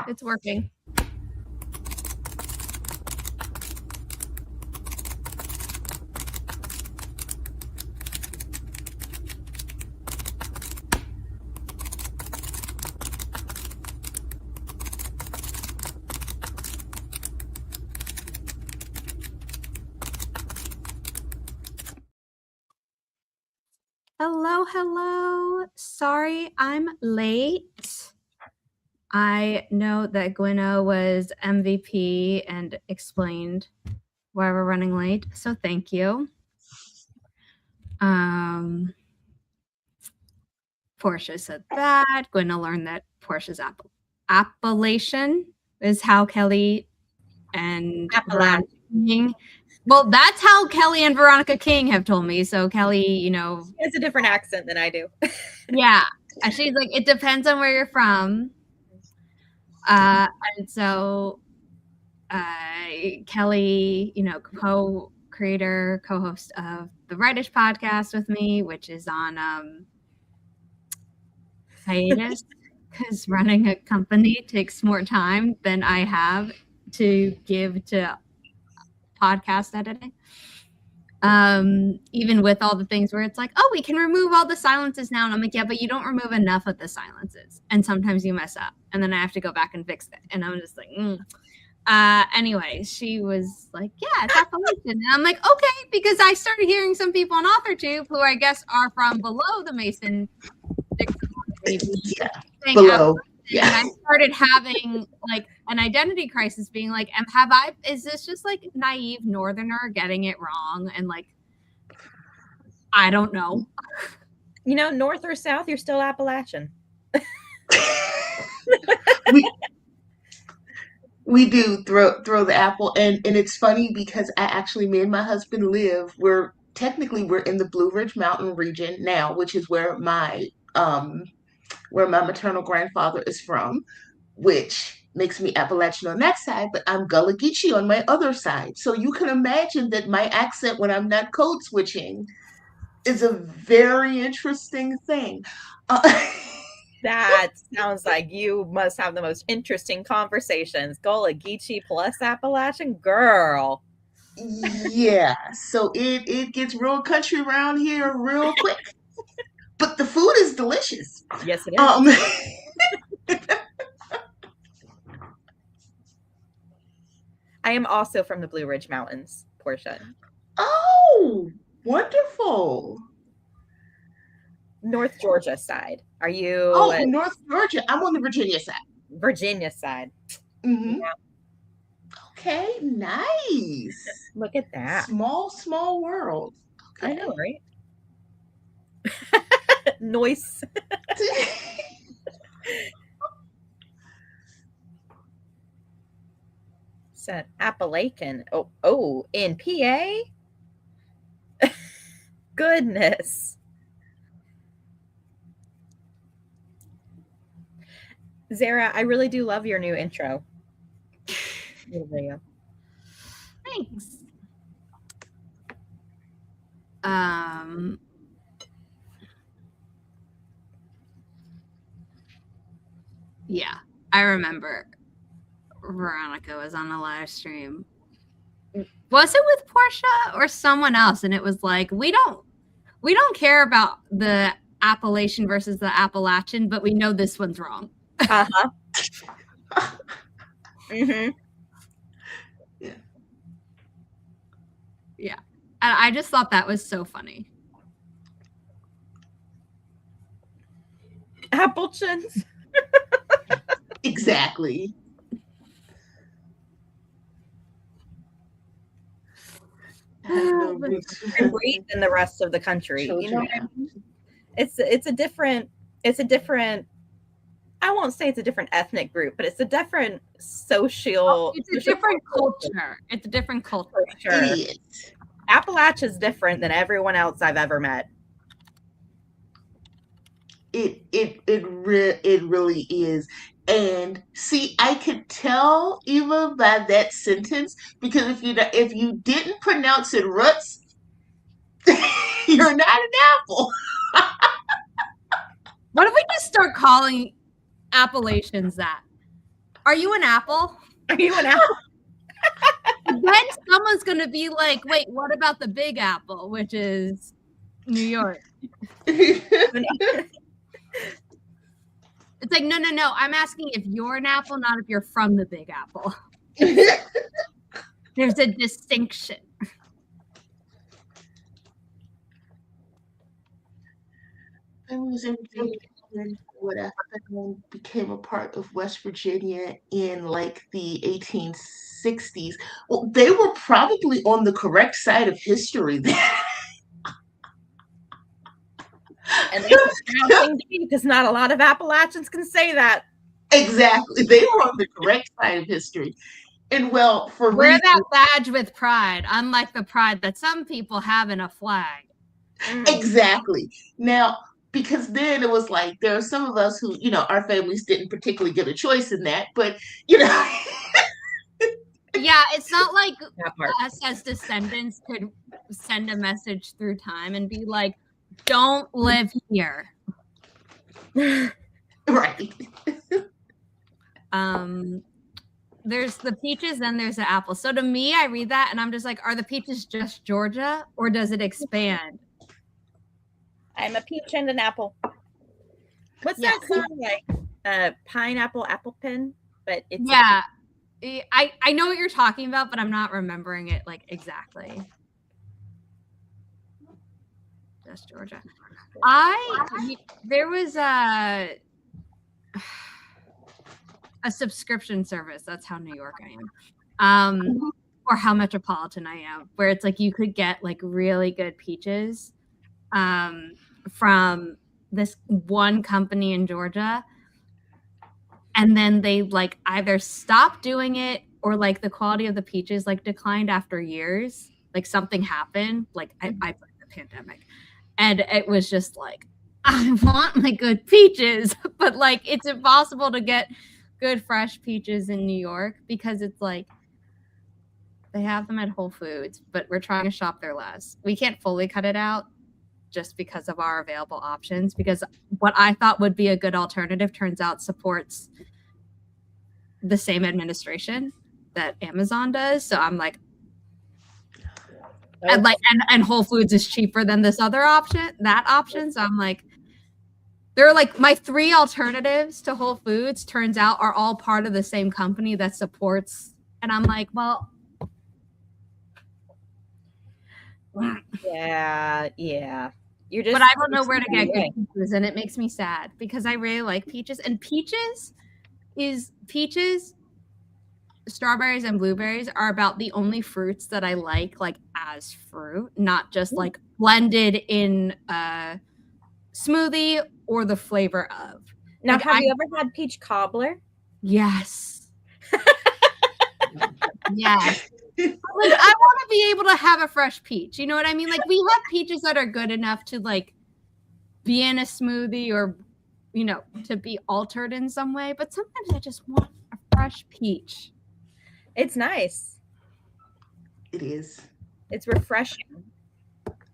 It's working. Hello, hello. Sorry I'm late. I know that Gwynna was MVP and explained why we're running late, so thank you. Portia said that. Gwynna learned that Portia's appellation is how Kelly and Veronica King. Well, that's how Kelly and Veronica King have told me. So Kelly, you know, she has a different accent than I do. Yeah, and she's like, it depends on where you're from. And so Kelly, you know, co-creator, co-host of the Writish podcast with me, which is on hiatus because running a company takes more time than I have to give to podcast editing. Even with all the things where it's like, oh, we can remove all the silences now. And I'm like, yeah, but you don't remove enough of the silences. And sometimes you mess up. And then I have to go back and fix it. And I'm just like, anyway, she was like, yeah, it's appellation. And I'm like, okay, because I started hearing some people on AuthorTube who I guess are from below the Mason below. Yeah. And I started having like an identity crisis, being like, is this just like naive Northerner getting it wrong? And like, I don't know. You know, North or South, you're still Appalachian. we do throw the apple, and it's funny because me and my husband live. We're in the Blue Ridge Mountain region now, which is where my maternal grandfather is from, which makes me Appalachian on that side, but I'm Gullah Geechee on my other side. So you can imagine that my accent when I'm not code switching is a very interesting thing. That sounds like you must have the most interesting conversations. Gullah Geechee plus Appalachian, girl. Yeah, so it gets real country around here real quick. But the food is delicious. Yes, it is. I am also from the Blue Ridge Mountains, Portia. Oh, wonderful. North Georgia side. Are you? Oh, North Georgia. I'm on the Virginia side. Virginia side. Mm-hmm. Yeah. Okay, nice. Look at that. Small world. Okay. I know, right? Noise. Said Appalachian. Oh, in PA? Goodness. Zara, I really do love your new intro. Thanks. Yeah, I remember Veronica was on a live stream. Was it with Portia or someone else? And it was like, we don't care about the Appalachian versus the Appalachian, but we know this one's wrong. Uh-huh. Mm-hmm. Yeah. And I just thought that was so funny. Applechins. Exactly. Great than the rest of the country. You know what I mean? It's a different I won't say it's a different ethnic group, but it's a different social. It's a different culture. It's a different culture. Sure. Appalachia's different than everyone else I've ever met. It really is. And see, I could tell Eva by that sentence, because if you didn't pronounce it roots, you're not an apple. What if we just start calling Appalachians that? Are you an apple? Are you an apple? Then someone's going to be like, wait, what about the Big Apple, which is New York? It's like, no. I'm asking if you're an apple, not if you're from the Big Apple. There's a distinction. I was in what I became a part of West Virginia in like the 1860s. Well, they were probably on the correct side of history then. And that's a proud thing to be, because not a lot of Appalachians can say that. Exactly. They were on the correct side of history. And well, for wear reasons, that badge with pride, unlike the pride that some people have in a flag. Exactly. Now, because then it was like there are some of us who, our families didn't particularly get a choice in that, but yeah, it's not like us as descendants could send a message through time and be like, don't live here. Right. There's the peaches, then there's the apple. So to me, I read that and I'm just like, are the peaches just Georgia or does it expand? I'm a peach and an apple. What's that song like? Pineapple Apple Pen? But it's I know what you're talking about, but I'm not remembering it like exactly. Just Georgia. There was a subscription service. That's how New York I am. Or how metropolitan I am, where it's like you could get like really good peaches from this one company in Georgia. And then they like either stopped doing it or like the quality of the peaches like declined after years. Like something happened, like I the pandemic. And it was just like, I want my good peaches, but like it's impossible to get good fresh peaches in New York because it's like they have them at Whole Foods, but we're trying to shop there less. We can't fully cut it out just because of our available options, because what I thought would be a good alternative turns out supports the same administration that Amazon does. So I'm like, and Whole Foods is cheaper than this other option. So I'm like, there are like my 3 alternatives to Whole Foods turns out are all part of the same company that supports. And I'm like, well, yeah. But I don't know where to get good peaches, and it makes me sad because I really like peaches. And peaches, strawberries and blueberries are about the only fruits that I like as fruit, not just like blended in a smoothie or the flavor of. Now, have you ever had peach cobbler? Yes. Yes. Like, I want to be able to have a fresh peach. You know what I mean? Like, we have peaches that are good enough to like be in a smoothie or, to be altered in some way. But sometimes I just want a fresh peach. It's nice. It is. It's refreshing.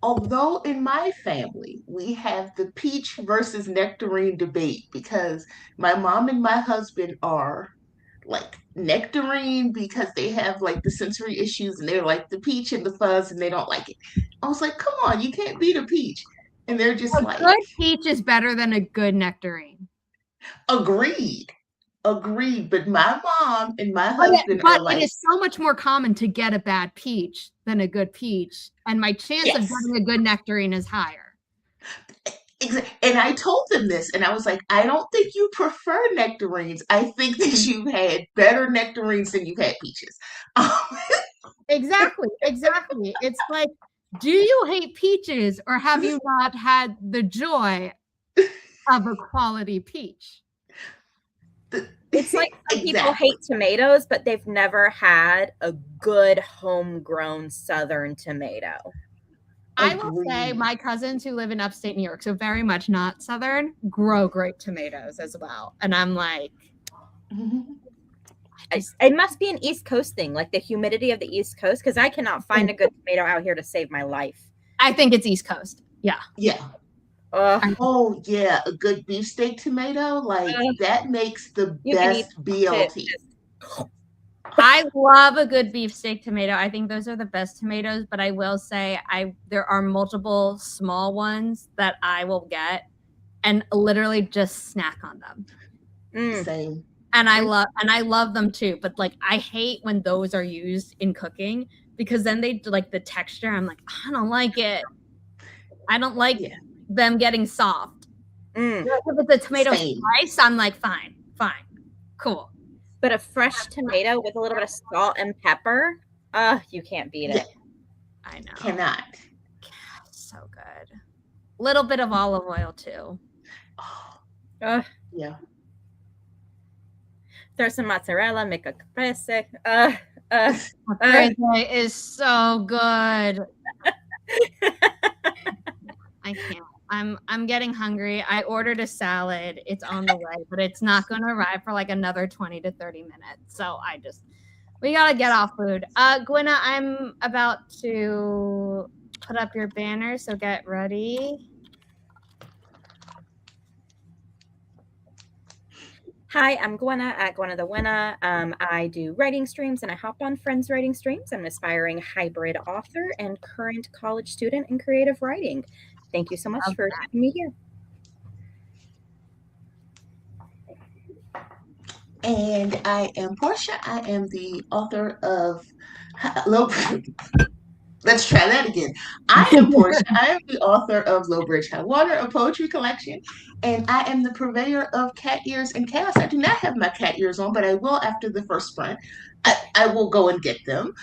Although in my family, we have the peach versus nectarine debate because my mom and my husband are like nectarine because they have like the sensory issues and they're like the peach and the fuzz and they don't like it. I was like, come on, you can't beat a peach. And they're just like, good peach is better than a good nectarine. Agreed. But my mom and my husband are like, it is so much more common to get a bad peach than a good peach. And my chance of getting a good nectarine is higher. And I told them this, and I was like, I don't think you prefer nectarines. I think that you've had better nectarines than you've had peaches. Exactly. It's like, do you hate peaches or have you not had the joy of a quality peach? It's like some people hate tomatoes, but they've never had a good homegrown Southern tomato. I will say my cousins who live in upstate New York, so very much not Southern, grow great tomatoes as well. And I'm like, it must be an East Coast thing, like the humidity of the East Coast, because I cannot find a good tomato out here to save my life. I think it's East Coast. Yeah. Oh yeah, a good beefsteak tomato, like that makes the You can eat best BLT. I love a good beefsteak tomato. I think those are the best tomatoes, but I will say there are multiple small ones that I will get and literally just snack on them. Same. And I love them too, but like I hate when those are used in cooking because then they like the texture. I'm like, I don't like it. I don't like them getting soft. If it's a tomato slice, I'm like, fine, cool. But a fresh tomato with a little bit of salt and pepper, you can't beat it. I know. Cannot. So good. Little bit of olive oil too. Yeah. Throw some mozzarella, make a caprese. Caprese is so good. I can't. I'm getting hungry. I ordered a salad. It's on the way, but it's not going to arrive for like another 20 to 30 minutes. So we got to get off food. Gwenna, I'm about to put up your banner, so get ready. Hi, I'm Gwenna at Gwenna the Winna. I do writing streams and I hop on friends' writing streams. I'm an aspiring hybrid author and current college student in creative writing. Thank you so much for having me here. And I am Portia. I am the author of Let's try that again. I am Portia. I am the author of Low Bridge High Water, a poetry collection, and I am the purveyor of cat ears and chaos. I do not have my cat ears on, but I will after the first sprint. I will go and get them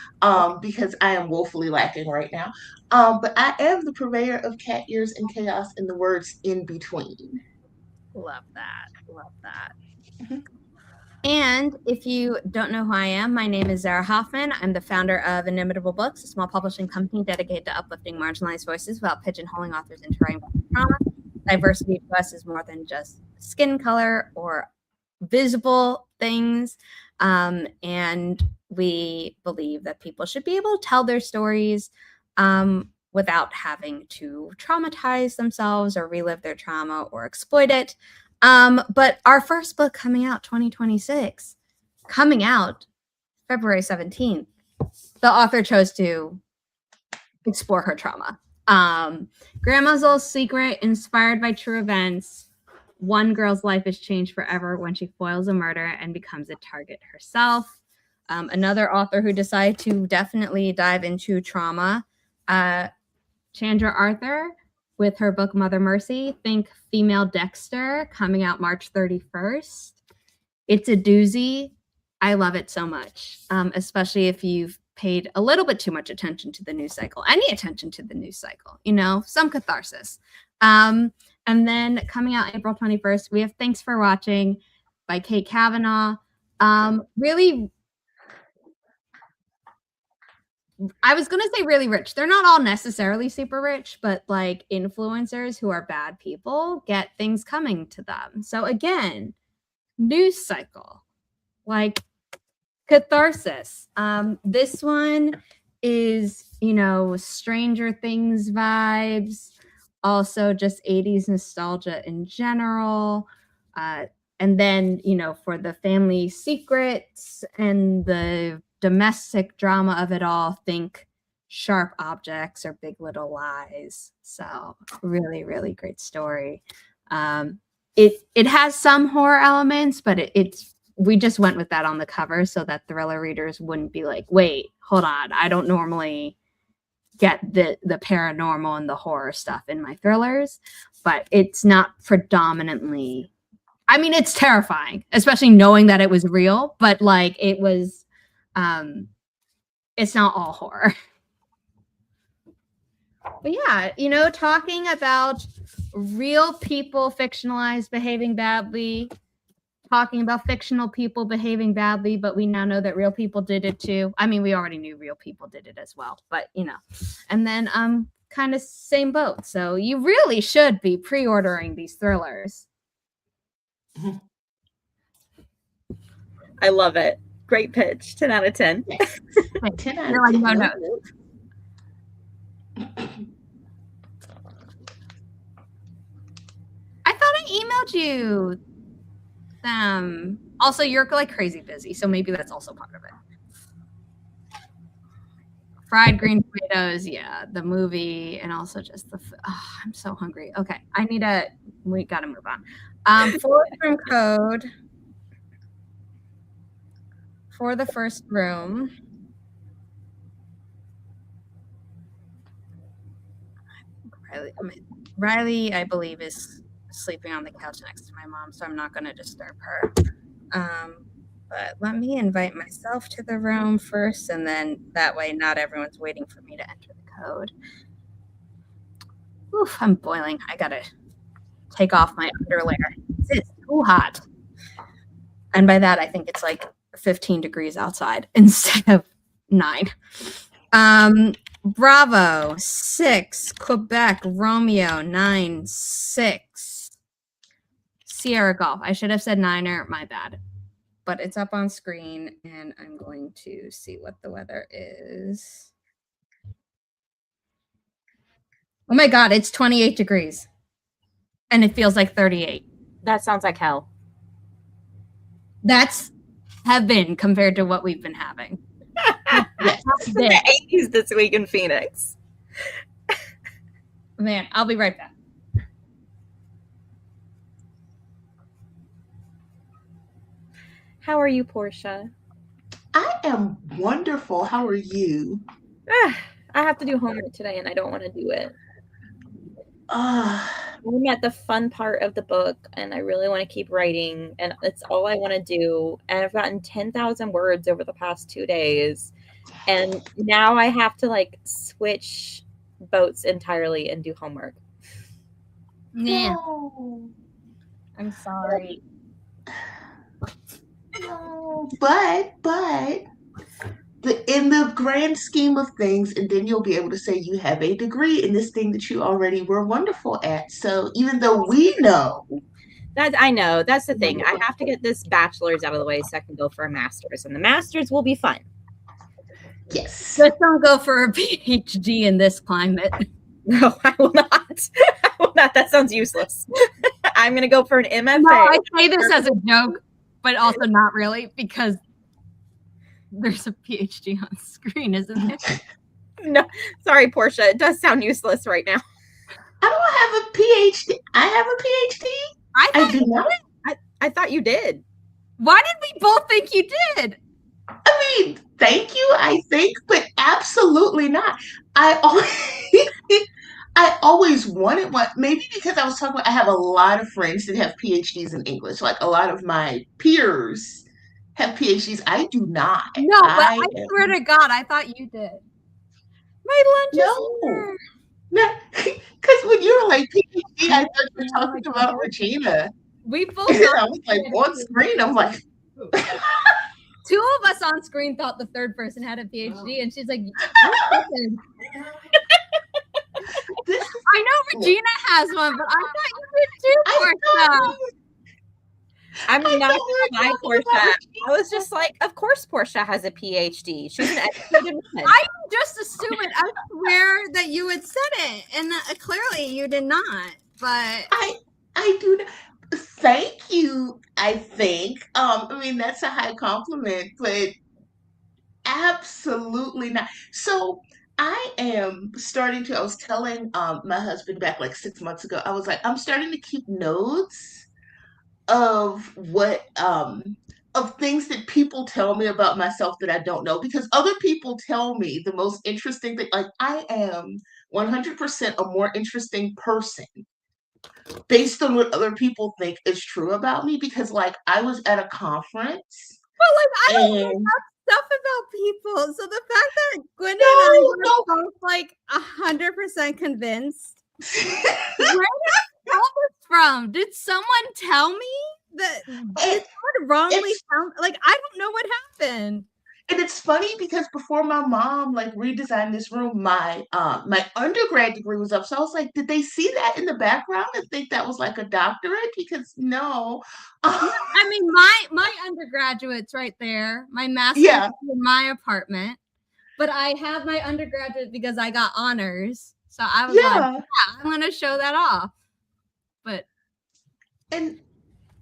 because I am woefully lacking right now. But I am the purveyor of cat ears and chaos and the words in between. Love that. Love that. Mm-hmm. And if you don't know who I am, my name is Zara Hoffman. I'm the founder of Inimitable Books, a small publishing company dedicated to uplifting marginalized voices without pigeonholing authors into writing trauma. Diversity to us is more than just skin color or visible things. And we believe that people should be able to tell their stories without having to traumatize themselves or relive their trauma or exploit it. But our first book coming out 2026, coming out February 17th, the author chose to explore her trauma. Grandma's Little Secret, inspired by true events. One girl's life is changed forever when she foils a murder and becomes a target herself. Another author who decided to definitely dive into trauma, Chandra Arthur, with her book Mother Mercy. Think Female Dexter, coming out March 31st. It's a doozy. I love it so much, especially if you've paid a little bit too much attention to the news cycle. Any attention to the news cycle, some catharsis. And then coming out April 21st, we have Thanks for Watching by Kate Kavanaugh. Really, I was going to say really rich. They're not all necessarily super rich, but like influencers who are bad people get things coming to them. So again, news cycle, like catharsis. This one is, Stranger Things vibes, also just 80s nostalgia in general. And then, for the family secrets and the domestic drama of it all, think Sharp Objects or Big Little Lies. So really, really great story. It has some horror elements, but we just went with that on the cover so that thriller readers wouldn't be like, wait, hold on, I don't normally get the paranormal and the horror stuff in my thrillers, but it's not predominantly, it's terrifying, especially knowing that it was real, but like it was, it's not all horror. But yeah, talking about real people fictionalized behaving badly, talking about fictional people behaving badly, but we now know that real people did it too. We already knew real people did it as well, but and then kind of same boat. So you really should be pre-ordering these thrillers. I love it. Great pitch. 10 out of 10. 10 out of 10. told you them. Also, you're like crazy busy, so maybe that's also part of it. Fried green tomatoes, yeah, the movie, and also just the. I'm so hungry. Okay, we gotta move on. 4-room code for the first room. Riley, I believe, is sleeping on the couch next to my mom, so I'm not going to disturb her. But let me invite myself to the room first, and then that way not everyone's waiting for me to enter the code. Oof, I'm boiling. I got to take off my underlayer. It's too hot. And by that, I think it's like 15 degrees outside instead of 9. Bravo 6, Quebec Romeo 9 6, Sierra Golf. I should have said 9er, my bad. But it's up on screen, and I'm going to see what the weather is. Oh my God, it's 28 degrees, and it feels like 38. That sounds like hell. That's heaven compared to what we've been having. Yes. The 80s this week in Phoenix. Man, I'll be right back. How are you, Portia? I am wonderful. How are you? I have to do homework today, and I don't want to do it. I'm at the fun part of the book, and I really want to keep writing, and it's all I want to do. And I've gotten 10,000 words over the past 2 days, and now I have to like switch boats entirely and do homework. Yeah. No. I'm sorry. No, but in the grand scheme of things, and then you'll be able to say you have a degree in this thing that you already were wonderful at. So even though we know that, I know that's the thing. I have to get this bachelor's out of the way so I can go for a master's, and the master's will be fun. Yes. Just don't go for a PhD in this climate. No, I will not. I will not. That sounds useless. I'm going to go for an MFA. No, I say this as a joke, but also not really, because there's a PhD on screen, isn't there? No, sorry, Portia. It does sound useless right now. I don't have a PhD. I have a PhD. I do not. I thought you did. Why did we both think you did? I mean, thank you, I think, but absolutely not. I always wanted one. Maybe because I was talking about, I have a lot of friends that have PhDs in English. Like a lot of my peers have PhDs. I do not. No, but I swear to God, I thought you did. My lunch is here. No, because when you were like PhD, I thought you were talking about Regina. We both. I was like on screen. I'm like. 2 of us on screen thought the third person had a PhD, and she's like, I know Regina has one, but I thought you did too, Portia. I mean, not my Portia. I was just like, of course Portia has a PhD. She's an educated woman. I just assumed it. I swear that you had said it, and clearly you did not. But I do not. Thank you, I think. I mean, that's a high compliment, but absolutely not. So I am starting to, I was telling my husband back like 6 months ago, I was like, I'm starting to keep notes of what of things that people tell me about myself that I don't know, because other people tell me the most interesting thing. Like I am 100% a more interesting person based on what other people think is true about me, because like I was at a conference. Well, like I don't know stuff about people. So the fact that Gwen and I were both like 100% convinced. Where did all this from? Did someone tell me that did someone wrongly found? Like I don't know what happened. And it's funny because before my mom like redesigned this room, my undergrad degree was up. So I was like, did they see that in the background and think that was like a doctorate? Because no. I mean, my undergraduate's right there. My master's in my apartment. But I have my undergraduate because I got honors. So I was like, yeah, I'm gonna show that off. But And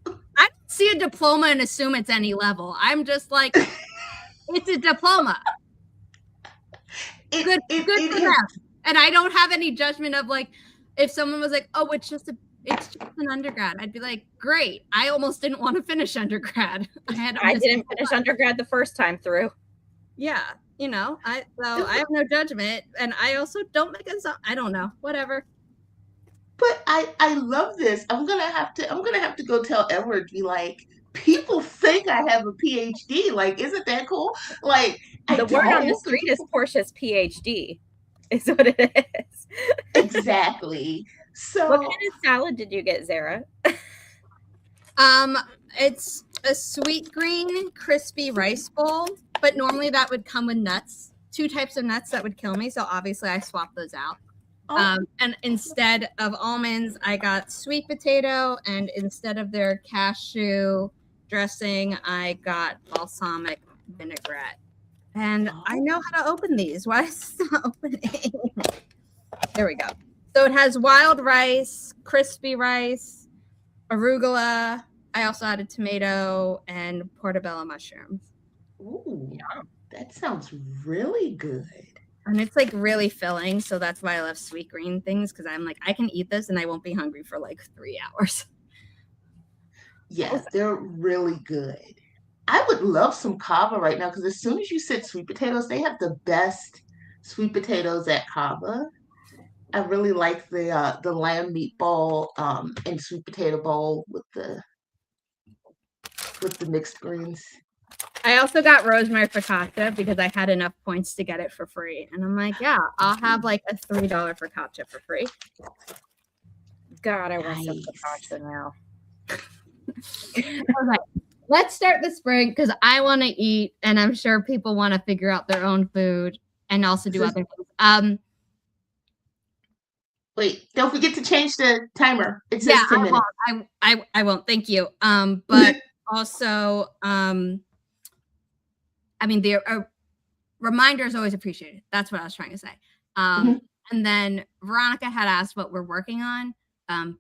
I don't see a diploma and assume it's any level. I'm just like, it's a diploma. Good it for is. them. And I don't have any judgment of like, if someone was like, oh, it's just an undergrad, I'd be like, great. I almost didn't want to finish undergrad. I didn't finish undergrad the first time through. Yeah, you know, I have no judgment, and I also don't make it. I don't know, whatever. But I love this. I'm gonna have to go tell Edward, be like, people think I have a PhD. Like, isn't that cool? Like, I The word on the don't. street is Portia's PhD, is what it is. Exactly. So what kind of salad did you get, Zara? It's a sweet green crispy rice bowl, but normally that would come with nuts. 2 types of nuts that would kill me, so obviously I swapped those out. And instead of almonds, I got sweet potato, and instead of their cashew dressing, I got balsamic vinaigrette. And I know how to open these. Why is it not opening? There we go. So it has wild rice, crispy rice, arugula. I also added tomato and portobello mushrooms. Ooh, that sounds really good. And it's like really filling, so that's why I love sweet green things, because I'm like, I can eat this and I won't be hungry for like 3 hours. Yeah, they're really good. I would love some kava right now because as soon as you said sweet potatoes, they have the best sweet potatoes at kava. I really like the lamb meatball and sweet potato bowl with the mixed greens. I also got rosemary focaccia because I had enough points to get it for free. And I'm like, yeah, I'll have like a $3 focaccia for free. God, I want some focaccia now. All right, let's start the spring because I want to eat, and I'm sure people want to figure out their own food and also do other things. Wait, don't forget to change the timer. It says 10 minutes. I won't. Thank you. But also, I mean, the reminder is always appreciated. That's what I was trying to say. And then Veronica had asked what we're working on.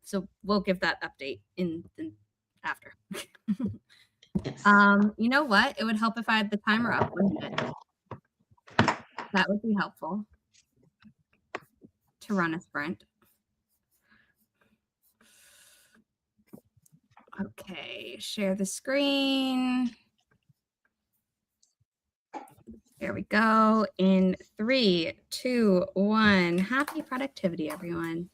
So we'll give that update in after. You know what? It would help if I had the timer up, wouldn't it? That would be helpful to run a sprint. Okay, share the screen. There we go. In 3, 2, 1. Happy productivity, everyone.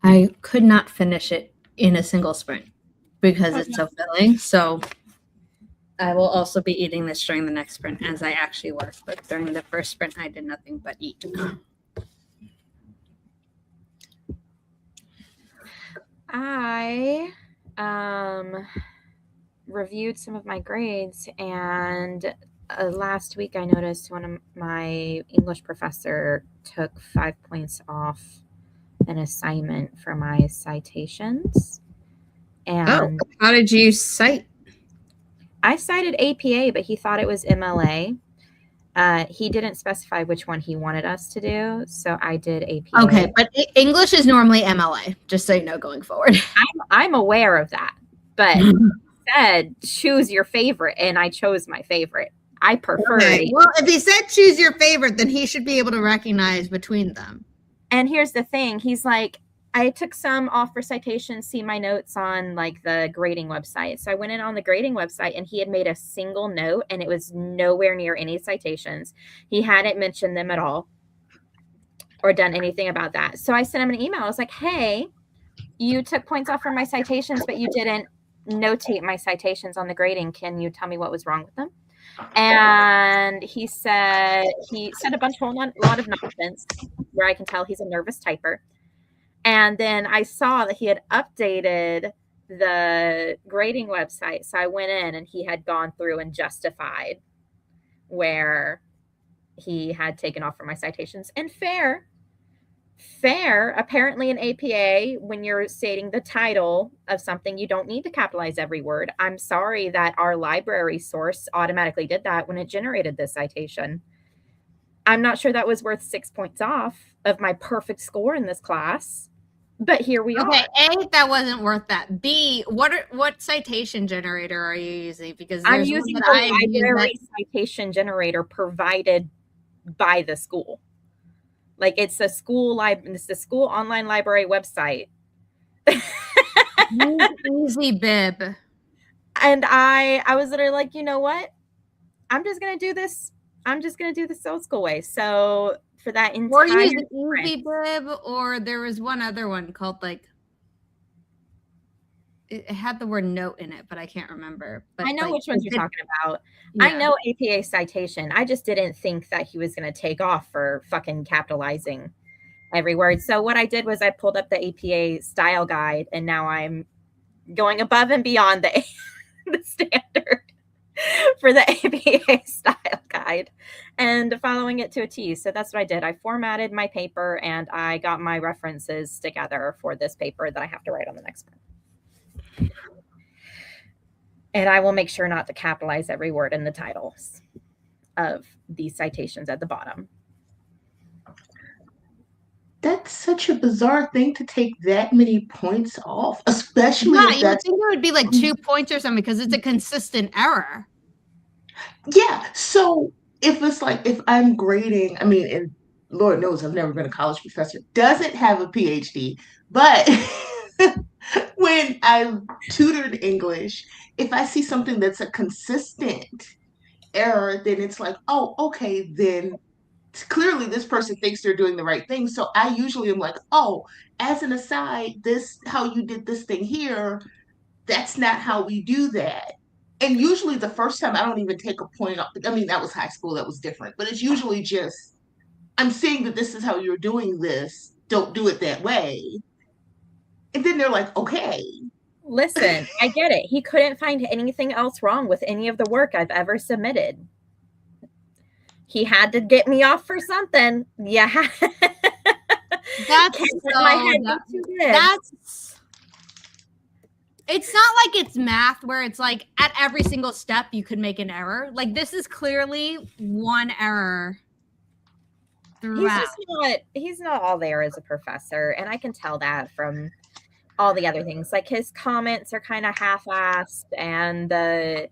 I could not finish it in a single sprint because it's so filling. So I will also be eating this during the next sprint as I actually work. But during the first sprint, I did nothing but eat. I reviewed some of my grades, and last week I noticed one of my English professor took 5 points off an assignment for my citations. And how did you cite? I cited APA, but he thought it was MLA. He didn't specify which one he wanted us to do, so I did APA. Okay, but English is normally MLA, just so you know going forward. I'm aware of that, but he said choose your favorite, and I chose my favorite. I prefer it. Well, if he said choose your favorite, then he should be able to recognize between them. And here's the thing. He's like, I took some off for citations, see my notes on like the grading website. So I went in on the grading website and he had made a single note and it was nowhere near any citations. He hadn't mentioned them at all or done anything about that. So I sent him an email. I was like, hey, you took points off from my citations, but you didn't notate my citations on the grading. Can you tell me what was wrong with them? And he said a lot of nonsense where I can tell he's a nervous typer. And then I saw that he had updated the grading website. So I went in and he had gone through and justified where he had taken off from my citations. And fair, apparently in APA, when you're stating the title of something, you don't need to capitalize every word. I'm sorry that our library source automatically did that when it generated this citation. I'm not sure that was worth 6 points off of my perfect score in this class, but here we are. Okay, A, that wasn't worth that. B, what citation generator are you using? Because I'm using the library citation generator provided by the school. Like it's the school online library website. Easy bib. And I was literally like, you know what? I'm just gonna do this old school way. So for that entire Easy bib, or there was one other one called like it had the word note in it, but I can't remember. But I know like, which ones you're talking about. Yeah. I know APA citation. I just didn't think that he was going to take off for fucking capitalizing every word. So what I did was I pulled up the APA style guide, and now I'm going above and beyond the standard for the APA style guide and following it to a T. So that's what I did. I formatted my paper and I got my references together for this paper that I have to write on the next one. And I will make sure not to capitalize every word in the titles of these citations at the bottom. That's such a bizarre thing to take that many points off, especially if you would think it would be like 2 points or something because it's a consistent error. Yeah. So if it's like, if I'm grading, I mean, and Lord knows I've never been a college professor, doesn't have a PhD, but when I tutored English, if I see something that's a consistent error, then it's like, oh, okay, then clearly this person thinks they're doing the right thing. So I usually am like, oh, as an aside, this, how you did this thing here, that's not how we do that. And usually the first time I don't even take a point off. I mean, that was high school, that was different, but it's usually just, I'm seeing that this is how you're doing this. Don't do it that way. And then they're like, okay. Listen, I get it. He couldn't find anything else wrong with any of the work I've ever submitted. He had to get me off for something. Yeah. That's it's not like it's math where it's like at every single step you could make an error. Like this is clearly one error throughout. He's not all there as a professor, and I can tell that from all the other things. Like his comments are kind of half-assed, and the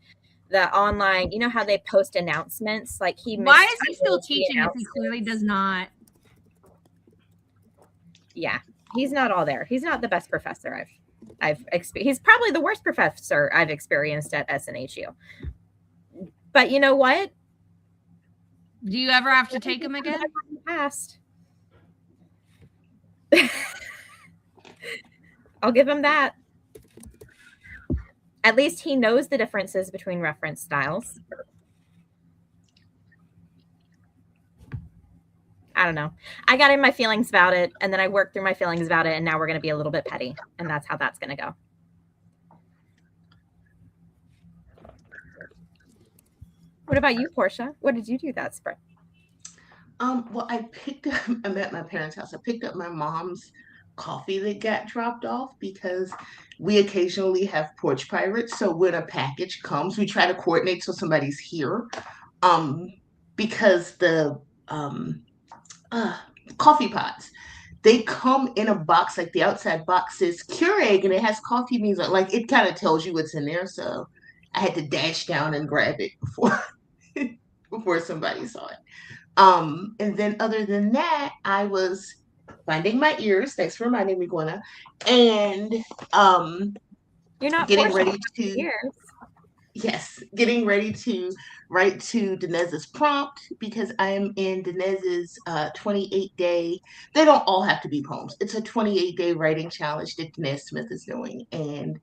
online, you know how they post announcements? Like why is he still teaching if he clearly does not? Yeah, he's not all there. He's not the best professor I've experienced. He's probably the worst professor I've experienced at SNHU. But you know what? Do you ever have to take them again? Passed. I'll give him that. At least he knows the differences between reference styles. I don't know. I got in my feelings about it, and then I worked through my feelings about it, and now we're going to be a little bit petty, and that's how that's going to go. What about you, Portia? What did you do that spring? Well, I'm at my parents' house. I picked up my mom's coffee that got dropped off because we occasionally have porch pirates. So when a package comes, we try to coordinate so somebody's here. Um, because the uh, coffee pots, they come in a box, like the outside box says Keurig and it has coffee beans on, like it kind of tells you what's in there. So I had to dash down and grab it before before somebody saw it. And then other than that, I was finding my ears. Thanks for reminding me, Gwenna. And You're not getting Portia ready to ears. yes, getting ready to write to Dinez's prompt because I am in Dinez's 28-day. They don't all have to be poems. It's a 28-day writing challenge that Dinez Smith is doing, and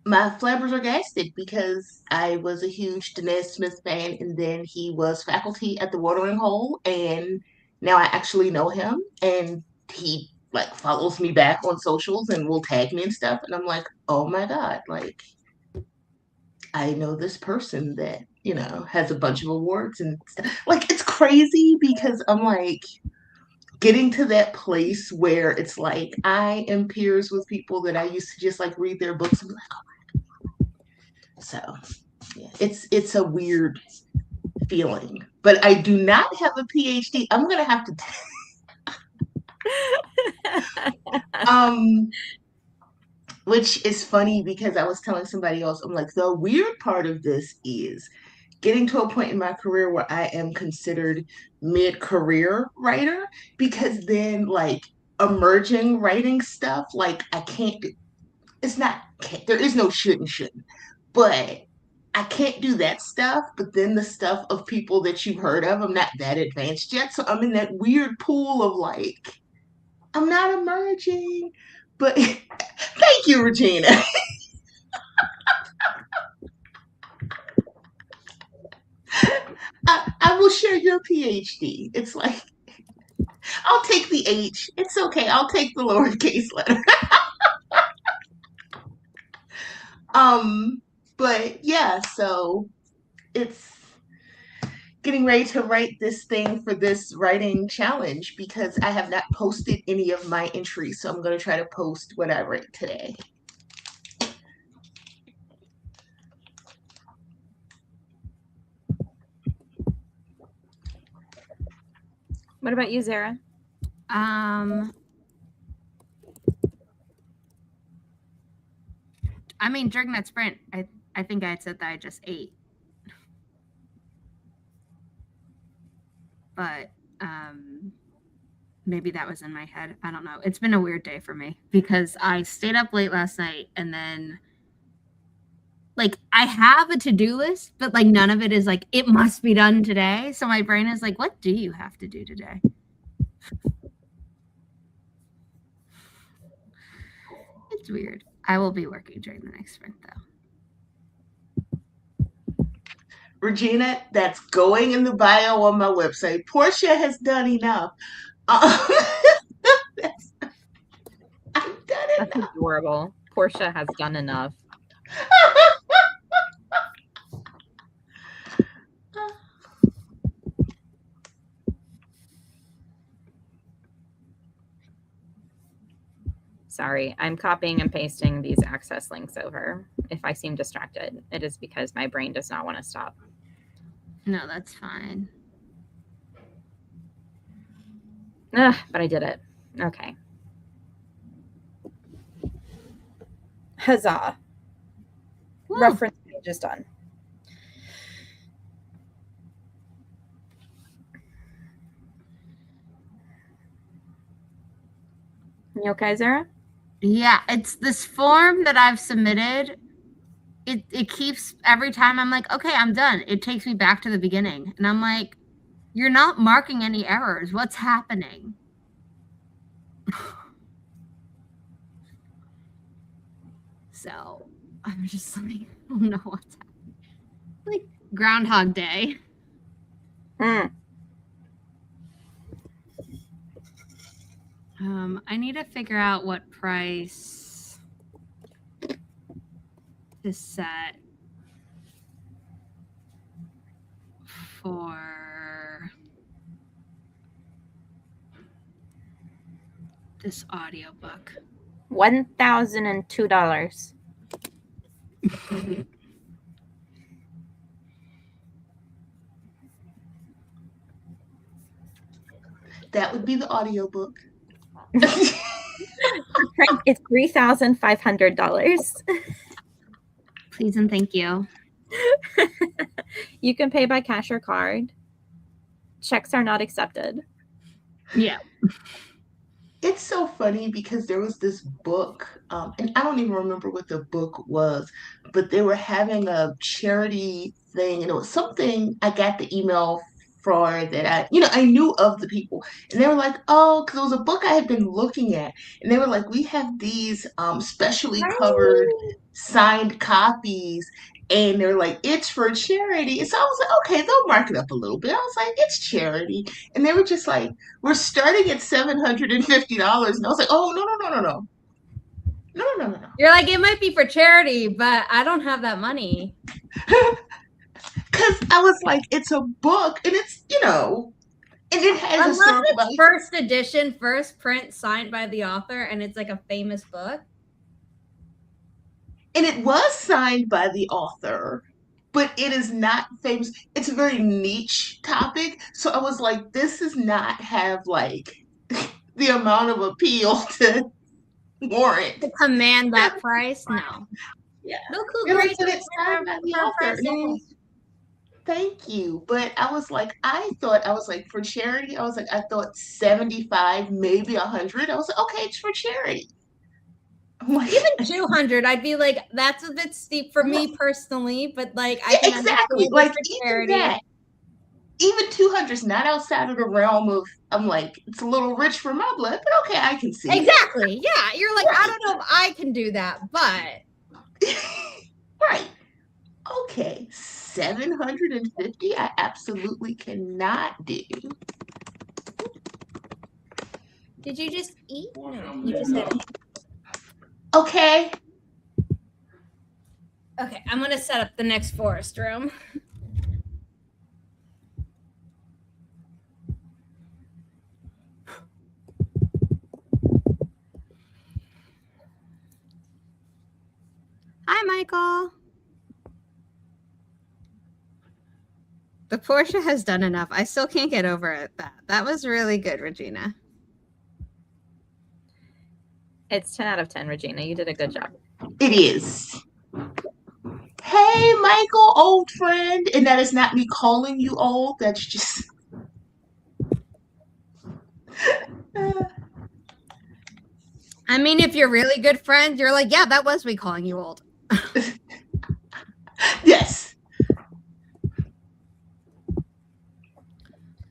my flabbers are gasted because I was a huge Dinez Smith fan, and then he was faculty at the Watering Hole, and now I actually know him, and he like follows me back on socials and will tag me and stuff, and I'm like, oh my god, like I know this person that has a bunch of awards and stuff. Like it's crazy because I'm like getting to that place where it's like I am peers with people that I used to just like read their books and be like, so yeah, it's a weird feeling. But I do not have a PhD. I'm gonna have to which is funny because I was telling somebody else, I'm like, the weird part of this is getting to a point in my career where I am considered mid-career writer, because then like emerging writing stuff, like I can't, it's not, there is no shouldn't, but I can't do that stuff. But then the stuff of people that you've heard of, I'm not that advanced yet. So I'm in that weird pool of like, I'm not emerging, but thank you, Regina. I will share your PhD. It's like, I'll take the H. It's okay. I'll take the lowercase letter. But yeah, so it's getting ready to write this thing for this writing challenge because I have not posted any of my entries. So I'm going to try to post what I write today. What about you, Zara? I mean, during that sprint, I think I had said that I just ate. But maybe that was in my head. I don't know. It's been a weird day for me because I stayed up late last night, and then like I have a to-do list, but like none of it is like it must be done today. So my brain is like, what do you have to do today? It's weird. I will be working during the next sprint though. Regina, that's going in the bio on my website. Portia has done enough. I've done enough. That's adorable. Portia has done enough. Sorry, I'm copying and pasting these access links over. If I seem distracted, it is because my brain does not want to stop. No, that's fine. But I did it. Okay. Huzzah. Woo. Reference page is done. You okay, Zara? Yeah, it's this form that I've submitted. it keeps every time I'm like, okay, I'm done. It takes me back to the beginning. And I'm like, you're not marking any errors. What's happening? So I'm just like, I don't know what's happening. Like Groundhog Day. I need to figure out what price to set for this audiobook. $1,002. That would be the audiobook. It's $3,500. Please and thank you. You can pay by cash or card. Checks are not accepted. Yeah. It's so funny because there was this book, and I don't even remember what the book was, but they were having a charity thing, and it was something I got the email for that I knew of the people, and they were like, oh, because it was a book I had been looking at, and they were like, we have these specially covered signed copies. And they're like, it's for charity. And so I was like, okay, they'll mark it up a little bit. I was like, it's charity. And they were just like, we're starting at $750. And I was like, oh, no. No. You're like, it might be for charity, but I don't have that money. Because I was like, it's a book, and it's, and it has a story about first edition, first print signed by the author, and it's like a famous book. And it was signed by the author, but it is not famous. It's a very niche topic. So I was like, this does not have like the amount of appeal to warrant. To command that price? No. Yeah. Look who it's signed by the author. Thank you. But I was like, for charity, I thought 75, maybe 100. I was like, okay, it's for charity. Even 200, I'd be like, that's a bit steep for me personally, but like, I can exactly like even 200 is not outside of the realm of. I'm like, it's a little rich for my blood, but okay, I can see. Exactly, yeah. You're like, I don't know if I can do that, but right, okay, 750, I absolutely cannot do. Did you just eat? No, you just said it. Okay. Okay, I'm going to set up the next forest room. Hi, Michael. The Portia has done enough. I still can't get over it. That was really good, Regina. It's 10 out of 10, Regina. You did a good job. It is. Hey, Michael, old friend. And that is not me calling you old. That's just... I mean, if you're really good friends, you're like, yeah, that was me calling you old. Yes.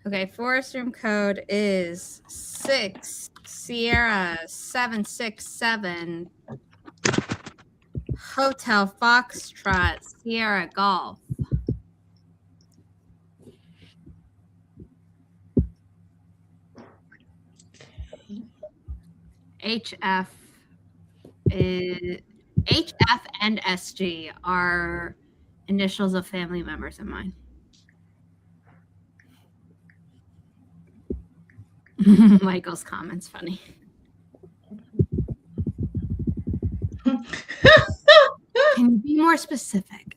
Okay, forest room code is 6 Sierra 767 Hotel Foxtrot Sierra Golf. HF and SG are initials of family members of mine. Michael's comment's funny. Can you be more specific?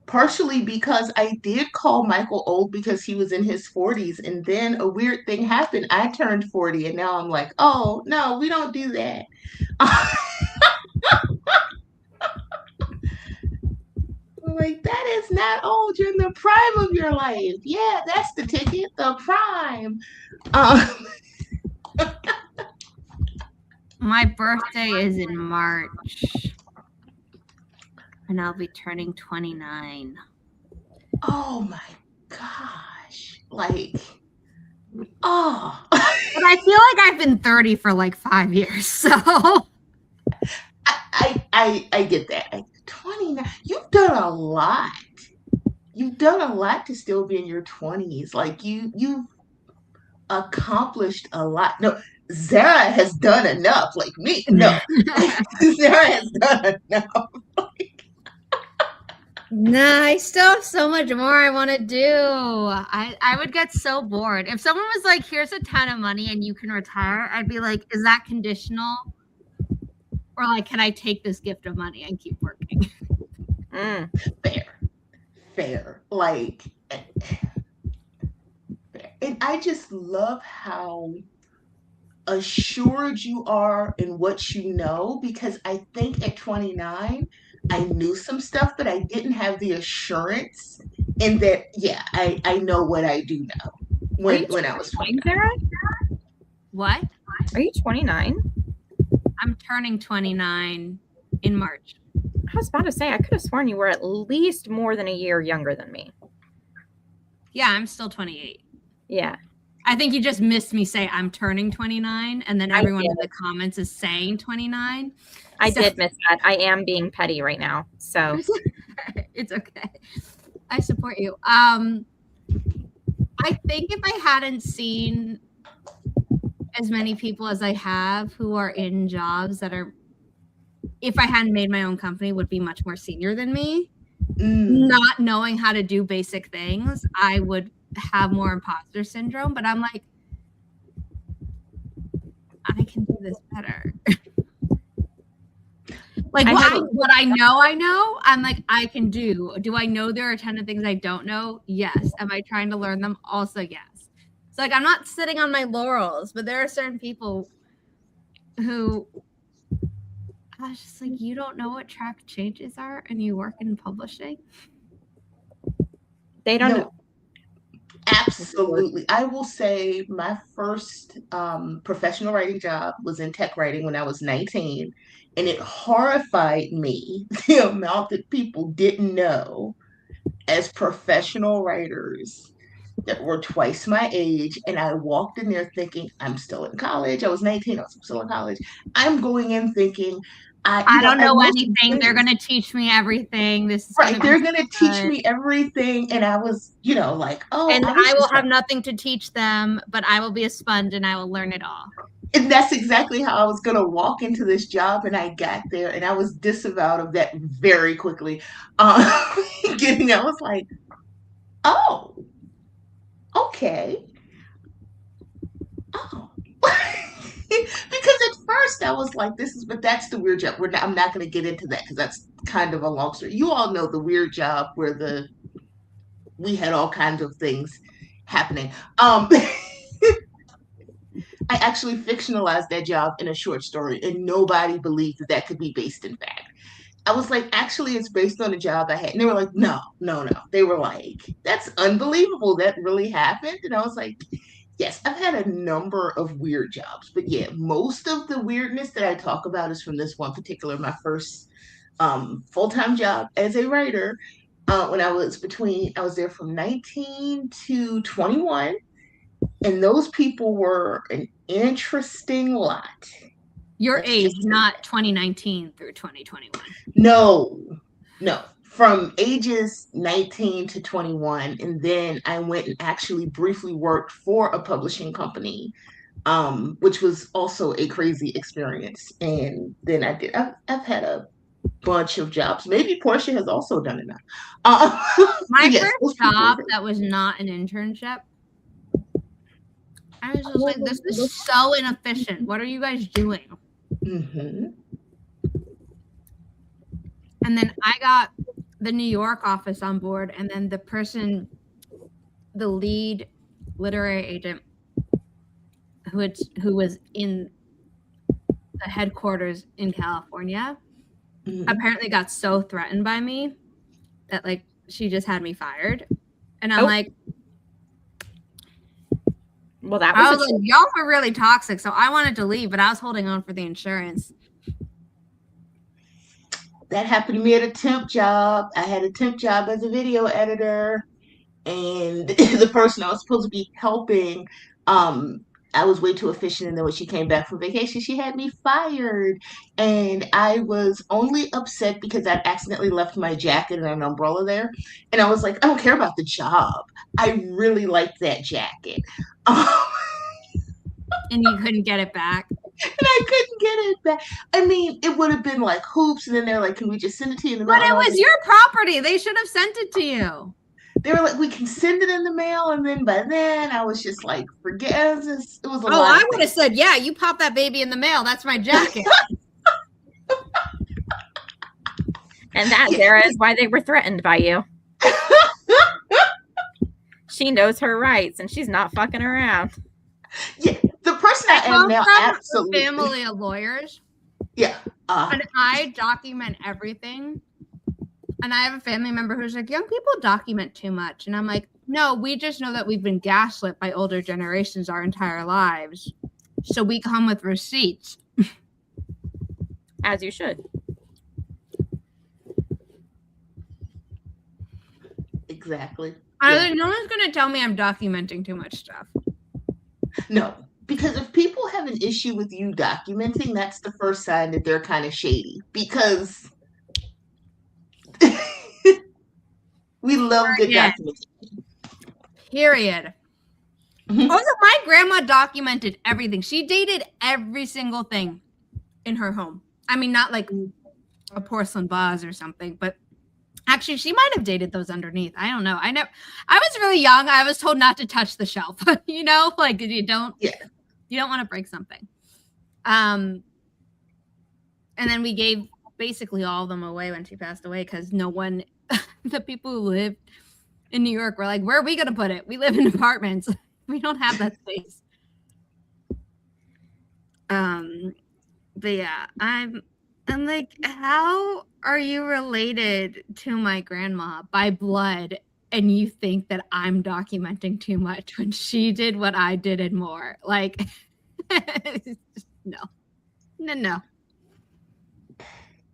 Partially because I did call Michael old because he was in his 40s, and then a weird thing happened. I turned 40, and now I'm like, oh, no, we don't do that. Like, that is not old. You're in the prime of your life. Yeah, that's the ticket, the prime. My birthday is in March And I'll be turning 29. Oh my gosh. Like, oh. But I feel like I've been 30 for like 5 years, so. I get that. 29. You've done a lot. You've done a lot to still be in your 20s. Like you've accomplished a lot. No, Zara has done enough. Like me. No. Zara has done enough. Nah, I still have so much more I want to do. I would get so bored. If someone was like, here's a ton of money and you can retire, I'd be like, is that conditional? Or like, can I take this gift of money and keep working? Fair. Like, and I just love how assured you are in what you know, because I think at 29 I knew some stuff, but I didn't have the assurance in that. Yeah, I know what I do know when I was 29. Zara? What? Are you 29? I'm turning 29 in March. I was about to say, I could have sworn you were at least more than a year younger than me. Yeah, I'm still 28. Yeah. I think you just missed me say I'm turning 29, and then everyone in the comments is saying 29. I did miss that. I am being petty right now, so it's okay. I support you. I think if I hadn't seen as many people as I have who are in jobs that are, if I hadn't made my own company, would be much more senior than me, not knowing how to do basic things, I would have more imposter syndrome. But I'm like, I can do this better. Like what I know, I'm like, I can do. Do I know there are a ton of things I don't know? Yes. Am I trying to learn them? Also, yes. So like, I'm not sitting on my laurels, but there are certain people who I was just like, you don't know what track changes are and you work in publishing? They don't know. Absolutely. I will say my first professional writing job was in tech writing when I was 19, and it horrified me the amount that people didn't know as professional writers that were twice my age. And I walked in there thinking, I'm still in college. I was 19, I was still in college. I'm going in thinking, I don't know anything. They're going to teach me everything. This is right. They're going to teach me everything. And I was, like, oh. And I will have nothing to teach them, but I will be a sponge and I will learn it all. And that's exactly how I was going to walk into this job. And I got there and I was disavowed of that very quickly. I was like, oh, okay. Oh. Because at first I was like, but that's the weird job. I'm not going to get into that because that's kind of a long story. You all know the weird job where we had all kinds of things happening. I actually fictionalized that job in a short story, and nobody believed that could be based in fact. I was like, actually, it's based on a job I had. And they were like, no. They were like, that's unbelievable. That really happened. And I was like, yes, I've had a number of weird jobs. But yeah, most of the weirdness that I talk about is from this one particular, my first full-time job as a writer. When I was there from 19 to 21. And those people were an interesting lot. Your age, not 2019 through 2021. No. From ages 19 to 21. And then I went and actually briefly worked for a publishing company, which was also a crazy experience. And then I've had a bunch of jobs. Maybe Portia has also done it now. My first job that was not an internship, I was just like, this is so inefficient. What are you guys doing? Mm-hmm. And then I got the New York office on board, and then the lead literary agent who was in the headquarters in California, apparently got so threatened by me that like she just had me fired. And I'm like, well, that was like, y'all were really toxic, so I wanted to leave, but I was holding on for the insurance. that happened to me at a temp job. I had a temp job as a video editor, and the person I was supposed to be helping, I was way too efficient, and then when she came back from vacation, she had me fired. And I was only upset because I'd accidentally left my jacket and an umbrella there. And I was like, I don't care about the job. I really liked that jacket. And you couldn't get it back. And I couldn't get it back. I mean, it would have been like hoops, and then they're like, "Can we just send it to you in the mail?" But it was your property. They should have sent it to you. They were like, "We can send it in the mail," and then by then I was just like, "Forget." It was a lot. I would have said, "Yeah, you pop that baby in the mail. That's my jacket." And that, Zara, is why they were threatened by you. She knows her rights, and she's not fucking around. Yeah, the person I am now, absolutely. Family of lawyers. Yeah. And I document everything. And I have a family member who's like, young people document too much. And I'm like, no, we just know that we've been gaslit by older generations our entire lives. So we come with receipts. As you should. Exactly. No one's going to tell me I'm documenting too much stuff. No, because if people have an issue with you documenting, that's the first sign that they're kind of shady. Because we love good documentation. Period. Also, my grandma documented everything. She dated every single thing in her home. I mean, not like a porcelain vase or something, but actually, she might have dated those underneath. I don't know. I was really young. I was told not to touch the shelf. You know, like you don't want to break something. And then we gave basically all of them away when she passed away because no one, the people who lived in New York were like, where are we going to put it? We live in apartments. We don't have that space. But yeah, I'm like, how are you related to my grandma by blood and you think that I'm documenting too much when she did what I did and more? Like, no.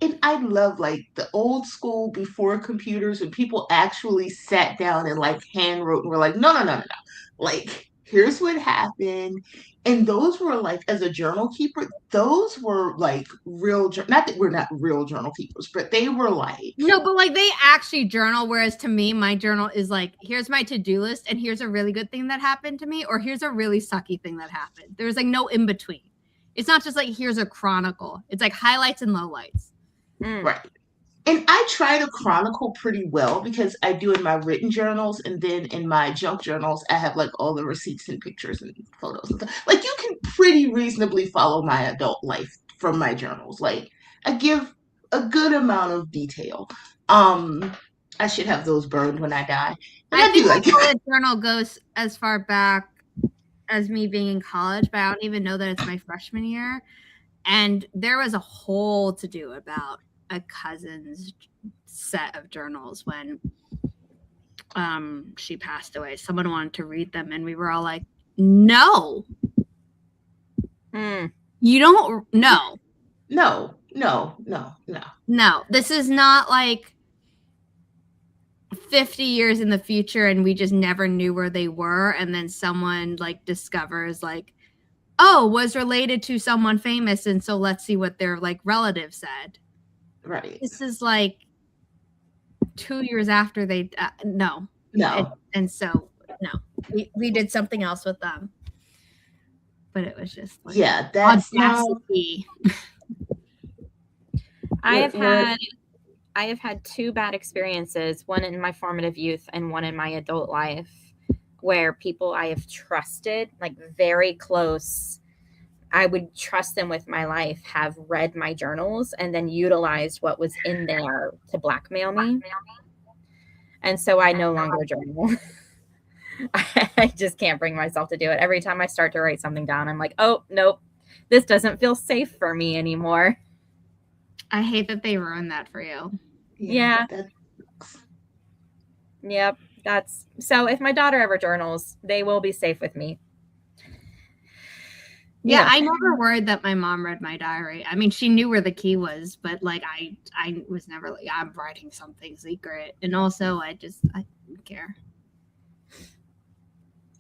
And I love like the old school before computers when people actually sat down and like hand wrote and were like, no. Like, here's what happened. And those were like, as a journal keeper, those were like real, not that we're not real journal keepers, but they were like. No, but like they actually journal. Whereas to me, my journal is like, here's my to-do list and here's a really good thing that happened to me or here's a really sucky thing that happened. There's like no in between. It's not just like, here's a chronicle. It's like highlights and lowlights. Right. And I try to chronicle pretty well because I do in my written journals and then in my junk journals, I have like all the receipts and pictures and photos and stuff. Like you can pretty reasonably follow my adult life from my journals. Like I give a good amount of detail. I should have those burned when I die. And I think my bullet journal goes as far back as me being in college, but I don't even know that it's my freshman year. And there was a whole to-do about a cousin's set of journals when she passed away. Someone wanted to read them and we were all like, no. You don't no. No. This is not like 50 years in the future and we just never knew where they were and then someone like discovers like, oh, was related to someone famous and so let's see what their like relative said. Right. This is like 2 years after they no. And so no. We did something else with them. But it was just like that's audacity. I have had two bad experiences, one in my formative youth and one in my adult life, where people I have trusted, like very close, I would trust them with my life, have read my journals and then utilized what was in there to blackmail me. And so I no longer journal. I just can't bring myself to do it. Every time I start to write something down, I'm like, oh, nope, this doesn't feel safe for me anymore. I hate that they ruined that for you. Yeah. Yep. So if my daughter ever journals, they will be safe with me. Yeah, I never worried that my mom read my diary. I mean, she knew where the key was, but like I was never like, I'm writing something secret. And also I didn't care.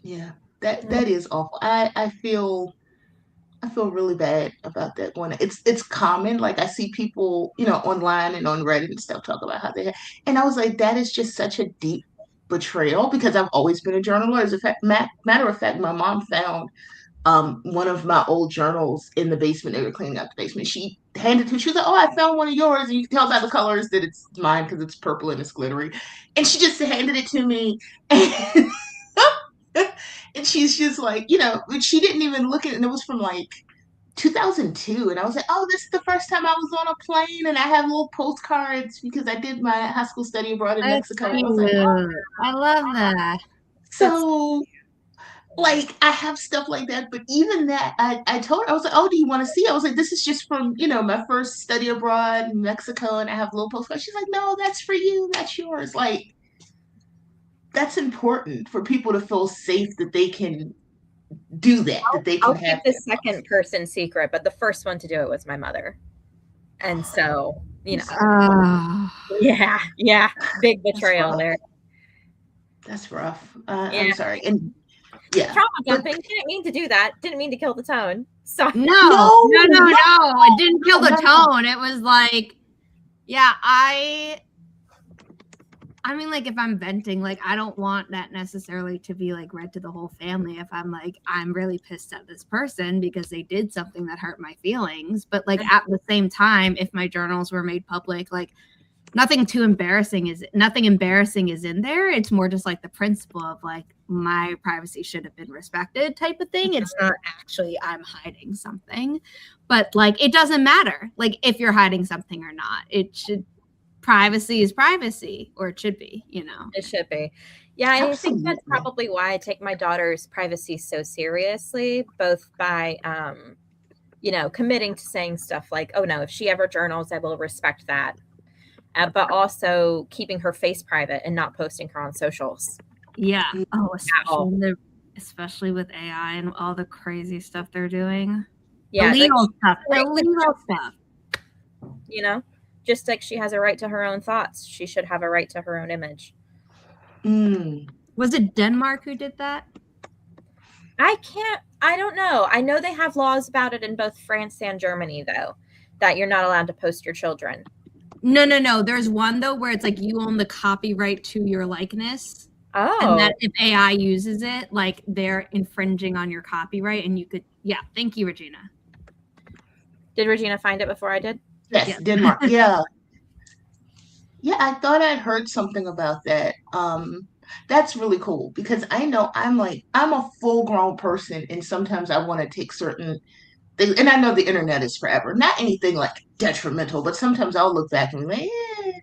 Yeah, that is awful. I feel really bad about that one. It's common. Like I see people, online and on Reddit and stuff talk about how and I was like, that is just such a deep betrayal because I've always been a journaler. As a matter of fact, my mom found one of my old journals in the basement. They were cleaning out the basement. She handed it to me. She was like, "Oh, I found one of yours." And you can tell by the colors that it's mine because it's purple and it's glittery. And she just handed it to me. And, and she's just like, she didn't even look at it. And it was from like 2002. And I was like, "Oh, this is the first time I was on a plane. And I have little postcards because I did my high school study abroad in That's Mexico." And I was like, cute. "Oh." I love that. So like I have stuff like that, but even that, I told her, I was like, "Oh, do you want to see?" I was like, "This is just from, my first study abroad in Mexico, and I have little postcards." She's like, "No, that's for you. That's yours." Like, that's important for people to feel safe that they can do that they can I'll keep have the that. second person secret, but the first one to do it was my mother. And so, yeah, big betrayal there. That's rough. Yeah. I'm sorry. And yeah. Trauma dumping. Didn't mean to do that. Didn't mean to kill the tone. So No. It didn't kill the tone. It was like, yeah, I mean, like, if I'm venting, like, I don't want that necessarily to be, like, read to the whole family if I'm, like, I'm really pissed at this person because they did something that hurt my feelings. But, like, at the same time, if my journals were made public, like, nothing embarrassing is in there. It's more just, like, the principle of, like, my privacy should have been respected type of thing. It's not actually I'm hiding something. But, like, it doesn't matter, like, if you're hiding something or not. Privacy is privacy, or it should be, It should be. Yeah, I think that's probably why I take my daughter's privacy so seriously, both by, committing to saying stuff like, "Oh, no, if she ever journals, I will respect that." But also keeping her face private and not posting her on socials. Yeah. Oh, especially with AI and all the crazy stuff they're doing. Yeah. Illegal stuff. Just like she has a right to her own thoughts, she should have a right to her own image. Was it Denmark who did that? I don't know. I know they have laws about it in both France and Germany, though, that you're not allowed to post your children. No. There's one, though, where it's like you own the copyright to your likeness. Oh. And that if AI uses it, like, they're infringing on your copyright, and you could, thank you, Regina. Did Regina find it before I did? Yes, Denmark. Yeah. Yeah, I thought I'd heard something about that. That's really cool because I know I'm a full grown person and sometimes I want to take certain things, and I know the internet is forever. Not anything like detrimental, but sometimes I'll look back and be like,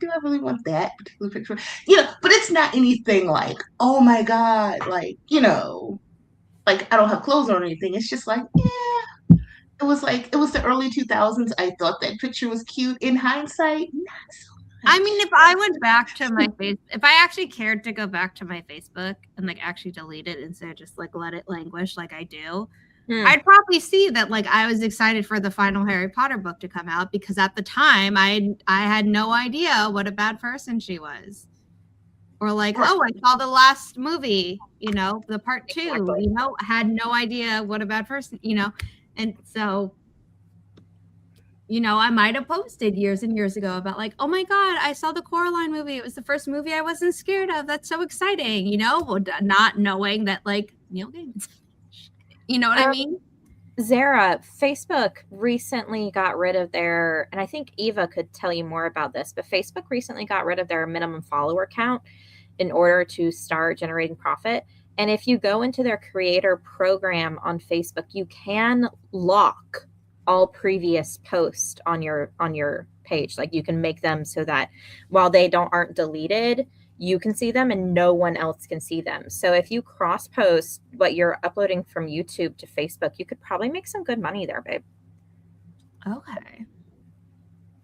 do I really want that particular picture? But it's not anything like, oh my God, like, like I don't have clothes on or anything. It's just like, it was the early 2000s. I thought that picture was cute. In hindsight, not so much. I mean, if I went back to my if I actually cared to go back to my Facebook and like actually delete it instead of just like let it languish like I do, I'd probably see that like I was excited for the final Harry Potter book to come out because at the time I had no idea what a bad person she was. Or like, oh, I saw the last movie, the part 2, Exactly. I had no idea what a bad person, and so, I might have posted years and years ago about like, oh my God, I saw the Coraline movie. It was the first movie I wasn't scared of. That's so exciting, not knowing that like Neil Gaiman's, what I mean? Zara, Facebook recently got rid of their, and I think Eva could tell you more about this, but Facebook recently got rid of their minimum follower count in order to start generating profit. And if you go into their creator program on Facebook, you can lock all previous posts on your page. Like you can make them so that while they aren't deleted, you can see them and no one else can see them. So if you cross post what you're uploading from YouTube to Facebook, you could probably make some good money there, babe. Okay.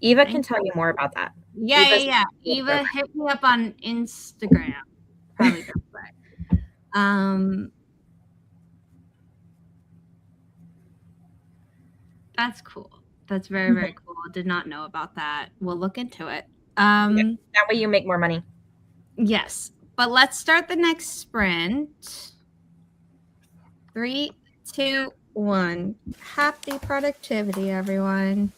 Eva can tell you more about that. Yeah. Eva, hit me up on Instagram. Probably the way. That's cool. That's very, very cool. Did not know about that. We'll look into it. That way you make more money. Yes. But let's start the next sprint. 3, 2, 1. Happy productivity, everyone.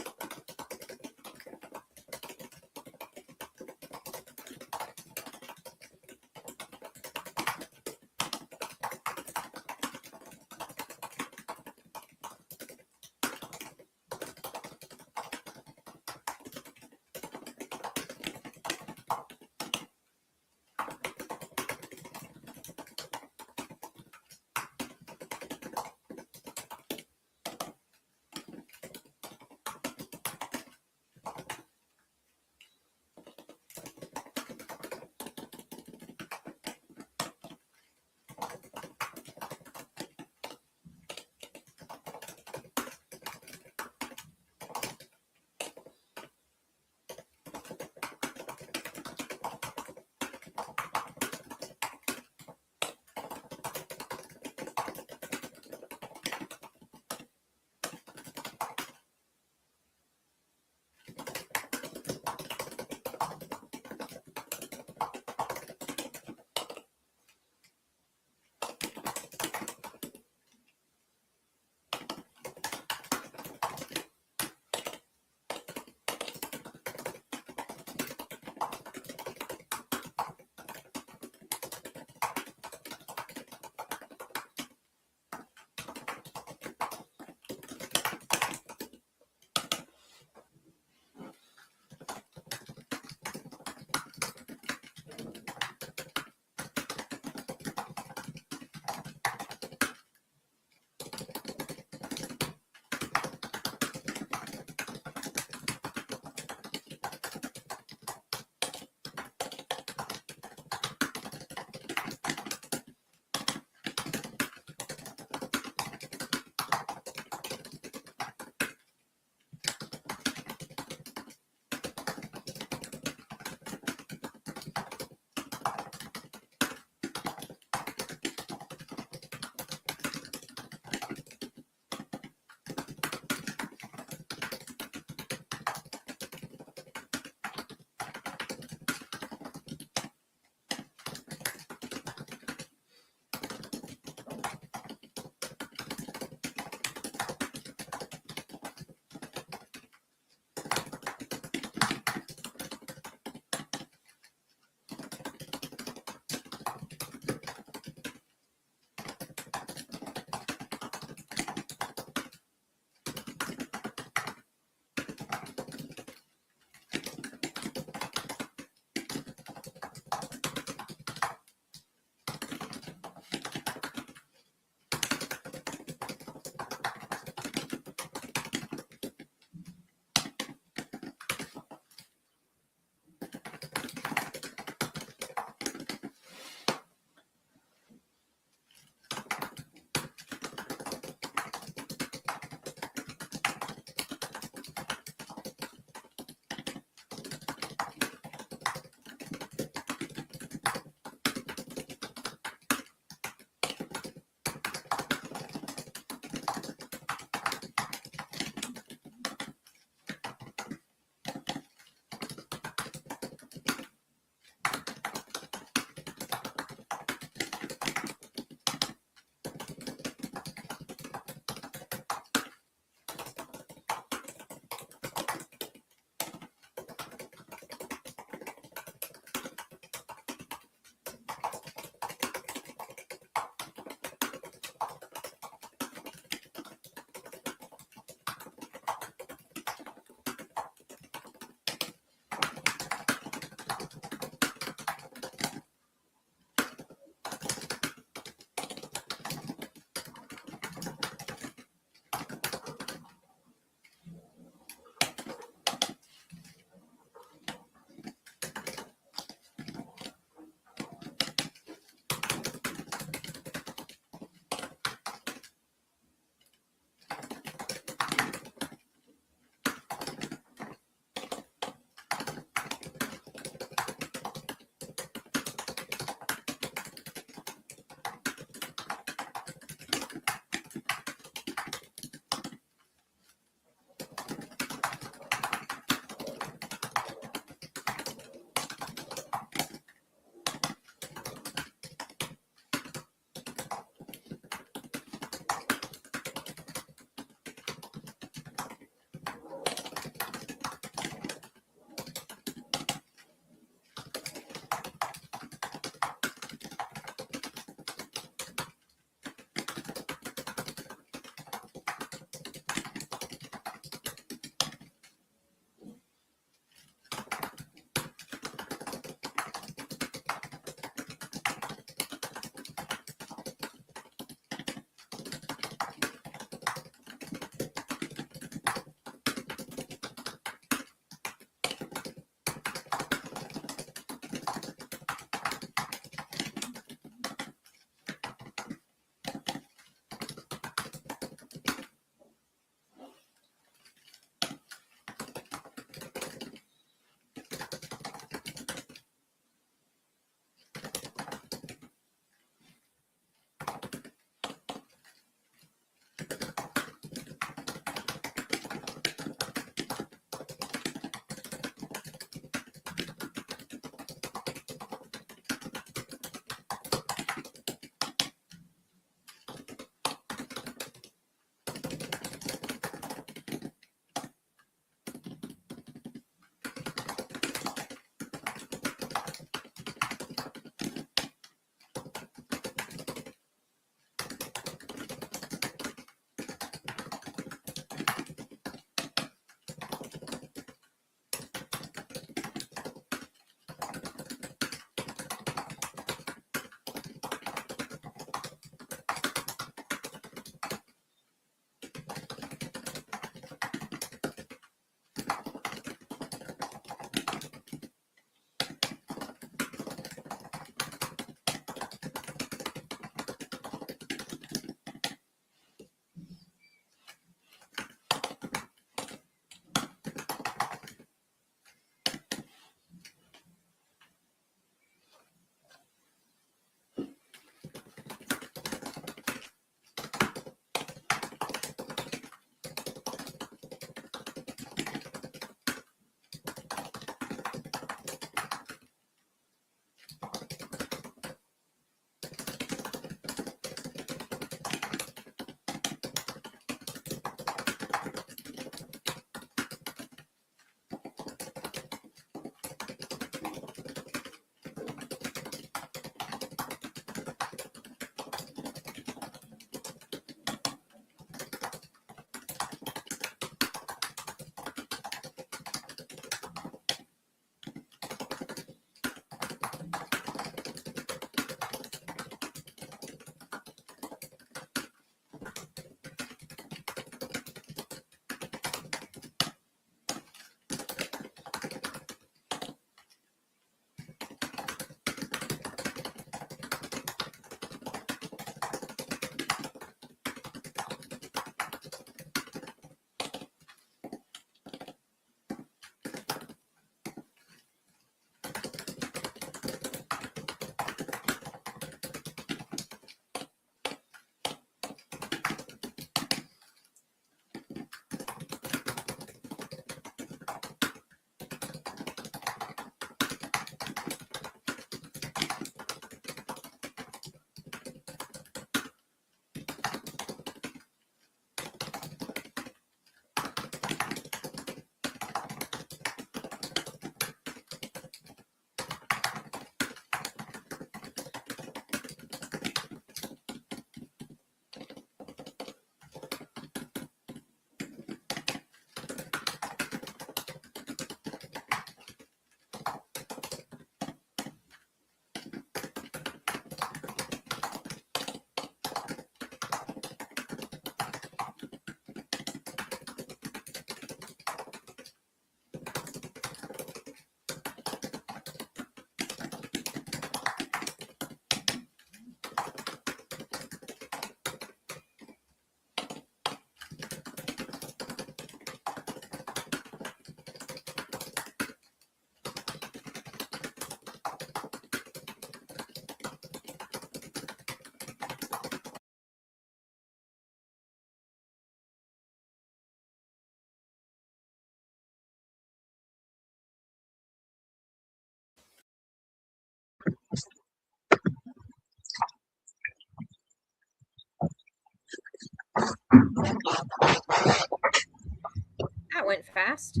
That went fast.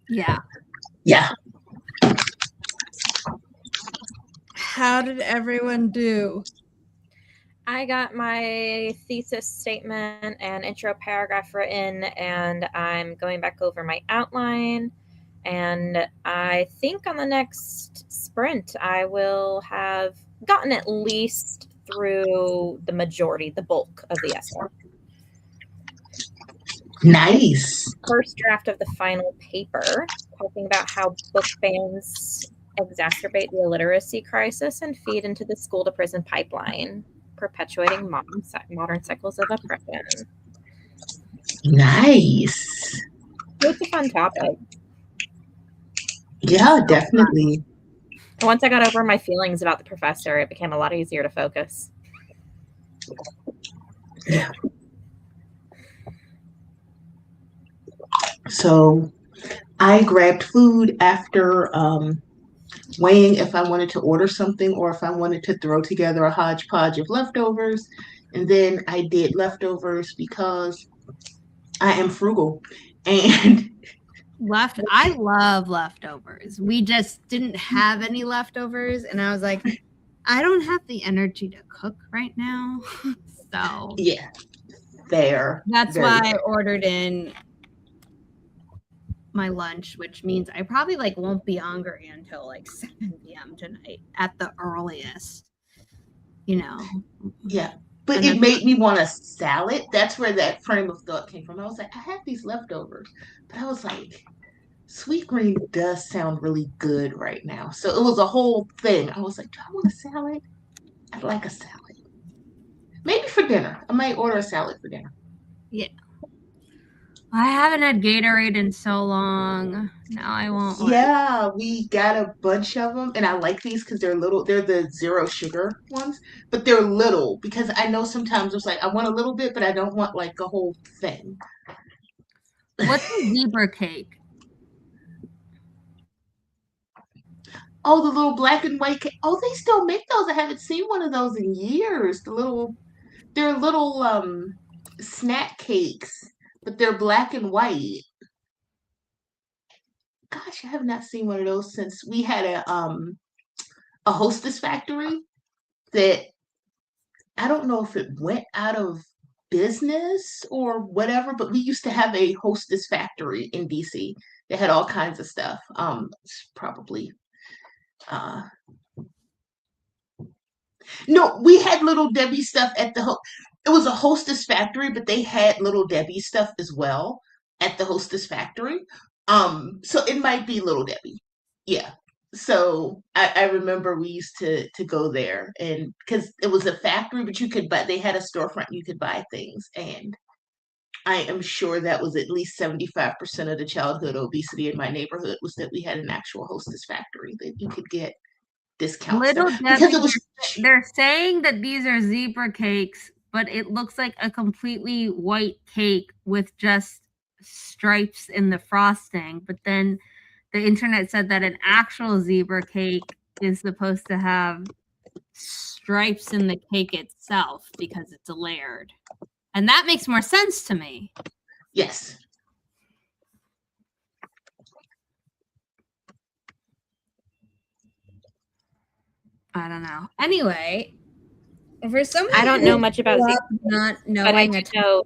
Yeah. Yeah. How did everyone do? I got my thesis statement and intro paragraph written, and I'm going back over my outline. And I think on the next sprint, I will have gotten at least through the majority, the bulk of the essay. Nice. First draft of the final paper, talking about how book bans exacerbate the illiteracy crisis and feed into the school to prison pipeline, perpetuating modern cycles of oppression. Nice. It's a fun topic. Yeah, definitely. Once I got over my feelings about the professor, it became a lot easier to focus. Yeah. So I grabbed food after weighing if I wanted to order something or if I wanted to throw together a hodgepodge of leftovers. And then I did leftovers because I am frugal. And I love leftovers. We just didn't have any leftovers, and I was like, I don't have the energy to cook right now. So yeah, fair. that's Very why I fair. ordered in my lunch, which means I probably like won't be hungry until like 7 p.m. tonight at the earliest. You know. Yeah. But And it then- made me want a salad. That's where that frame of thought came from. I was like, I have these leftovers. But I was like, sweet green does sound really good right now. So it was a whole thing. I was like, do I want a salad? I'd like a salad. Maybe for dinner. I might order a salad for dinner. Yeah. I haven't had Gatorade in so long. Now I won't. Yeah, we got a bunch of them, and I like these because they're little. They're the zero sugar ones, but they're little because I know sometimes it's like I want a little bit, but I don't want like a whole thing. What's a zebra cake? Oh, the little black and white cake. Oh, they still make those. I haven't seen one of those in years. They're little snack cakes, but they're black and white. Gosh, I have not seen one of those since we had a Hostess factory that I don't know if it went out of business or whatever, but we used to have a Hostess factory in DC. They had all kinds of stuff. It's probably uh no, we had Little Debbie stuff at it was a Hostess factory, but they had Little Debbie stuff as well at the Hostess factory. So it might be Little Debbie. Yeah. So I remember we used to go there and because it was a factory, but you could buy they had a storefront you could buy things and I am sure that was at least 75% of the childhood obesity in my neighborhood was that we had an actual Hostess factory that you could get discounts Little there because Debbie, it was they're saying that these are zebra cakes, but it looks like a completely white cake with just stripes in the frosting. But then the internet said that an actual zebra cake is supposed to have stripes in the cake itself because it's layered. And that makes more sense to me. yes. I don't know. Anyway, for somebody I don't know much about who zebra, not but I knowing do a know.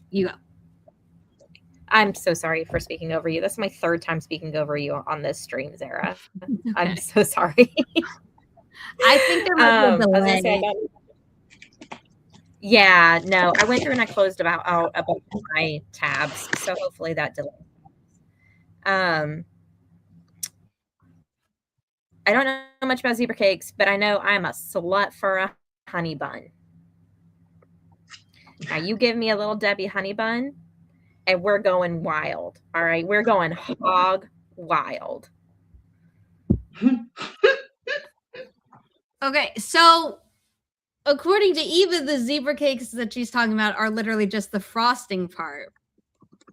You go. I'm so sorry for speaking over you. That's my third time speaking over you on this stream, Zara. Okay. I'm so sorry. I think there might be a I was gonna say, delay. yeah, no, I went through and I closed out about my tabs, so hopefully that delay. I don't know much about zebra cakes, but I know I'm a slut for a honey bun. Now you give me a Little Debbie honey bun, and we're going wild. All right, we're going hog wild. Okay, so according to Eva, the zebra cakes that she's talking about are literally just the frosting part.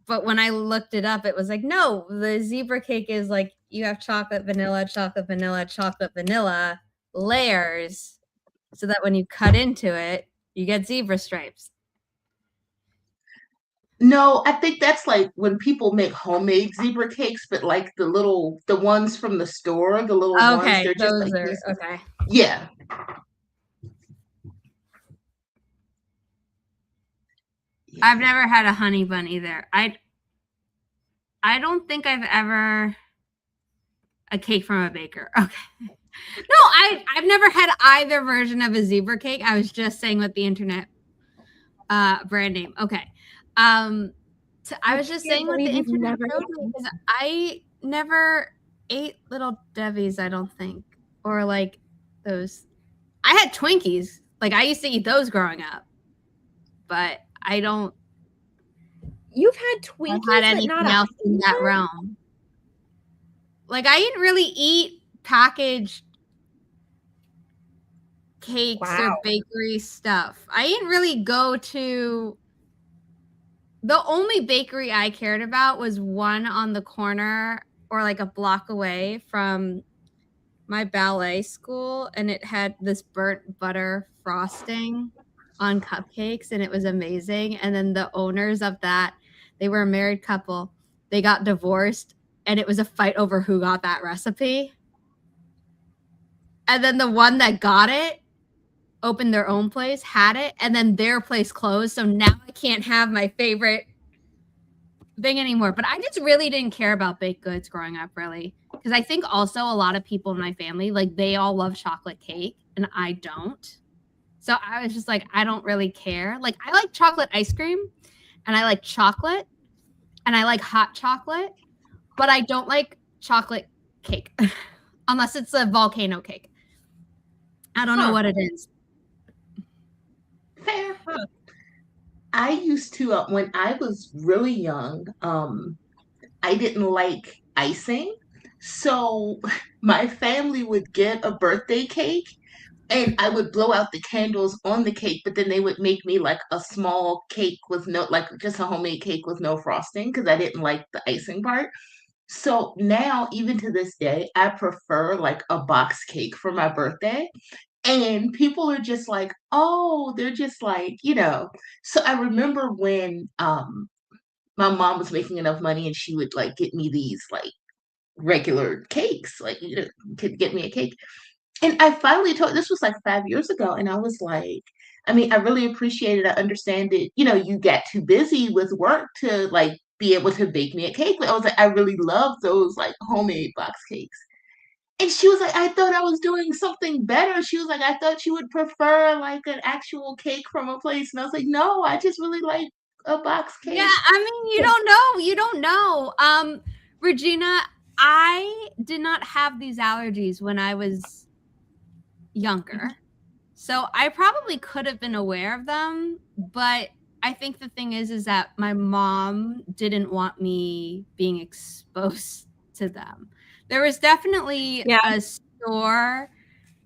But when I looked it up, it was like, no, the zebra cake is like you have chocolate, vanilla, chocolate, vanilla, chocolate, vanilla layers so that when you cut into it, you get zebra stripes. No, I think that's like when people make homemade zebra cakes, but like the ones from the store, the little ones, Okay, they're just those like are these. okay. Yeah. I've Yeah. never had a honey bun either. I don't think I've ever a cake from a baker. Okay. No, I've never had either version of a zebra cake. I was just saying what the internet brand name. Okay. I was just can't saying what the believe you've internet never showed had me because I never ate Little Debbie's, I don't think. Or like those. I had Twinkies. Like I used to eat those growing up. But I don't You've had have Twinkies, had but not anything a else in honey that bun? realm. Like I didn't really eat packaged cakes or Wow. bakery stuff. I didn't really go to the only bakery I cared about was one on the corner or like a block away from my ballet school, and it had this burnt butter frosting on cupcakes, and it was amazing. And then the owners of that, they were a married couple. They got divorced, and it was a fight over who got that recipe. And then the one that got it opened their own place, had it, and then their place closed. So now I can't have my favorite thing anymore. But I just really didn't care about baked goods growing up, really. Because I think also a lot of people in my family, like they all love chocolate cake and I don't. So I was just like, I don't really care. Like I like chocolate ice cream and I like chocolate and I like hot chocolate, but I don't like chocolate cake unless it's a volcano cake. I don't know what it is. Fair. I used to when I was really young, I didn't like icing. So my family would get a birthday cake and I would blow out the candles on the cake, but then they would make me like a small cake with no, like just a homemade cake with no frosting because I didn't like the icing part. So now, even to this day, I prefer like a box cake for my birthday. And people are just like, oh, they're just like, So I remember when my mom was making enough money and she would like get me these like regular cakes, like could get me a cake. And I finally told this was like 5 years ago, and I was like, I mean, I really appreciate it. I understand it. You get too busy with work to like be able to bake me a cake. But I was like, I really love those like homemade box cakes. And she was like, I thought I was doing something better. She was like, I thought you would prefer like an actual cake from a place. And I was like, no, I just really like a box Yeah, cake. I mean, you don't know. You don't know. Regina, I did not have these allergies when I was younger. So I probably could have been aware of them, but I think the thing is that my mom didn't want me being exposed to them. There was definitely Yeah. a store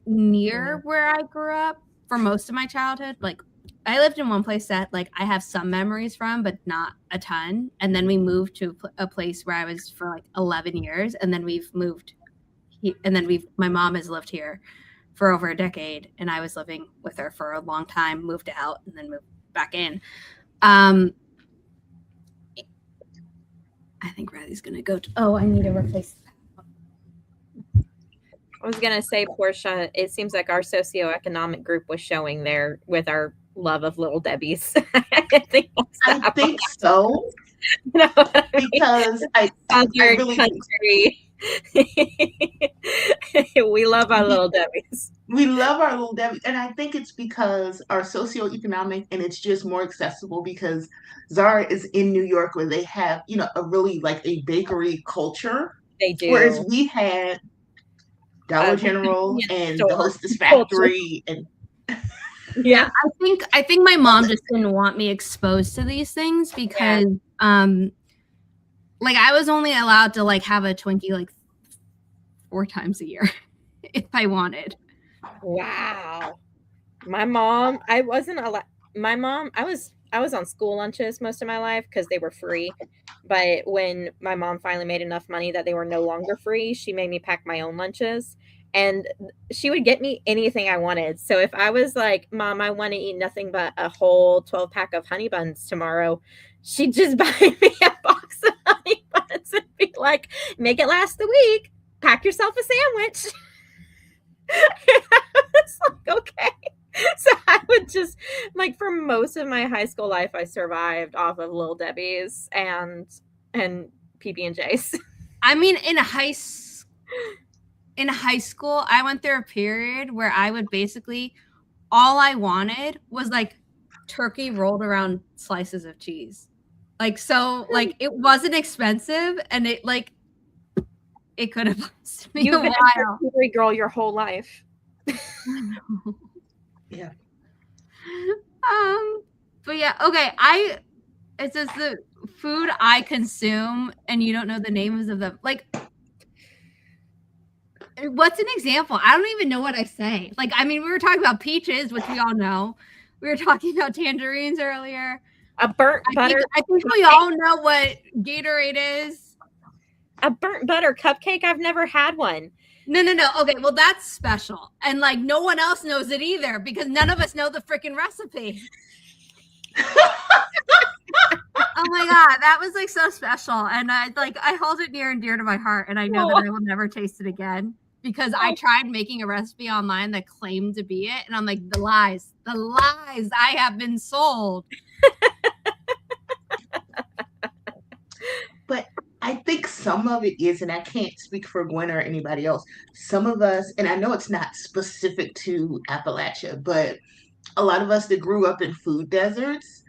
near where I grew up for most of my childhood. Like I lived in one place that like I have some memories from, but not a ton. And then we moved to a place where I was for like 11 years, and then we've moved, and then my mom has lived here for over a decade, and I was living with her for a long time, moved out, and then moved back in. I think Riley's gonna go. I need to replace. I was gonna say, Portia, it seems like our socioeconomic group was showing there with our love of Little Debbie's. I think I think so you know what I mean? because I Southern really country. We love our Little Debbie's. we love our little Debbie, and I think it's because our socioeconomic, and it's just more accessible because Zara is in New York, where they have, a really like a bakery culture, They whereas do. we had Dollar General Convenience and the store Hostess culture. Factory, and Yeah, Yeah. I think my mom just didn't want me exposed to these things because like I was only allowed to like have a Twinkie like 4 times a year if I wanted. Wow. My mom, I wasn't allowed. My mom, I was on school lunches most of my life because they were free. But when my mom finally made enough money that they were no longer free, she made me pack my own lunches. And she would get me anything I wanted. So if I was like, Mom, I want to eat nothing but a whole 12-pack of honey buns tomorrow, she'd just buy me a box of honey buns and be like, make it last the week. Pack yourself a sandwich. And I was like, okay. So I would just, like, for most of my high school life, I survived off of Little Debbie's and PB&J's. I mean, in high school, I went through a period where I would basically, all I wanted was like turkey rolled around slices of cheese. Like, so like it wasn't expensive, and it could have lasted me You've a been while. a hungry girl your whole life. Yeah. But yeah, okay. It says the food I consume, and you don't know the names of them. Like, what's an example? I don't even know what I say. Like, I mean, we were talking about peaches, which we all know. We were talking about tangerines earlier. A burnt butter. I think we all know what Gatorade is. A burnt butter cupcake? I've never had one. No. Okay, well, that's special. And, like, no one else knows it either because none of us know the freaking recipe. Oh, my God. That was, like, so special. And, I hold it near and dear to my heart. And I know that I will never taste it again because I tried making a recipe online that claimed to be it. And I'm like, the lies. I have been sold. But I think some of it is, and I can't speak for Gwen or anybody else, some of us, and I know it's not specific to Appalachia, but a lot of us that grew up in food deserts,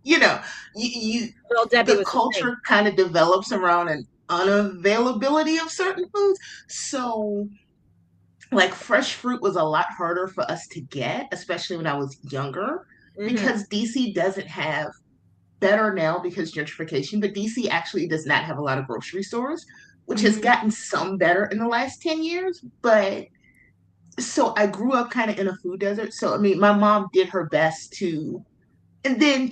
you know, Little Debbie the culture kind of develops around an unavailability of certain foods. So, like, fresh fruit was a lot harder for us to get, especially when I was younger, because DC doesn't have, better now because gentrification, but DC actually does not have a lot of grocery stores, which has gotten some better in the last 10 years. But so I grew up kind of in a food desert. So, I mean, my mom did her best to, and then,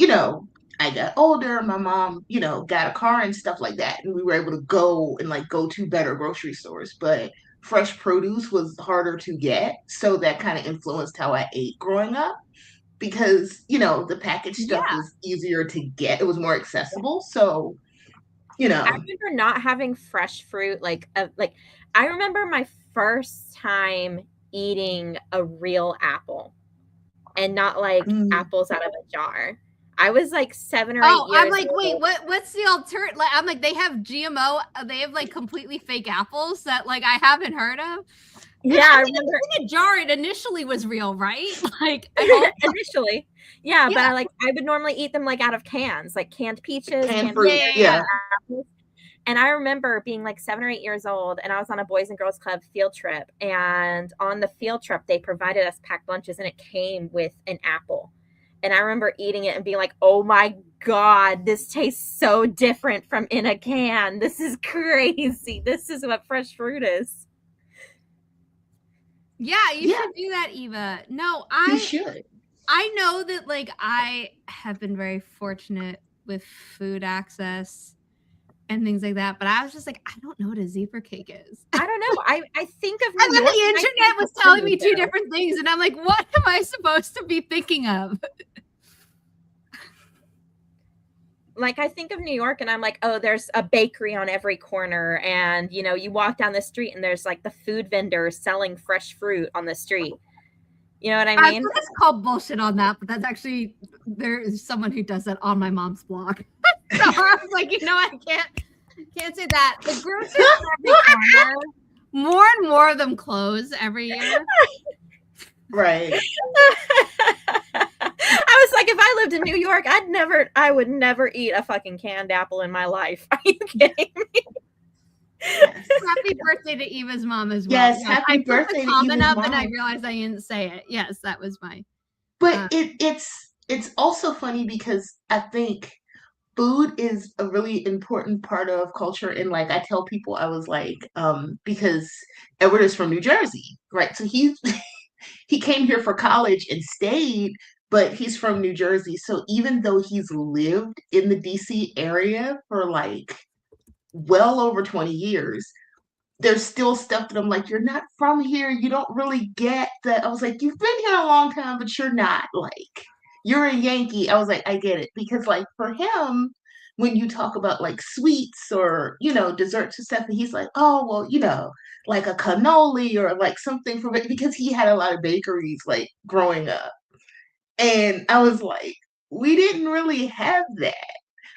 I got older, my mom, got a car and stuff like that. And we were able to go to better grocery stores. But fresh produce was harder to get. So that kind of influenced how I ate growing up. Because, the packaged stuff was easier to get. It was more accessible. So, I remember not having fresh fruit. I remember my first time eating a real apple and not like apples out of a jar. I was like 7 or 8 years I'm like, old. wait, what's the alternative? Like, I'm like, they have GMO. They have like completely fake apples that like I haven't heard of. Yeah, I remember in a jar. It initially was real, right? Like initially, yeah. But I would normally eat them like out of cans, like canned peaches, canned fruit, apples. And I remember being like 7 or 8 years old, and I was on a Boys and Girls Club field trip. And on the field trip, they provided us packed lunches, and it came with an apple. And I remember eating it and being like, "Oh my God, this tastes so different from in a can. This is crazy. This is what fresh fruit is." Yeah, you should do that, Eva. No, you should. I know that like I have been very fortunate with food access and things like that, but I was just like, I don't know what a zebra cake is. I don't know. I think of New York, the internet was telling me two different things, and I'm like, what am I supposed to be thinking of? Like, I think of New York and I'm like, oh, there's a bakery on every corner. And, you walk down the street and there's like the food vendor selling fresh fruit on the street. You know what I mean? I call bullshit on that, but that's actually, there is someone who does that on my mom's blog. So I was like, I can't say that. The grocery store every corner, more and more of them close every year. Right. I was like, if I lived in New York, I would never eat a fucking canned apple in my life. Are you kidding me? Yes. Happy birthday to Eva's mom as well. Yes, happy birthday to Eva's mom. And I realized I didn't say it. Yes, that was my. But it's also funny because I think food is a really important part of culture. And like I tell people, I was like, because Edward is from New Jersey, right? So he came here for college and stayed, but he's from New Jersey. So even though he's lived in the DC area for like well over 20 years, there's still stuff that I'm like, you're not from here. You don't really get that. I was like, you've been here a long time, but you're not like, you're a Yankee. I was like, I get it. Because like for him, when you talk about like sweets or, desserts and stuff, and he's like, oh, well, like a cannoli or like something from it, because he had a lot of bakeries like growing up. And I was like, we didn't really have that.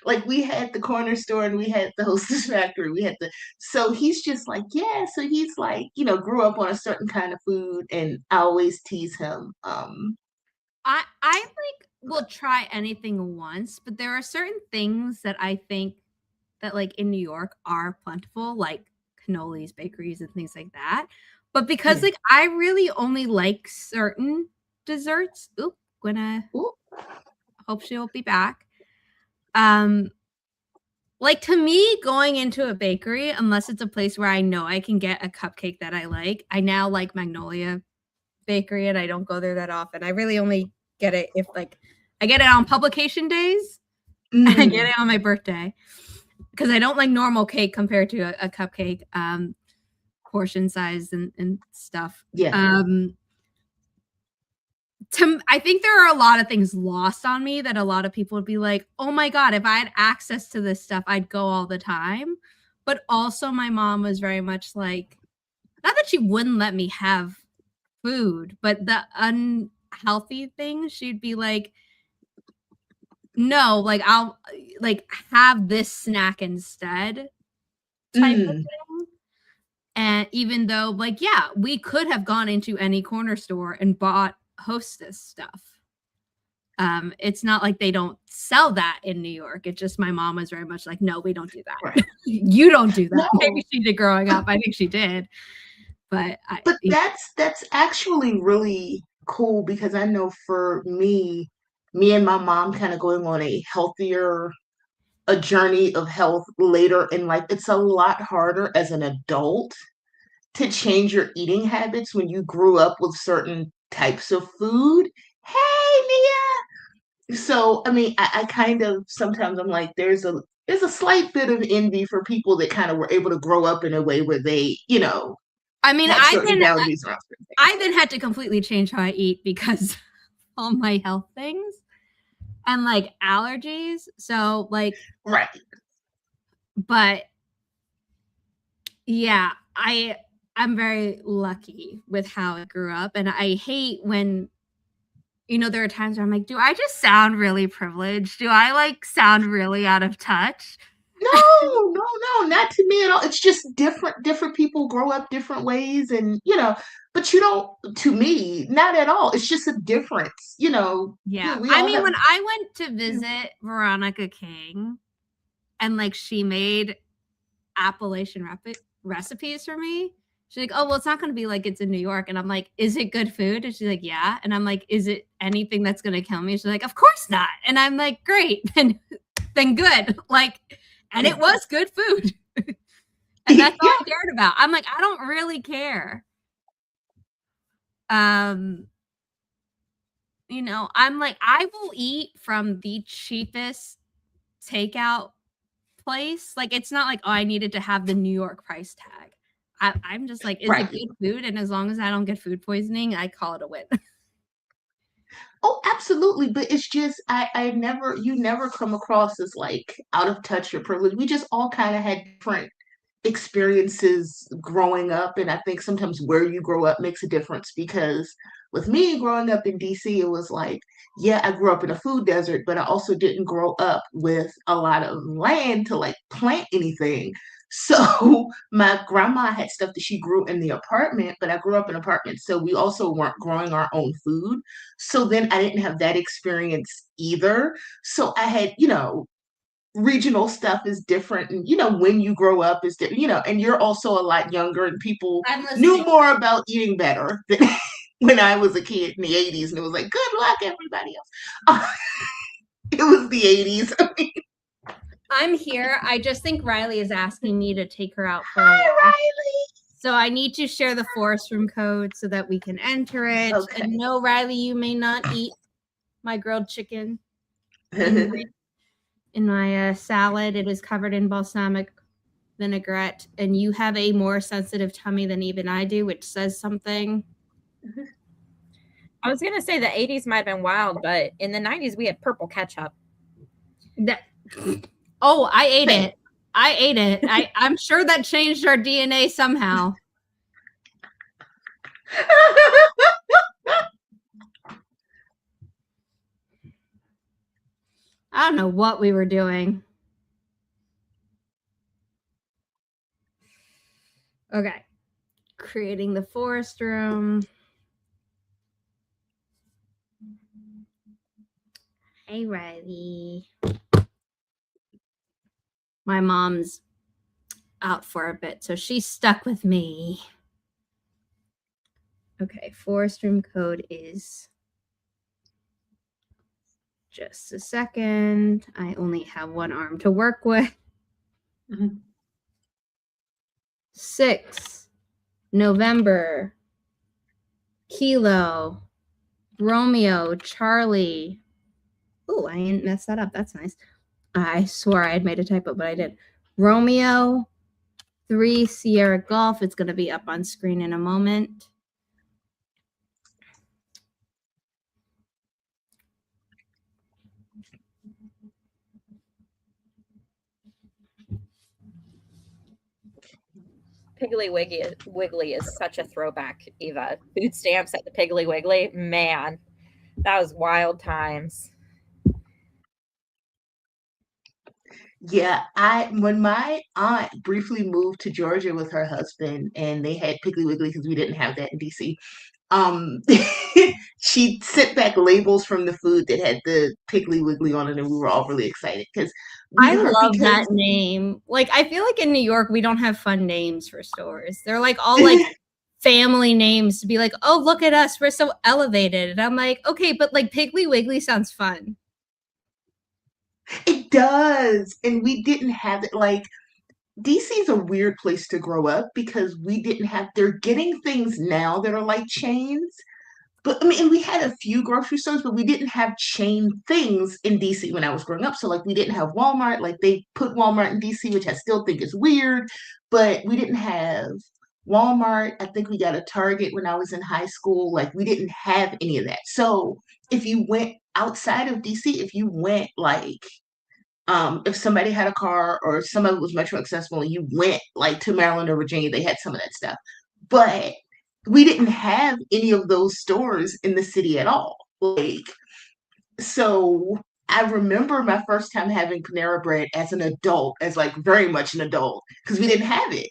Like we had the corner store and we had the Hostess Factory. So he's just like, yeah. So he's like, grew up on a certain kind of food, and I always tease him. I like will try anything once, but there are certain things that I think that like in New York are plentiful, like cannolis, bakeries, and things like that. But because Yeah. like I really only like certain desserts. Oop, Gwenna. Ooh. Hope she'll be back. Like to me, going into a bakery, unless it's a place where I know I can get a cupcake that I like, I now like Magnolia Bakery, and I don't go there that often. I really only get it if like I get it on publication days and I get it on my birthday, because I don't like normal cake compared to a cupcake portion size and stuff. Yeah. I think there are a lot of things lost on me that a lot of people would be like, oh my God, if I had access to this stuff, I'd go all the time. But also my mom was very much like, not that she wouldn't let me have food, but the unhealthy things, she'd be like, no, like I'll like have this snack instead type of thing. And even though like, yeah, we could have gone into any corner store and bought Hostess stuff. It's not like they don't sell that in New York. It's just my mom was very much like, no, we don't do that. Right. You don't do that. No. Maybe she did growing up. I think she did. But that's actually really cool, because I know for me and my mom kind of going on a journey of health later in life, it's a lot harder as an adult to change your eating habits when you grew up with certain types of food. Hey, Nia. So, I mean, I kind of sometimes I'm like, there's a slight bit of envy for people that kind of were able to grow up in a way where they, I mean, had certain boundaries around certain things. I then had to completely change how I eat because all my health things and like allergies. So like, right. But yeah, I'm very lucky with how I grew up, and I hate when there are times where I'm like, do I just sound really privileged? Do I like sound really out of touch? No, not to me at all. It's just different people grow up different ways, and but you don't, to me, not at all. It's just a difference, Yeah. We I mean, when I went to visit Veronica King and like she made Appalachian recipes for me, she's like, oh, well, it's not going to be like it's in New York. And I'm like, is it good food? And she's like, yeah. And I'm like, is it anything that's going to kill me? She's like, of course not. And I'm like, great. Then good. Like, and it was good food. And that's all I cared about. I'm like, I don't really care. I'm like, I will eat from the cheapest takeout place. Like, it's not like, oh, I needed to have the New York price tag. I'm just like, is it good food? And as long as I don't get food poisoning, I call it a win. Oh, absolutely. But it's just, you never come across as like out of touch or privileged. We just all kind of had different experiences growing up. And I think sometimes where you grow up makes a difference, because with me growing up in DC, it was like, yeah, I grew up in a food desert, but I also didn't grow up with a lot of land to like plant anything. So my grandma had stuff that she grew in the apartment, but I grew up in apartments, so we also weren't growing our own food. So then I didn't have that experience either. So I had, regional stuff is different, and when you grow up is different, and you're also a lot younger, and people knew more about eating better than when I was a kid in the 80s, and it was like, good luck, everybody else. It was the 80s. I'm here. I just think Riley is asking me to take her out for a Hi, walk. Riley. So I need to share the forest room code so that we can enter it. Okay. And no, Riley, you may not eat my grilled chicken in my salad. It is covered in balsamic vinaigrette, and you have a more sensitive tummy than even I do, which says something. I was going to say the 80s might have been wild, but in the 90s, we had purple ketchup. Oh, I ate it. I'm sure that changed our DNA somehow. I don't know what we were doing. Okay. Creating the forest room. Hey, Riley. My mom's out for a bit, so she's stuck with me. Okay, forest room code is just a second. I only have one arm to work with. 6 November Kilo Romeo Charlie. Oh, I didn't mess that up. That's nice. I swore I had made a typo, but I did. Romeo 3 Sierra Golf. It's going to be up on screen in a moment. Piggly Wiggly is such a throwback, Eva. Food stamps at the Piggly Wiggly. Man, that was wild times. Yeah, when my aunt briefly moved to Georgia with her husband and they had Piggly Wiggly because we didn't have that in DC. She sent back labels from the food that had the Piggly Wiggly on it, and we were all really excited because I love that name. Like, I feel like in New York we don't have fun names for stores. They're like all like family names to be like, oh, look at us, we're so elevated. And I'm like, okay, but like Piggly Wiggly sounds fun. It does. And we didn't have it. Like, DC is a weird place to grow up because we didn't have, they're getting things now that are like chains. But I mean, and we had a few grocery stores, but we didn't have chain things in DC when I was growing up. So, like, we didn't have Walmart. Like, they put Walmart in DC, which I still think is weird, but we didn't have Walmart. I think we got a Target when I was in high school. Like, we didn't have any of that. So, if you went outside of DC, if you went like, if somebody had a car or some of it was metro accessible and you went like to Maryland or Virginia, they had some of that stuff. But we didn't have any of those stores in the city at all. Like, so I remember my first time having Panera Bread as an adult, as like very much an adult, because we didn't have it.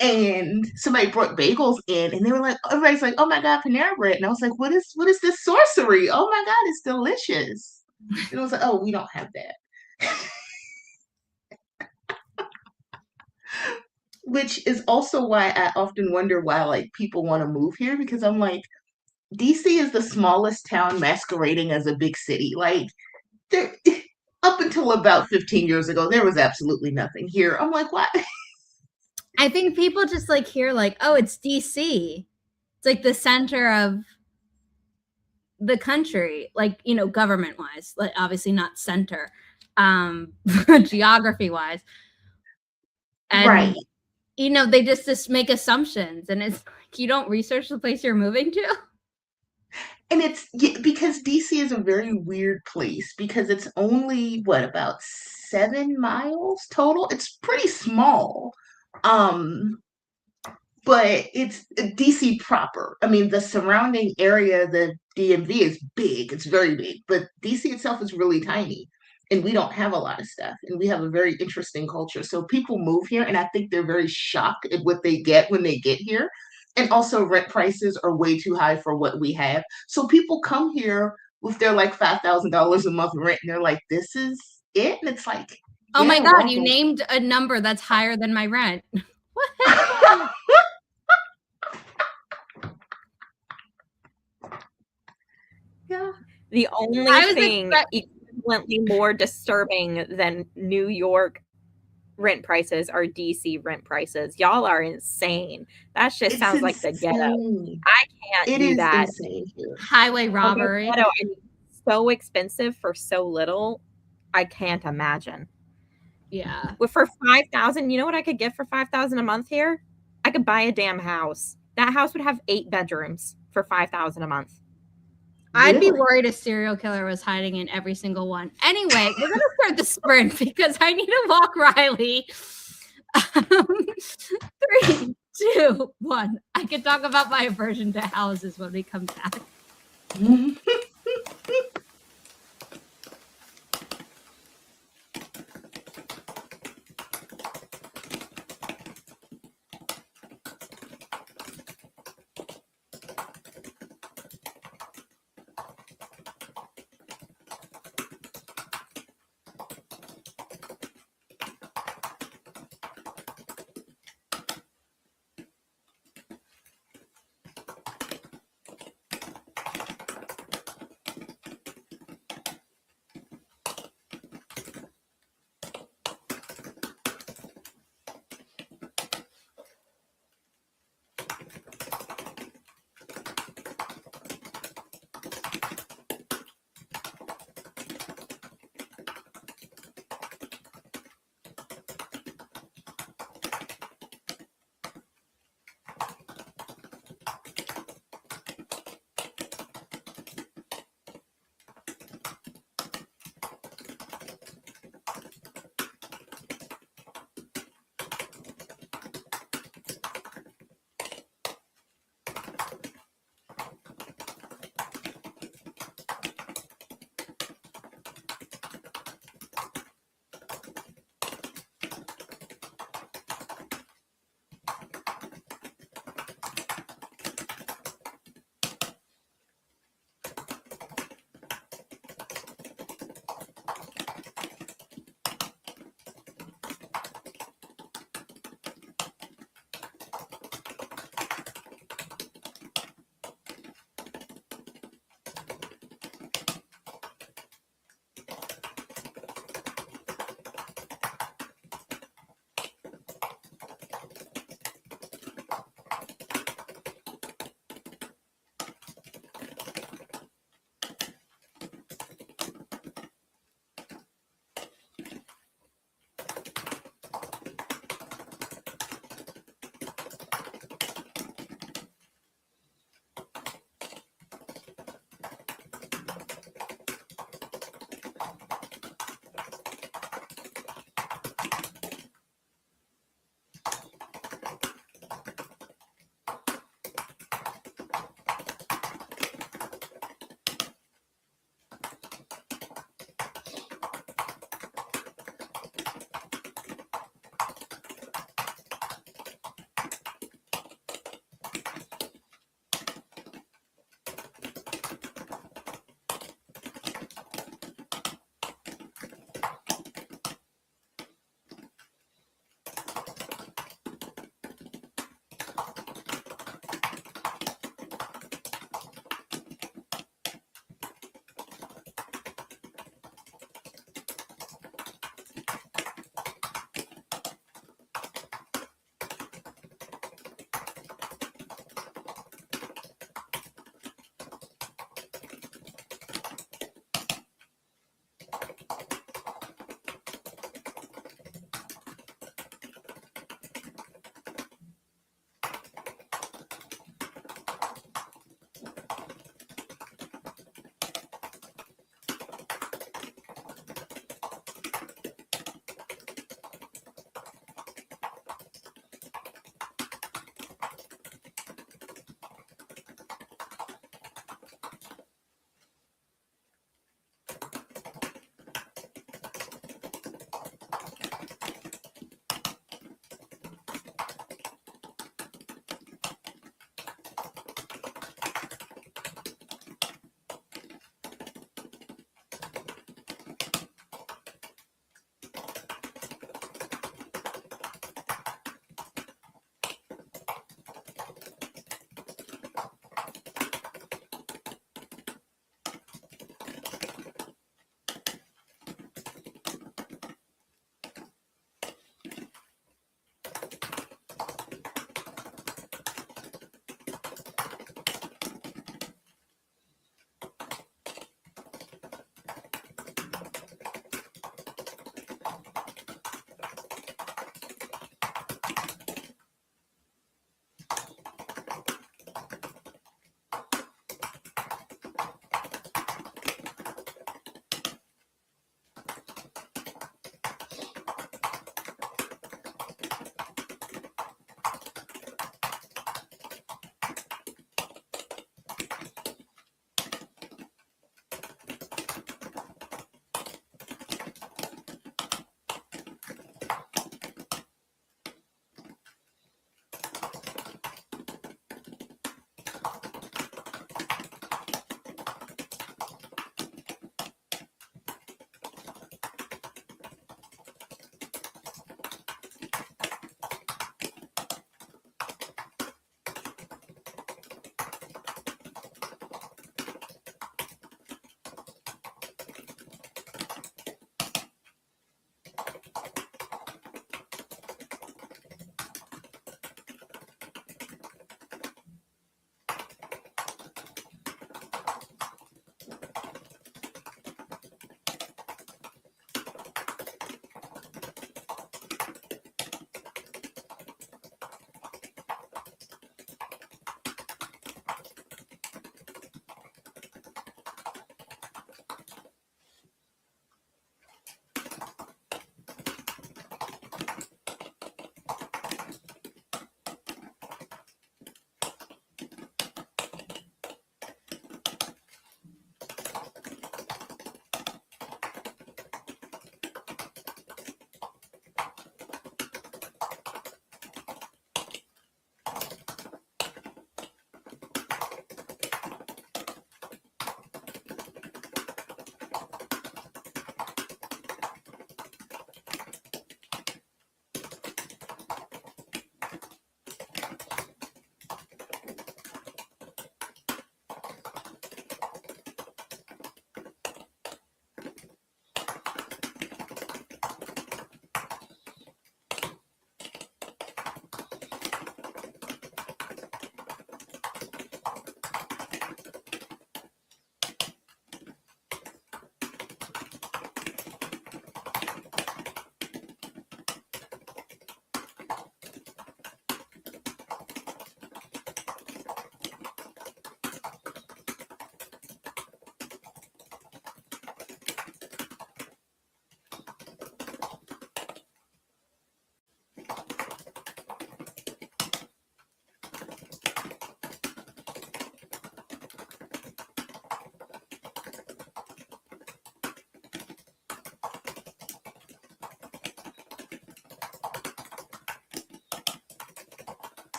And somebody brought bagels in and they were like, everybody's like, oh my God, Panera Bread. And I was like, what is this sorcery? Oh my God, it's delicious. And I was like, oh, we don't have that. Which is also why I often wonder why like people want to move here, because I'm like, DC is the smallest town masquerading as a big city. Like, there, up until about 15 years ago, there was absolutely nothing here. I'm like, what? I think people just like hear like, oh, it's DC. It's like the center of the country, like, you know, government wise, like obviously not center, geography wise. And, right. You know, they just make assumptions, and it's like you don't research the place you're moving to. And it's because DC is a very weird place because it's only what, about 7 miles total. It's pretty small. But it's DC proper. I mean, the surrounding area, the DMV is big. It's very big, but DC itself is really tiny. And we don't have a lot of stuff. And we have a very interesting culture. So people move here, and I think they're very shocked at what they get when they get here. And also, rent prices are way too high for what we have. So people come here with their like $5,000 a month rent, and they're like, "This is it." And it's like, oh my God, you named a number that's higher than my rent. What? Yeah. The only thing equivalently more disturbing than New York rent prices are DC rent prices. Y'all are insane. That just sounds like the ghetto. I can't do that. Insane here. Highway robbery. Ghetto, I mean, so expensive for so little. I can't imagine. Yeah. For 5,000, you know what I could get for 5,000 a month here? I could buy a damn house. That house would have 8 bedrooms for 5,000 a month. I'd be Really? worried a serial killer was hiding in every single one. Anyway, we're gonna start the sprint because I need to walk Riley. 3, 2, 1. I could talk about my aversion to houses when we come back.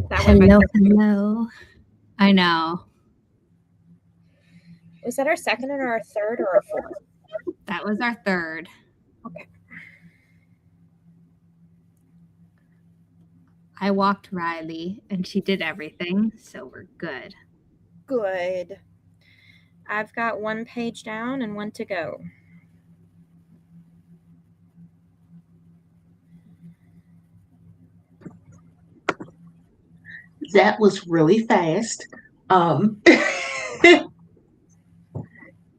That went by Hello, quick. hello. I know. Was that our second and our third or our fourth? That was our third. Okay. I walked Riley and she did everything, so we're good. Good. I've got one page down and one to go. That was really fast. And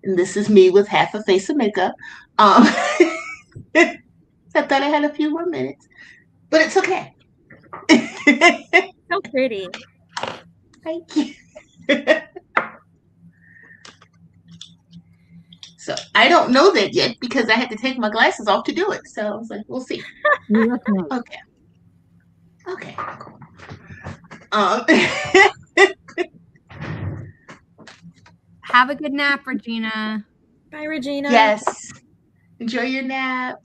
this is me with half a face of makeup. I thought I had a few more minutes, but it's okay. So pretty. Thank you. So I don't know that yet because I had to take my glasses off to do it. So I was like, we'll see. You look nice. Okay. Okay. Cool. Have a good nap, Regina. Bye, Regina. Yes. Enjoy your nap.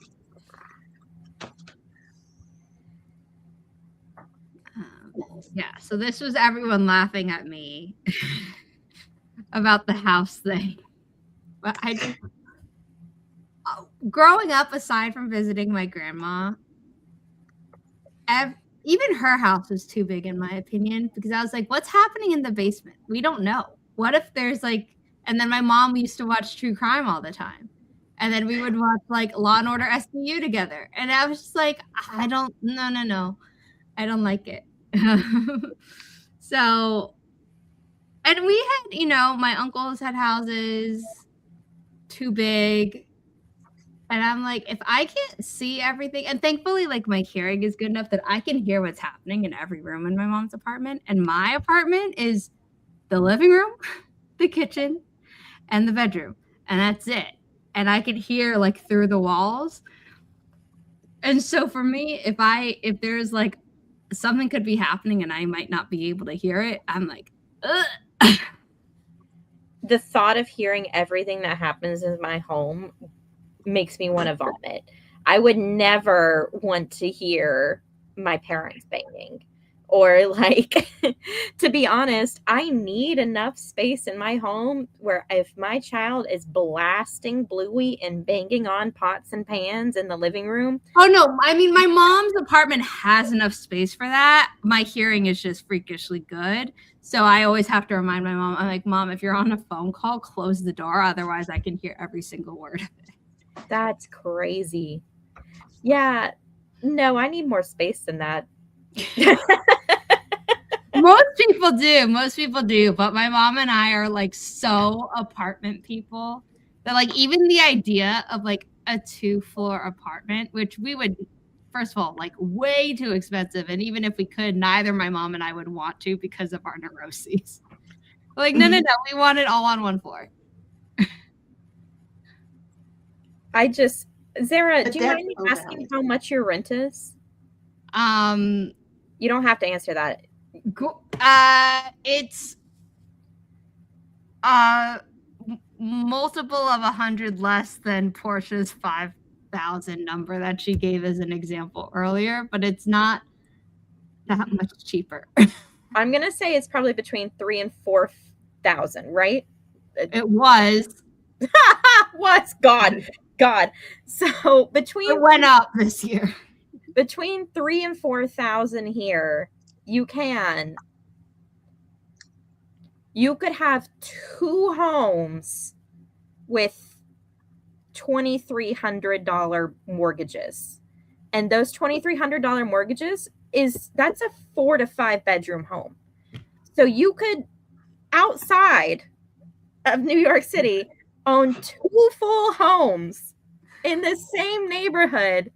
Yeah, so this was everyone laughing at me about the house thing. But I just, growing up, aside from visiting my grandma, even her house was too big, in my opinion, because I was like, what's happening in the basement? We don't know. What if there's like, and then my mom used to watch true crime all the time. And then we would watch like Law and Order SVU together. And I was just like, no. I don't like it. So, and we had, my uncles had houses too big. And I'm like, if I can't see everything, and thankfully, like, my hearing is good enough that I can hear what's happening in every room in my mom's apartment. And my apartment is the living room, the kitchen, and the bedroom. And that's it. And I can hear like through the walls. And so for me, if there's like something could be happening and I might not be able to hear it, I'm like, ugh. The thought of hearing everything that happens in my home makes me want to vomit. I would never want to hear my parents banging. Or like, to be honest, I need enough space in my home where if my child is blasting Bluey and banging on pots and pans in the living room. Oh, no. I mean, my mom's apartment has enough space for that. My hearing is just freakishly good. So I always have to remind my mom, I'm like, Mom, if you're on a phone call, close the door. Otherwise, I can hear every single word of it. That's crazy. Yeah. No, I need more space than that. Most people do, but my mom and I are like so apartment people that like even the idea of like a 2-floor apartment, which we would, first of all, like way too expensive, and even if we could, neither my mom and I would want to because of our neuroses. Like, no, we want it all on one floor. Zara, do you mind me asking how much your rent is? You don't have to answer that. It's multiple of 100 less than Portia's 5,000 number that she gave as an example earlier, but it's not that much cheaper. I'm gonna say it's probably between 3,000 and 4,000, right? It was. God. So it went up this year. Between 3,000 and 4,000 here, you could have 2 homes with $2,300 mortgages. And those $2,300 mortgages that's a 4 to 5 bedroom home. So you could, outside of New York City, own 2 full homes in the same neighborhood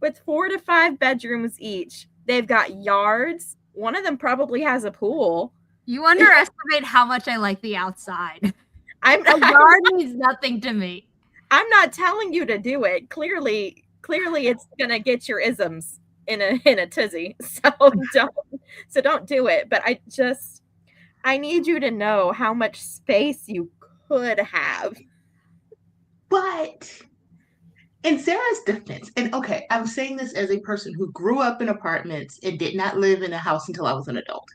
with 4 to 5 bedrooms each. They've got yards. One of them probably has a pool. You underestimate how much I like the outside. A yard means nothing to me. I'm not telling you to do it. Clearly it's gonna get your isms in a tizzy. So don't do it. But I need you to know how much space you could have. But in Sarah's defense, and okay, I'm saying this as a person who grew up in apartments and did not live in a house until I was an adult.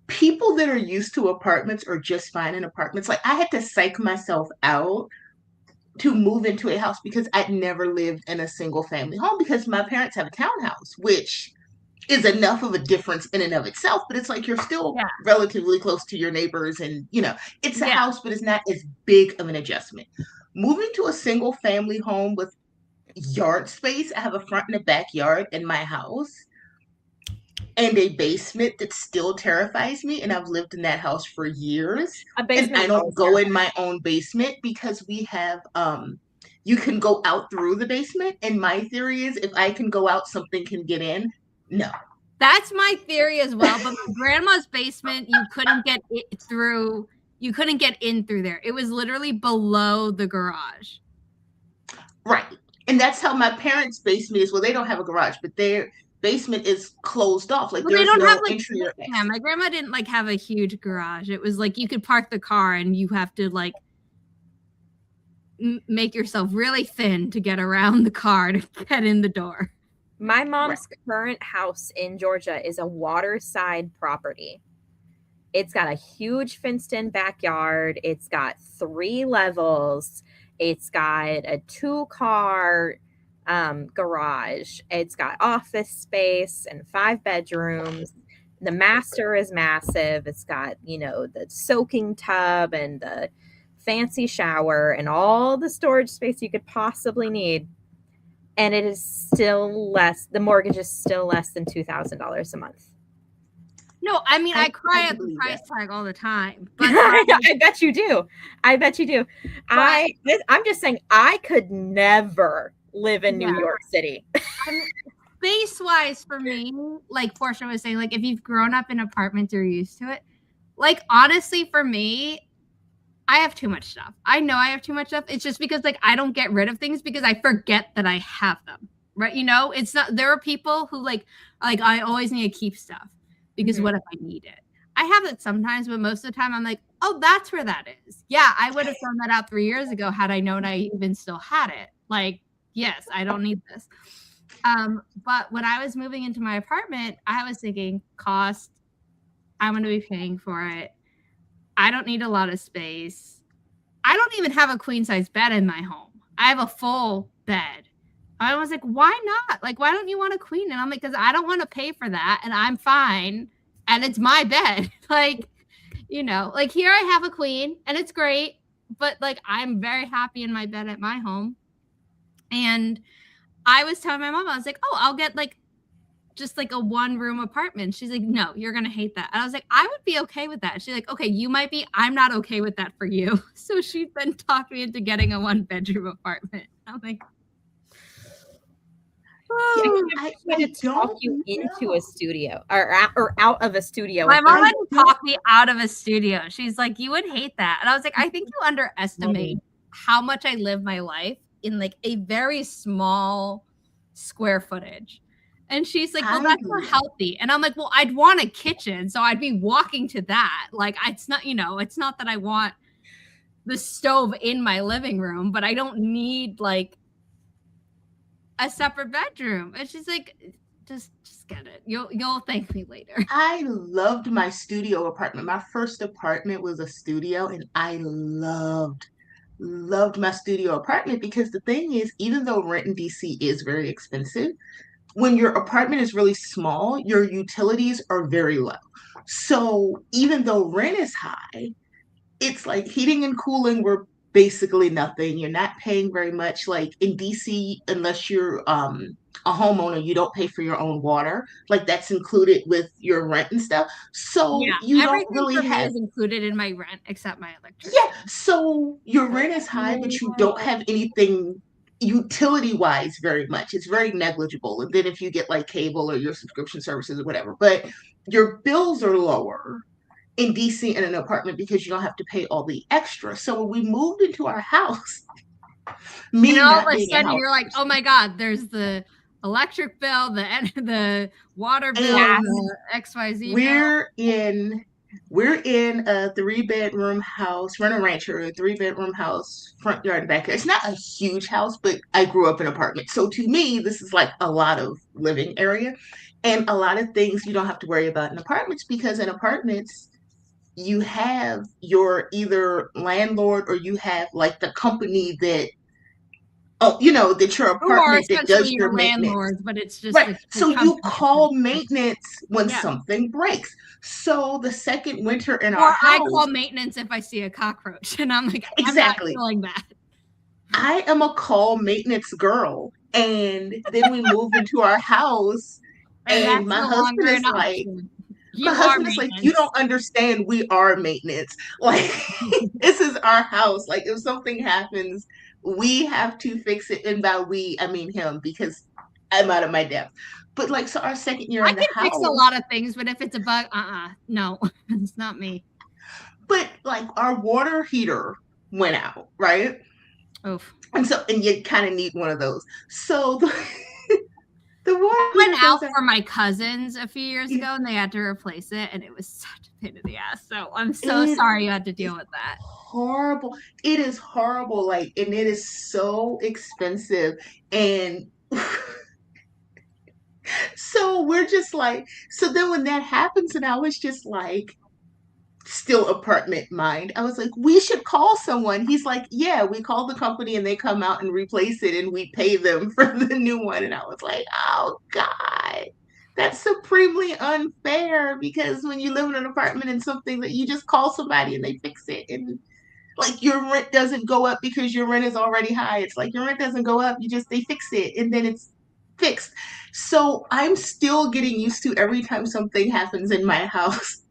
People that are used to apartments are just fine in apartments. Like I had to psych myself out to move into a house because I'd never lived in a single family home because my parents have a townhouse, which is enough of a difference in and of itself, but it's like you're still Yeah. relatively close to your neighbors and it's a Yeah. house, but it's not as big of an adjustment. Moving to a single family home with yard space, I have a front and a backyard in my house and a basement that still terrifies me, and I've lived in that house for years. A And basement I is don't always go in terrifying. my own basement because we have you can go out through the basement, and my theory is if I can go out, something can get in. No. That's my theory as well. But my grandma's basement, you couldn't get it through. You couldn't get in through there. It was literally below the garage. Right. And that's how my parents' basement is. Well, they don't have a garage, but their basement is closed off. Like Well, they there's don't no have like entry or yeah. exit. My grandma didn't like have a huge garage. It was like you could park the car and you have to like make yourself really thin to get around the car to get in the door. My mom's current house in Georgia is a waterside property. It's got a huge fenced-in backyard. It's got 3 levels. It's got a 2-car garage. It's got office space and 5 bedrooms. The master is massive. It's got, the soaking tub and the fancy shower and all the storage space you could possibly need. And it is still the mortgage is still less than $2,000 a month. No, I mean, I cry at the price tag all the time. But I bet you do. I bet you do. I'm just saying I could never live in New York City. Space-wise for me, like Portia was saying, like if you've grown up in apartments, you're used to it. Like honestly, for me, I have too much stuff. I know I have too much stuff. It's just because like I don't get rid of things because I forget that I have them. Right? It's not. There are people who like I always need to keep stuff because what if I need it? I have it sometimes, but most of the time I'm like, oh, that's where that is. Yeah, I would have thrown that out 3 years ago had I known I even still had it. Like, yes, I don't need this. But when I was moving into my apartment, I was thinking cost, I'm going to be paying for it. I don't need a lot of space. I don't even have a queen size bed in my home. I have a full bed. I was like, why not? Like, why don't you want a queen? And I'm like, because I don't want to pay for that. And I'm fine. And it's my bed. Like, like here I have a queen and it's great. But like, I'm very happy in my bed at my home. And I was telling my mom, I was like, oh, I'll get like just like a 1-room apartment. She's like, no, you're going to hate that. And I was like, I would be okay with that. She's like, okay, you might be. I'm not okay with that for you. So she then talked me into getting a 1-bedroom apartment. I'm like, I tried to talk you into a studio or out of a studio. My mom would talk me out of a studio. She's like, you would hate that. And I was like, I think you underestimate how much I live my life in like a very small square footage. And she's like, well, that's not healthy. And I'm like, well, I'd want a kitchen. So I'd be walking to that. Like, it's not, it's not that I want the stove in my living room, but I don't need like a separate bedroom. And she's like, just get it. You'll thank me later. I loved my studio apartment. My first apartment was a studio, and I loved my studio apartment because the thing is, even though rent in DC is very expensive, when your apartment is really small, your utilities are very low. So even though rent is high, it's like heating and cooling were basically nothing. You're not paying very much. Like in DC, unless you're a homeowner, you don't pay for your own water. Like that's included with your rent and stuff. So you don't really have is included in my rent except my electricity. Yeah. So your rent is high, but you don't have anything utility wise very much. It's very negligible. And then if you get like cable or your subscription services or whatever, but your bills are lower in DC in an apartment because you don't have to pay all the extra. So when we moved into our house, and all of a sudden you're like, oh my God, there's the electric bill, the water bill, the XYZ we're in We're in a 3-bedroom house, rent a rancher, a 3-bedroom house, front yard and backyard. It's not a huge house, but I grew up in an apartment. So to me, this is like a lot of living area and a lot of things you don't have to worry about in apartments because in apartments, you have your either landlord or you have like the company that, oh, that your Who are apartment that essentially does your your maintenance. landlords, but it's just Right. the So you company. call maintenance when Yeah. something breaks. So the second winter in our Or I house, call maintenance if I see a cockroach, and I'm like, I'm not exactly. feeling that. I am a call maintenance girl. And then we move into our house, And and that's my no husband longer is an like, option. my You are husband is like, you maintenance. don't understand. We are maintenance. Like, this is our house. Like, if something happens, we have to fix it. And by we, I mean him because I'm out of my depth. But like, so our second year I in the can fix a house, lot of things, but if it's a bug, no, it's not me. but like our water heater went out, right? Oof. And you kind of need one of those. So the water I heater went goes out out. for my cousins a few years ago, and they had to replace it, and it was such a pain in the ass. So I'm so sorry you had to deal with that. Horrible. It is horrible. Like, and it is so expensive. And so we're just like, so then when that happens, and I was just like, still apartment mind. I was like, we should call someone. He's like, yeah, we call the company and they come out and replace it and we pay them for the new one. And I was like, oh God, that's supremely unfair because when you live in an apartment and something that you just call somebody and they fix it and like your rent doesn't go up because your rent is already high. It's like your rent doesn't go up, they fix it and then it's fixed. So I'm still getting used to every time something happens in my house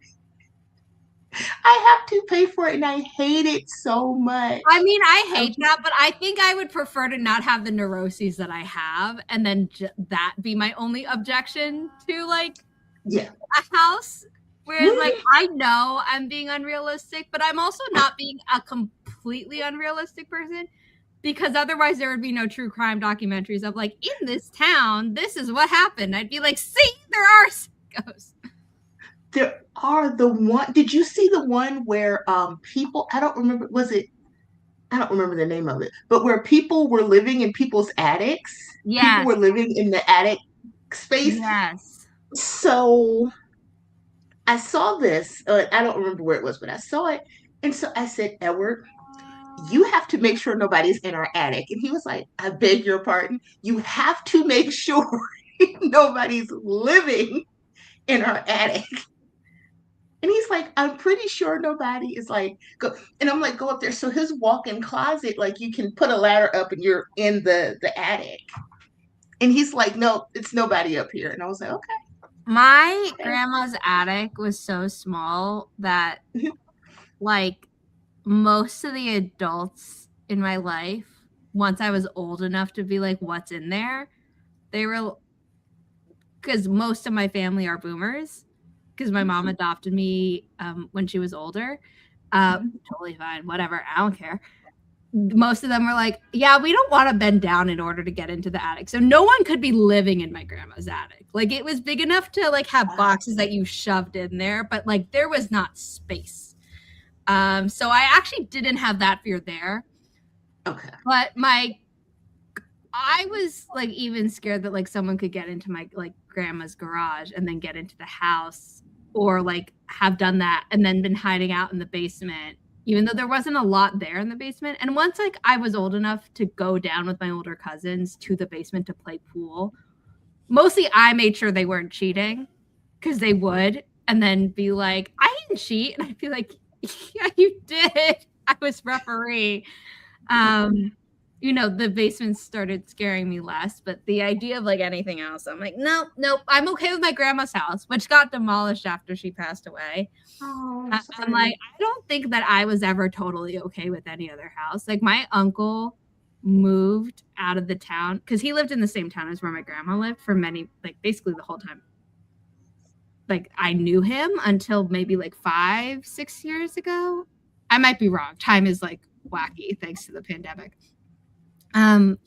I have to pay for it and I hate it so much. I mean, I hate that, but I think I would prefer to not have the neuroses that I have and then that be my only objection to like a house. Whereas like I know I'm being unrealistic, but I'm also not being a completely unrealistic person because otherwise there would be no true crime documentaries of like in this town, this is what happened. I'd be like, see, there are ghosts. There are the one. Did you see the one where people? I don't remember. Was it? I don't remember the name of it. But where people were living in people's attics. Yes. People were living in the attic space. Yes. So I saw this. I don't remember where it was, but I saw it, and so I said, Edward, you have to make sure nobody's in our attic. And he was like, I beg your pardon. You have to make sure nobody's living in our attic. And he's like, I'm pretty sure nobody is like, go. And I'm like, go up there. So his walk-in closet, like you can put a ladder up and you're in the attic. And he's like, no, it's nobody up here. And I was like, okay. My grandma's attic was so small that like most of the adults in my life, once I was old enough to be like, what's in there? They were, because most of my family are boomers, because my mom adopted me when she was older. Totally fine, whatever, I don't care. Most of them were like, yeah, we don't want to bend down in order to get into the attic. So no one could be living in my grandma's attic. Like it was big enough to like have boxes that you shoved in there, but like there was not space. So I actually didn't have that fear there. Okay. But I was like even scared that like someone could get into my like grandma's garage and then get into the house or like have done that and then been hiding out in the basement, even though there wasn't a lot there in the basement. And once like I was old enough to go down with my older cousins to the basement to play pool, mostly I made sure they weren't cheating because they would and then be like, I didn't cheat. And I'd be like, yeah, you did. I was referee. The basement started scaring me less, but the idea of like anything else, I'm like, nope, I'm okay with my grandma's house, which got demolished after she passed away. I'm like, I don't think that I was ever totally okay with any other house. Like my uncle moved out of the town because he lived in the same town as where my grandma lived for basically the whole time. Like I knew him until maybe like 5-6 years ago. I might be wrong. Time is like wacky thanks to the pandemic. But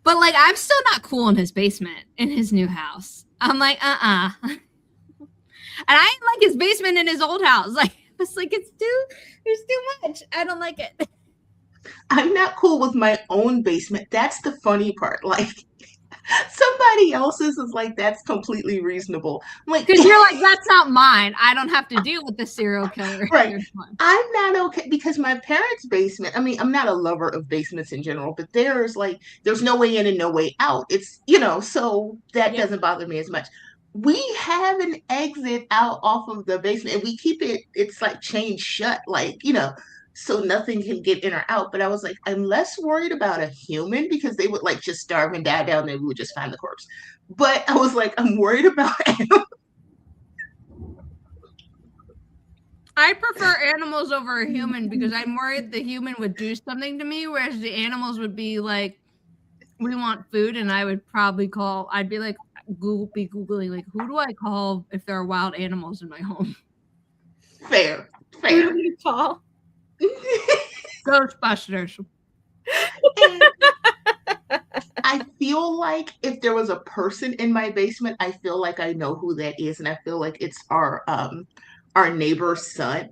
like I'm still not cool in his basement in his new house. I'm like, And I didn't like his basement in his old house. Like, it's like, there's too much. I don't like it. I'm not cool with my own basement. That's the funny part. Like, somebody else's is like, that's completely reasonable. Like, because you're like, that's not mine. I don't have to deal with the serial killer. right. I'm not okay because my parents' basement, I mean, I'm not a lover of basements in general, but there's no way in and no way out. It's, so that doesn't bother me as much. We have an exit out off of the basement and we keep it's like chained shut, like, so nothing can get in or out. But I was like, I'm less worried about a human because they would like just starve and die down there. We would just find the corpse. But I was like, I'm worried about animals. I prefer animals over a human because I'm worried the human would do something to me, whereas the animals would be like, we want food, and I would probably I'd be like, Googling, like, who do I call if there are wild animals in my home? Fair. Who do you call? Ghostbusters. I feel like if there was a person in my basement, I feel like I know who that is, and I feel like it's our neighbor's son.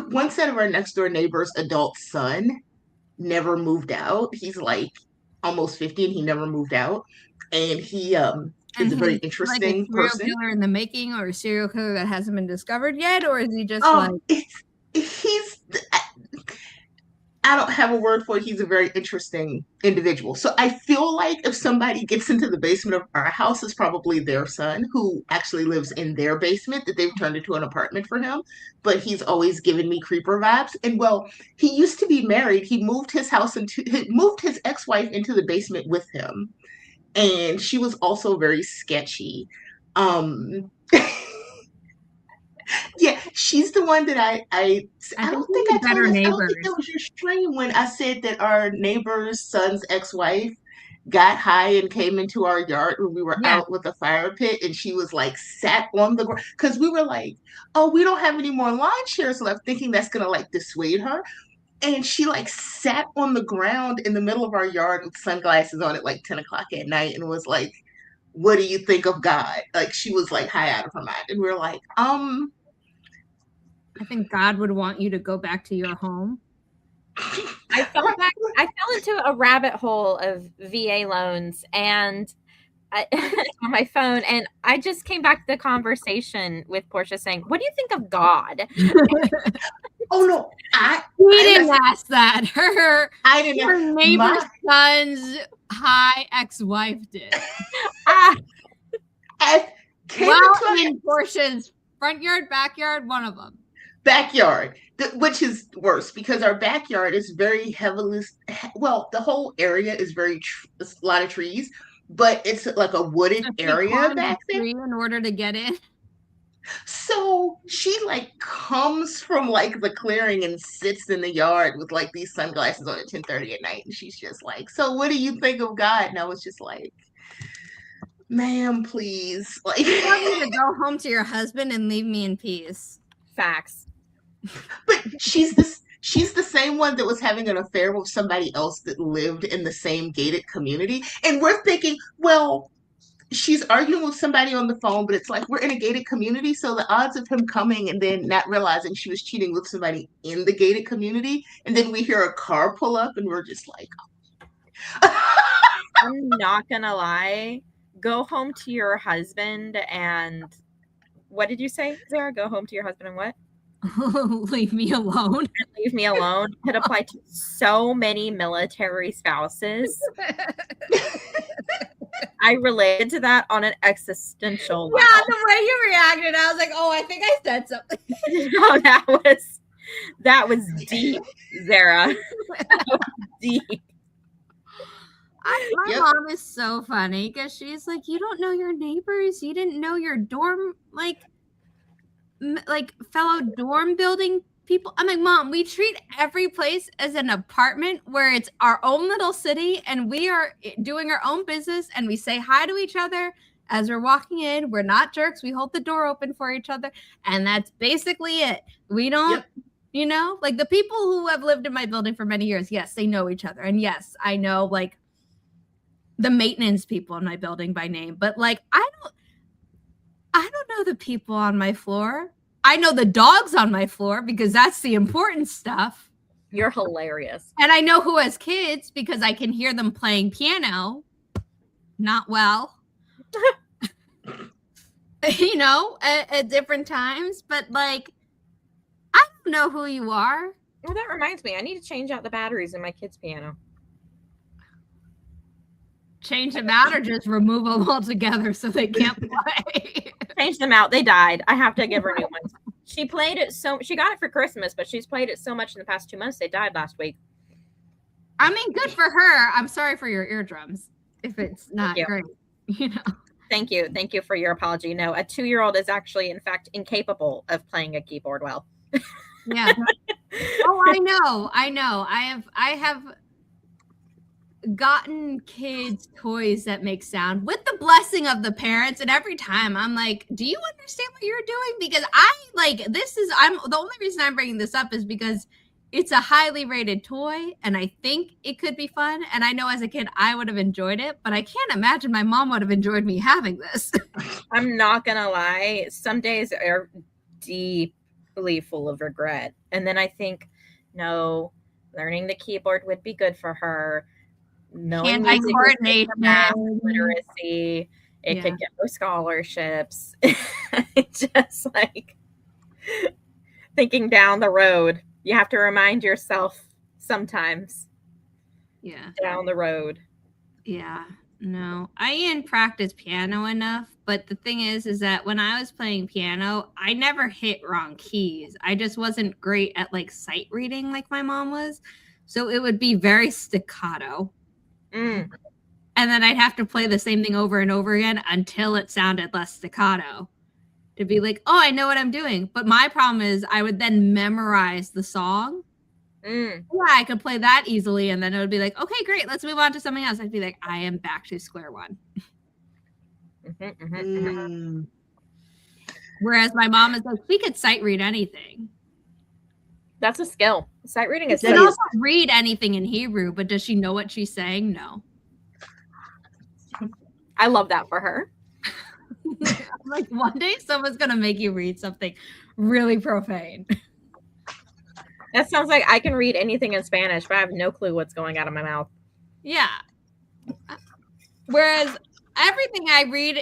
One set of our next door neighbor's adult son never moved out. He's like almost 50 and he never moved out. And he is a very interesting like a serial person. Killer in the making, or a serial killer that hasn't been discovered yet, or is he just I don't have a word for it. He's a very interesting individual. So I feel like if somebody gets into the basement of our house, it's probably their son who actually lives in their basement that they've turned into an apartment for him. But he's always given me creeper vibes. And well, he used to be married. He moved his ex-wife into the basement with him. And she was also very sketchy. Yeah, she's the one that I don't think I told this. I don't think that was your stream when I said that our neighbor's son's ex-wife got high and came into our yard when we were out with a fire pit, and she was like sat on the ground because we were like, oh, we don't have any more lawn chairs left, thinking that's gonna like dissuade her. And she like sat on the ground in the middle of our yard with sunglasses on at like 10 o'clock at night and was like, what do you think of God? Like, she was like high out of her mind. And we were like, I think God would want you to go back to your home. I fell into a rabbit hole of VA loans and on my phone, and I just came back to the conversation with Portia saying, what do you think of God? Oh no, we didn't ask that. Her neighbor's son's high ex-wife did. In Portia's front yard, backyard, one of them. Backyard, which is worse because our backyard is very heavily, the whole area is a lot of trees, but it's like a wooded area back there. In order to get in. So she like comes from like the clearing and sits in the yard with like these sunglasses on at 10:30 at night, and she's just like, so what do you think of God? And I was just like, ma'am, please, like, I want you to go home to your husband and leave me in peace. Facts. But she's the same one that was having an affair with somebody else that lived in the same gated community, and we're thinking, well, she's arguing with somebody on the phone, but it's like, we're in a gated community, so the odds of him coming and then not realizing she was cheating with somebody in the gated community, and then we hear a car pull up and we're just like, I'm not gonna lie, go home to your husband and what did you say, Zara? Go home to your husband and what? Leave me alone. Leave me alone could apply to so many military spouses. I related to that on an existential level. Yeah, the way you reacted, I was like, oh, I think I said something. No, that was deep, Zara. That was deep. My mom is so funny because she's like, you don't know your neighbors, you didn't know your dorm, like fellow dorm building people. I'm like, Mom, we treat every place as an apartment where it's our own little city and we are doing our own business and we say hi to each other as we're walking in. We're not jerks. We hold the door open for each other. And that's basically it. We don't, like the people who have lived in my building for many years, yes, they know each other. And yes, I know like the maintenance people in my building by name, but like, I don't know the people on my floor. I know the dogs on my floor because that's the important stuff. You're hilarious. And I know who has kids because I can hear them playing piano. Not well. You know, at different times. But, like, I don't know who you are. Well, that reminds me. I need to change out the batteries in my kids' piano. Change them out or just remove them altogether so they can't play? Change them out. They died. I have to give her new ones. She played it she got it for Christmas, but she's played it so much in the past 2 months, they died last week. I mean, good for her. I'm sorry for your eardrums if it's not great, you know. Thank you. Thank you for your apology. No, a 2-year-old is actually, in fact, incapable of playing a keyboard well. Yeah. Oh, I know. I have gotten kids toys that make sound with the blessing of the parents, and every time I'm like, do you understand what you're doing? Because the only reason I'm bringing this up is because it's a highly rated toy and I think it could be fun, and I know as a kid I would have enjoyed it, but I can't imagine my mom would have enjoyed me having this. I'm not gonna lie, some days are deeply full of regret, and then I think, no, learning the keyboard would be good for her. Knowing music coordination, math, literacy, it could get her scholarships. Just like thinking down the road, you have to remind yourself sometimes. Yeah, down the road. Yeah, no, I didn't practice piano enough. But the thing is that when I was playing piano, I never hit wrong keys. I just wasn't great at like sight reading like my mom was, so it would be very staccato. And then I'd have to play the same thing over and over again until it sounded less staccato to be like, oh, I know what I'm doing. But my problem is I would then memorize the song. Yeah, I could play that easily. And then it would be like, okay, great. Let's move on to something else. I'd be like, I am back to square one. Whereas my mom is like, she could sight read anything. That's a skill. Sight reading is. She can also read anything in Hebrew, but does she know what she's saying? No. I love that for her. Like one day someone's gonna make you read something really profane. That sounds like I can read anything in Spanish, but I have no clue what's going out of my mouth. Yeah. Whereas everything I read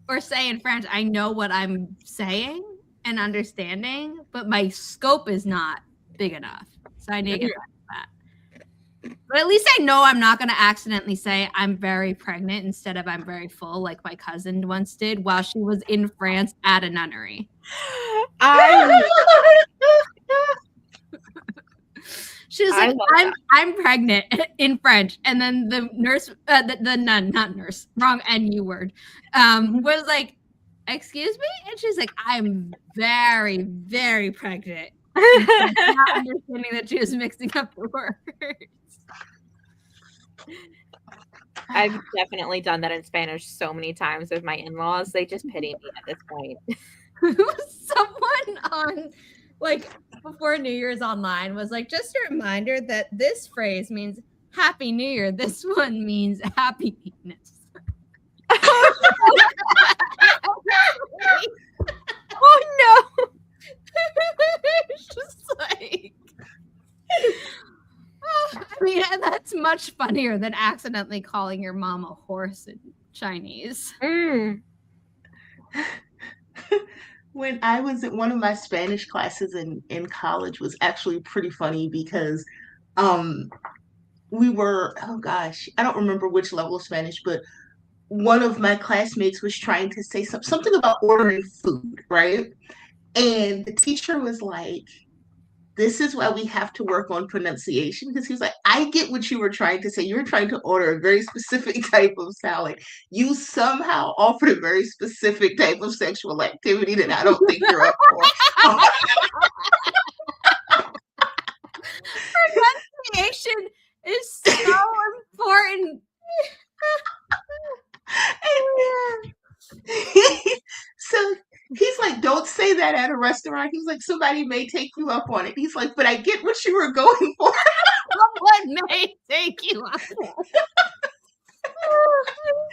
or say in French, I know what I'm saying and understanding, but my scope is not big enough. So I need to get back to that. But at least I know I'm not going to accidentally say I'm very pregnant instead of I'm very full, like my cousin once did while she was in France at a nunnery. She was like, I'm pregnant in French. And then the nurse, the nun, not nurse, wrong NU word, was like, excuse me? And she's like, I'm very, very pregnant. Not understanding that she was mixing up the words. I've definitely done that in Spanish so many times with my in-laws. They just pity me at this point. Someone on, like, before New Year's online was like, just a reminder that this phrase means Happy New Year. This one means happiness. Oh, no. It's just like, I mean, that's much funnier than accidentally calling your mom a horse in Chinese. When I was at one of my Spanish classes in college was actually pretty funny because we were, oh gosh, I don't remember which level of Spanish, but one of my classmates was trying to say something about ordering food, right? And the teacher was like, this is why we have to work on pronunciation, because he was like, I get what you were trying to say. You were trying to order a very specific type of salad. You somehow offered a very specific type of sexual activity that I don't think you're up for. Pronunciation is so important. So he's like, don't say that at a restaurant. He's like, somebody may take you up on it. He's like, but I get what you were going for. Someone may take you up on it.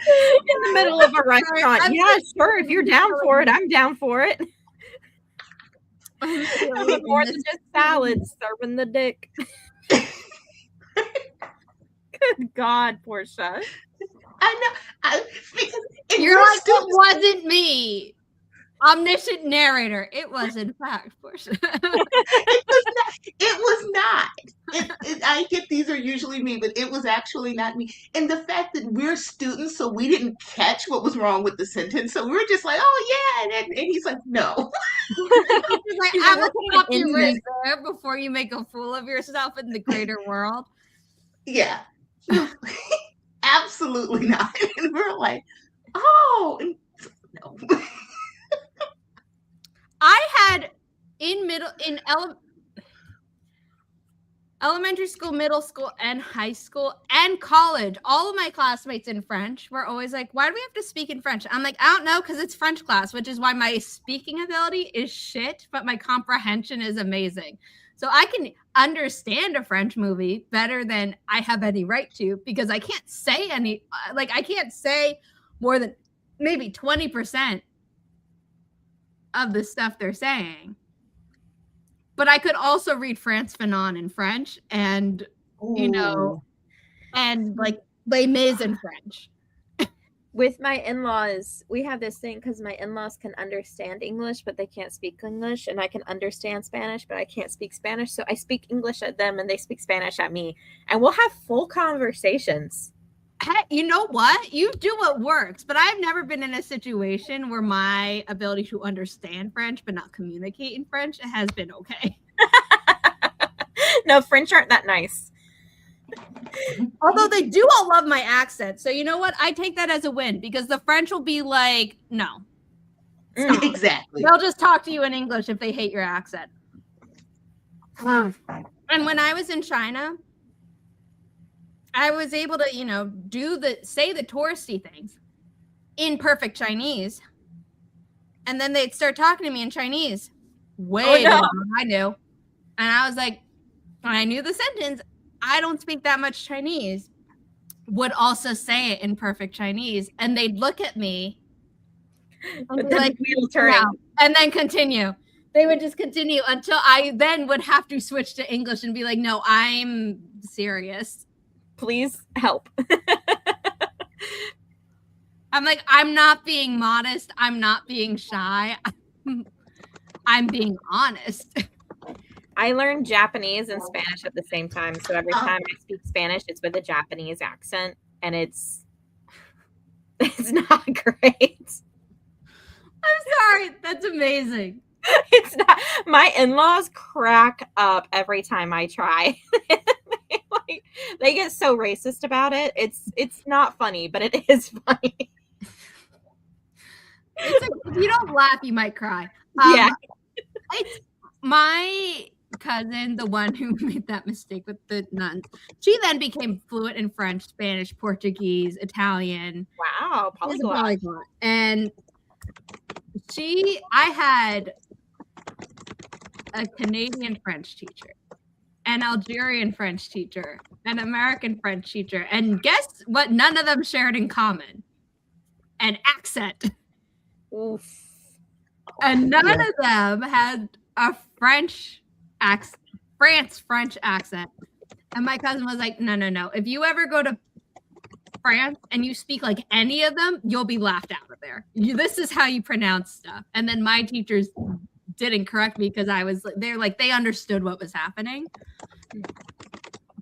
In the middle of a restaurant. Yeah, sure. If you're down for it, I'm down for it. I mean, more than just salads, serving the dick. Good God, Portia. I know. You're like, it wasn't me. Omniscient narrator. It was, in fact, Portia. It was not. I get these are usually me, but it was actually not me. And the fact that we're students, so we didn't catch what was wrong with the sentence. So we were just like, oh, yeah. And he's like, no. He's like, I'm going to stop you right there before you make a fool of yourself in the greater world. Yeah. Absolutely not. And we're like, oh, no. I had elementary school, middle school, and high school, and college, all of my classmates in French were always like, why do we have to speak in French? I'm like, I don't know, because it's French class, which is why my speaking ability is shit, but my comprehension is amazing. So I can understand a French movie better than I have any right to, because I can't say I can't say more than maybe 20% of the stuff they're saying. But I could also read Frantz Fanon in French and, and like Les Mis in French. With my in-laws, we have this thing because my in-laws can understand English, but they can't speak English. And I can understand Spanish, but I can't speak Spanish. So I speak English at them and they speak Spanish at me. And we'll have full conversations. Hey, you know what? You do what works, but I've never been in a situation where my ability to understand French but not communicate in French has been okay. No, French aren't that nice. Although they do all love my accent. So you know what? I take that as a win, because the French will be like, no. Stop. Exactly. They'll just talk to you in English if they hate your accent. And when I was in China, I was able to, say the touristy things in perfect Chinese. And then they'd start talking to me in Chinese. Way better than I knew. And I was like, when I knew the sentence, I don't speak that much Chinese, would also say it in perfect Chinese. And they'd look at me and be like, and then continue. They would just continue until I then would have to switch to English and be like, no, I'm serious. Please help. I'm like, I'm not being modest. I'm not being shy. I'm being honest. I learned Japanese and Spanish at the same time. So every time I speak Spanish, it's with a Japanese accent. And it's not great. I'm sorry. That's amazing. It's not. My in-laws crack up every time I try. They get so racist about it. It's not funny, but it is funny. It's like, if you don't laugh, you might cry. Yeah. My cousin, the one who made that mistake with the nuns, she then became fluent in French, Spanish, Portuguese, Italian. Wow, polyglot. And I had a Canadian French teacher, an Algerian French teacher, an American French teacher, and guess what? None of them shared in common: an accent. Oof. And none of them had a French accent, French accent. And my cousin was like, no. If you ever go to France and you speak like any of them, you'll be laughed out of there. This is how you pronounce stuff. And then my teachers didn't correct me because they understood what was happening.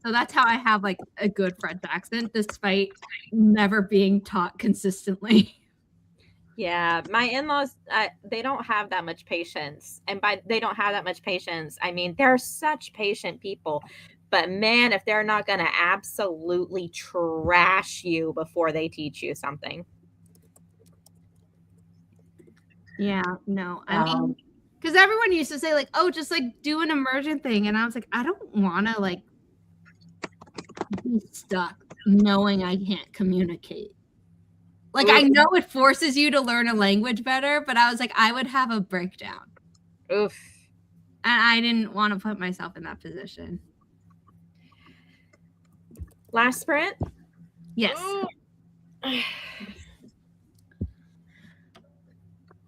So that's how I have like a good French accent, despite never being taught consistently. Yeah, my in-laws, they don't have that much patience. And by they don't have that much patience, I mean, they're such patient people. But man, if they're not going to absolutely trash you before they teach you something. Yeah, no. I mean, because everyone used to say like, oh, just like do an immersion thing. And I was like, I don't want to like be stuck knowing I can't communicate. Like, I know it forces you to learn a language better, but I was like, I would have a breakdown. Oof. And I didn't want to put myself in that position. Last sprint? Yes.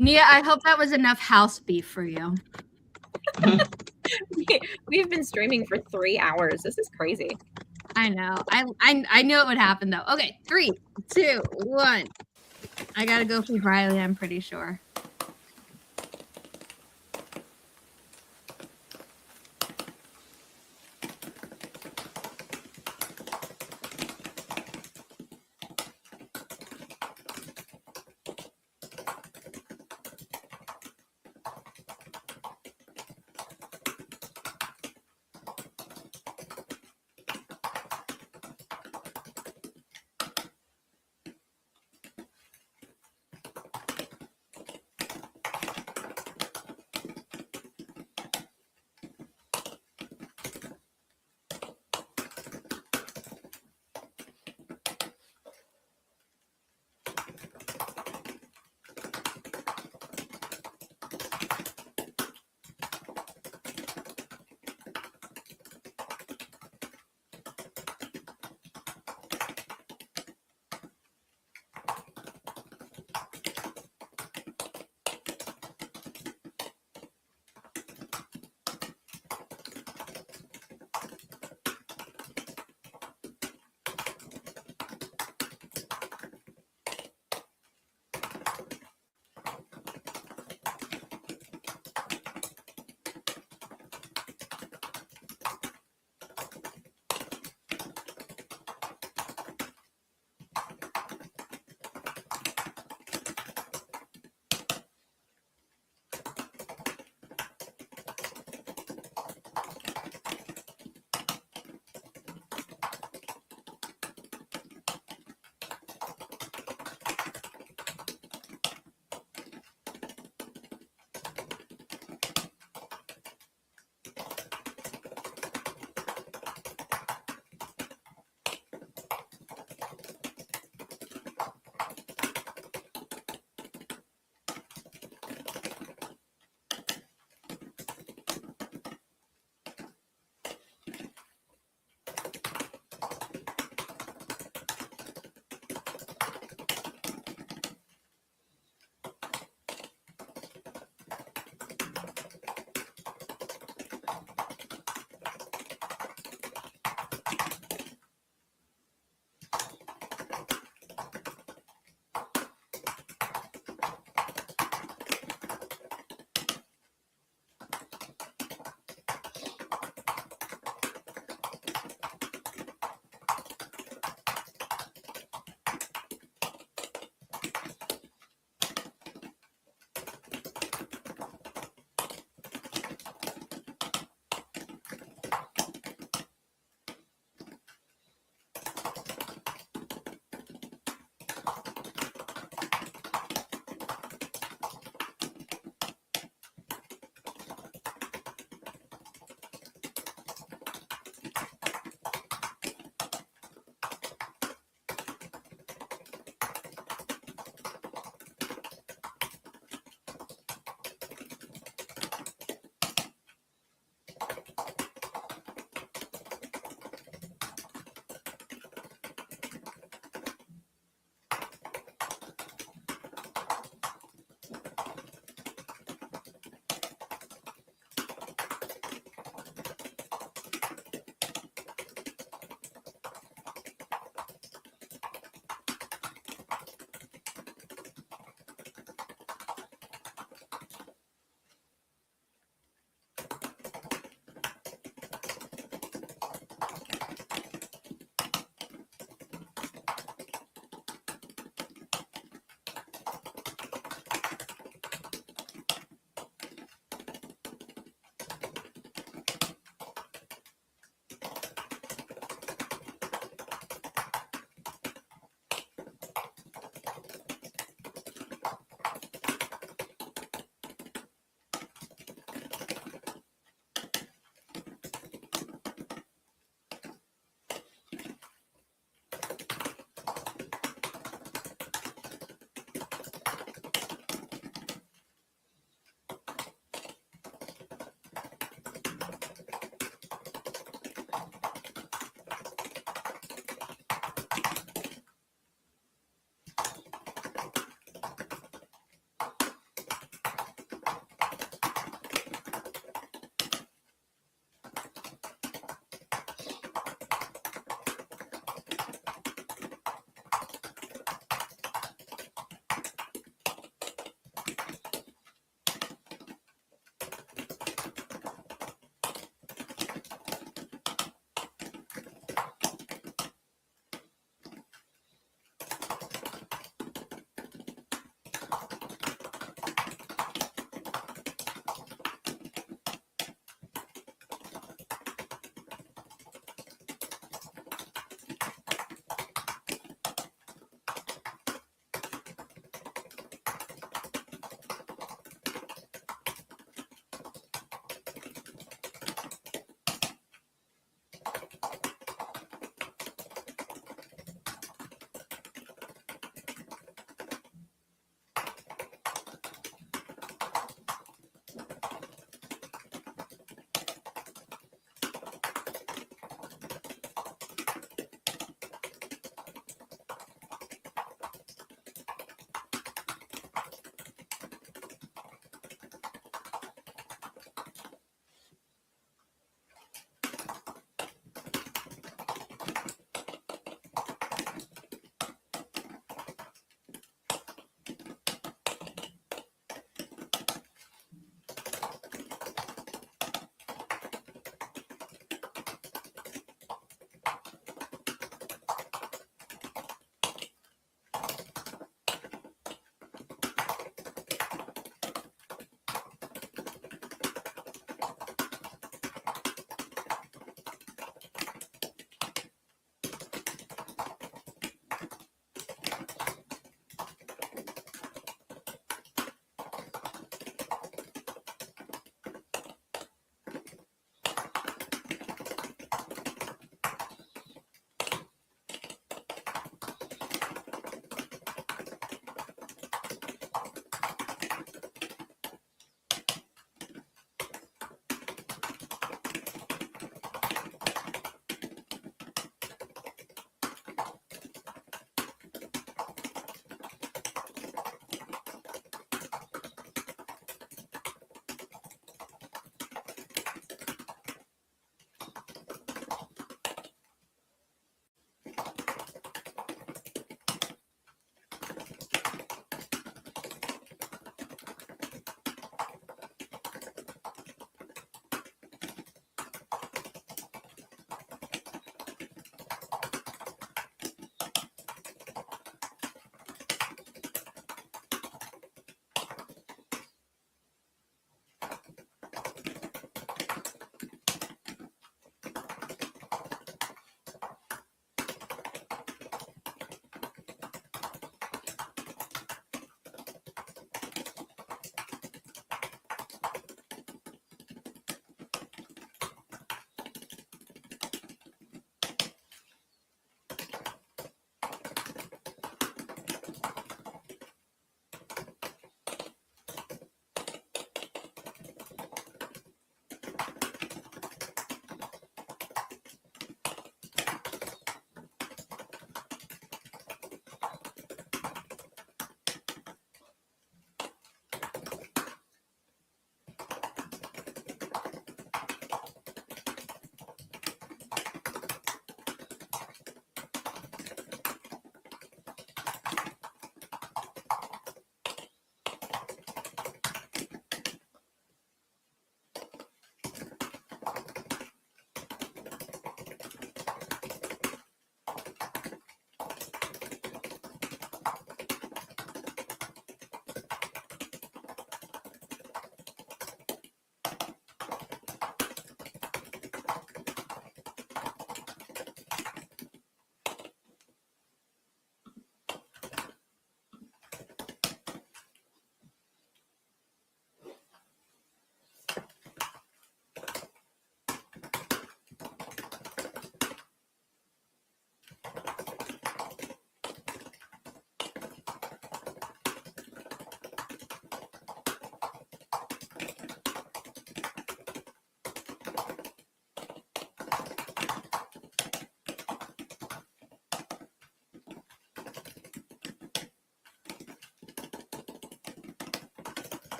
Nia, I hope that was enough house beef for you. We've been streaming for 3 hours. This is crazy. I know. I knew it would happen though. Okay, 3, 2, 1. I gotta go feed Riley, I'm pretty sure.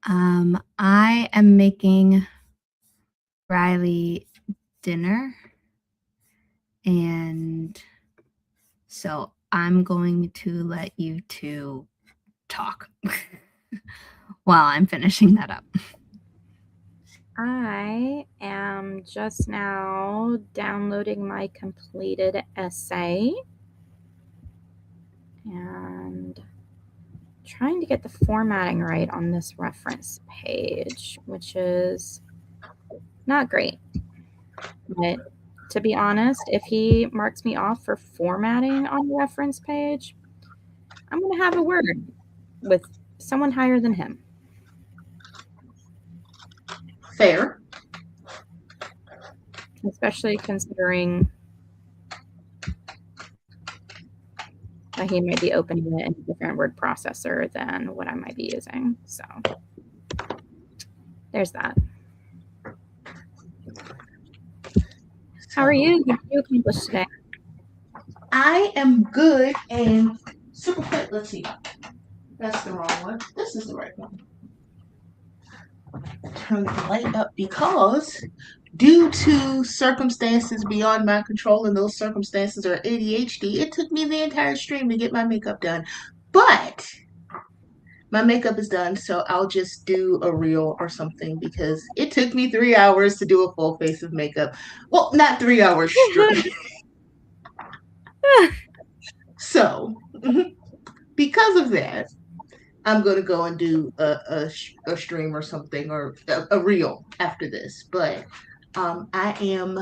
I am making Riley dinner, and so I'm going to let you two talk while I'm finishing that up. I am just now downloading my completed essay and trying to get the formatting right on this reference page, which is not great. But to be honest, if he marks me off for formatting on the reference page, I'm going to have a word with someone higher than him. Fair. Especially considering that he might be opening it in a different word processor than what I might be using. So there's that. How are you? What did you accomplish today? I am good and super quick. Let's see. That's the wrong one. This is the right one. Turn the light up because due to circumstances beyond my control, and those circumstances are ADHD, it took me the entire stream to get my makeup done. But my makeup is done, so I'll just do a reel or something because it took me 3 hours to do a full face of makeup. Well, not 3 hours straight. So, because of that, I'm going to go and do a stream or something or a reel after this. But I am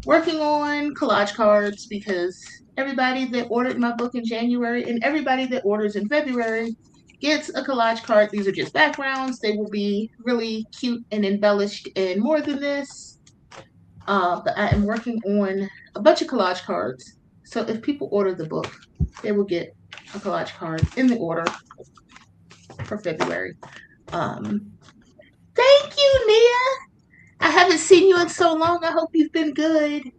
working on collage cards because everybody that ordered my book in January and everybody that orders in February gets a collage card. These are just backgrounds. They will be really cute and embellished and more than this. But I am working on a bunch of collage cards. So if people order the book, they will get a collage card in the order for February. Thank you, Nia. I haven't seen you in so long. I hope you've been good.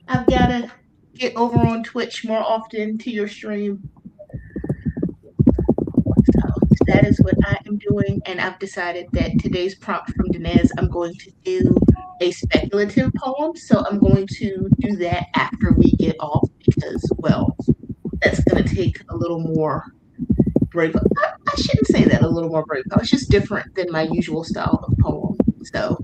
I've got to get over on Twitch more often to your stream. So that is what I am doing. And I've decided that today's prompt from Dinez, I'm going to do a speculative poem. So I'm going to do that after we get off because, well, that's going to take a little more brave. I shouldn't say that a little more brave. It's just different than my usual style of poem. So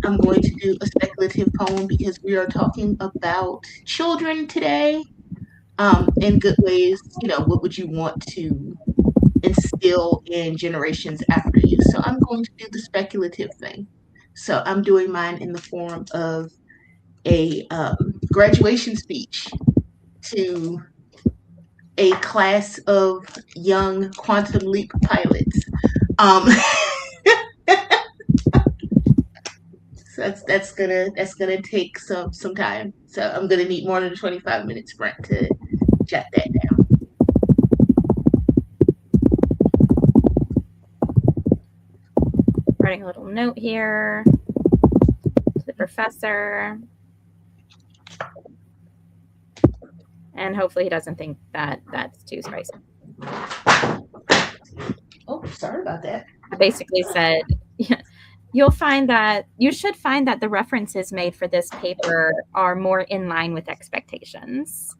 I'm going to do a speculative poem because we are talking about children today in good ways. You know, what would you want to instill in generations after you? So I'm going to do the speculative thing. So I'm doing mine in the form of a graduation speech to a class of young quantum leap pilots. So that's gonna take some time. So I'm gonna need more than a 25-minute sprint to jot that down. Writing a little note here to the professor. And hopefully he doesn't think that that's too spicy. Oh, sorry about that. I basically said, you should find that the references made for this paper are more in line with expectations.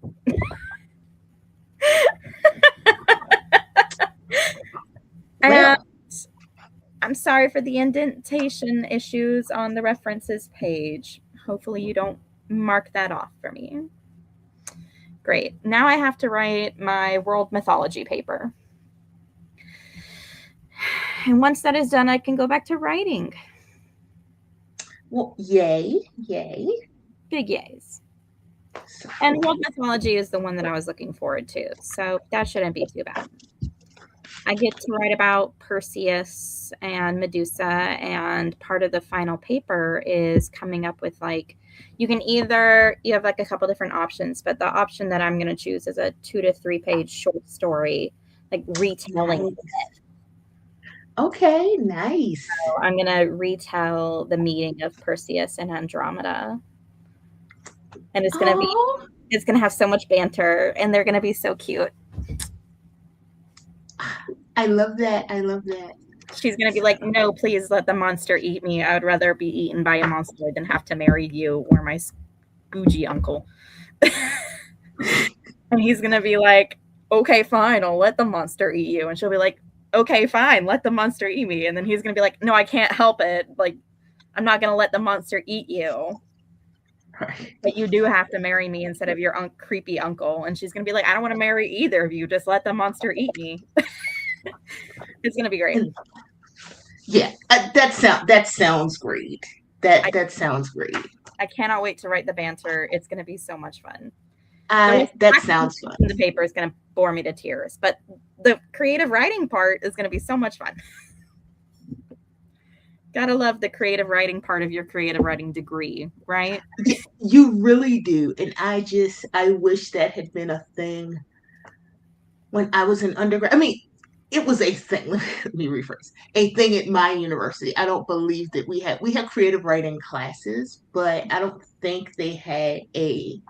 And I'm sorry for the indentation issues on the references page. Hopefully you don't mark that off for me. Great. Now I have to write my world mythology paper. And once that is done, I can go back to writing. Well, yay, yay. Big yays. And world mythology is the one that I was looking forward to. So that shouldn't be too bad. I get to write about Perseus and Medusa, and part of the final paper is coming up with you have a couple different options, but the option that I'm going to choose is a 2 to 3 page short story, retelling it. Okay, nice. So I'm going to retell the meeting of Perseus and Andromeda. And it's going to have so much banter, and they're going to be so cute. I love that. I love that. She's going to be like, no, please let the monster eat me. I would rather be eaten by a monster than have to marry you or my bougie uncle. And he's going to be like, okay, fine, I'll let the monster eat you. And she'll be like, okay, fine, let the monster eat me. And then he's going to be like, no, I can't help it. Like, I'm not going to let the monster eat you. Right. But you do have to marry me instead of your creepy uncle. And she's going to be like, I don't want to marry either of you. Just let the monster eat me. It's going to be great. Yeah, that sounds great. That sounds great. I cannot wait to write the banter. It's going to be so much fun. That sounds fun. The paper is going to bore me to tears, but the creative writing part is going to be so much fun. Gotta love the creative writing part of your creative writing degree, right? You really do. And I wish that had been a thing when I was in undergrad. I mean, it was a thing. Let me rephrase. A thing at my university. I don't believe that we had creative writing classes, but I don't think they had a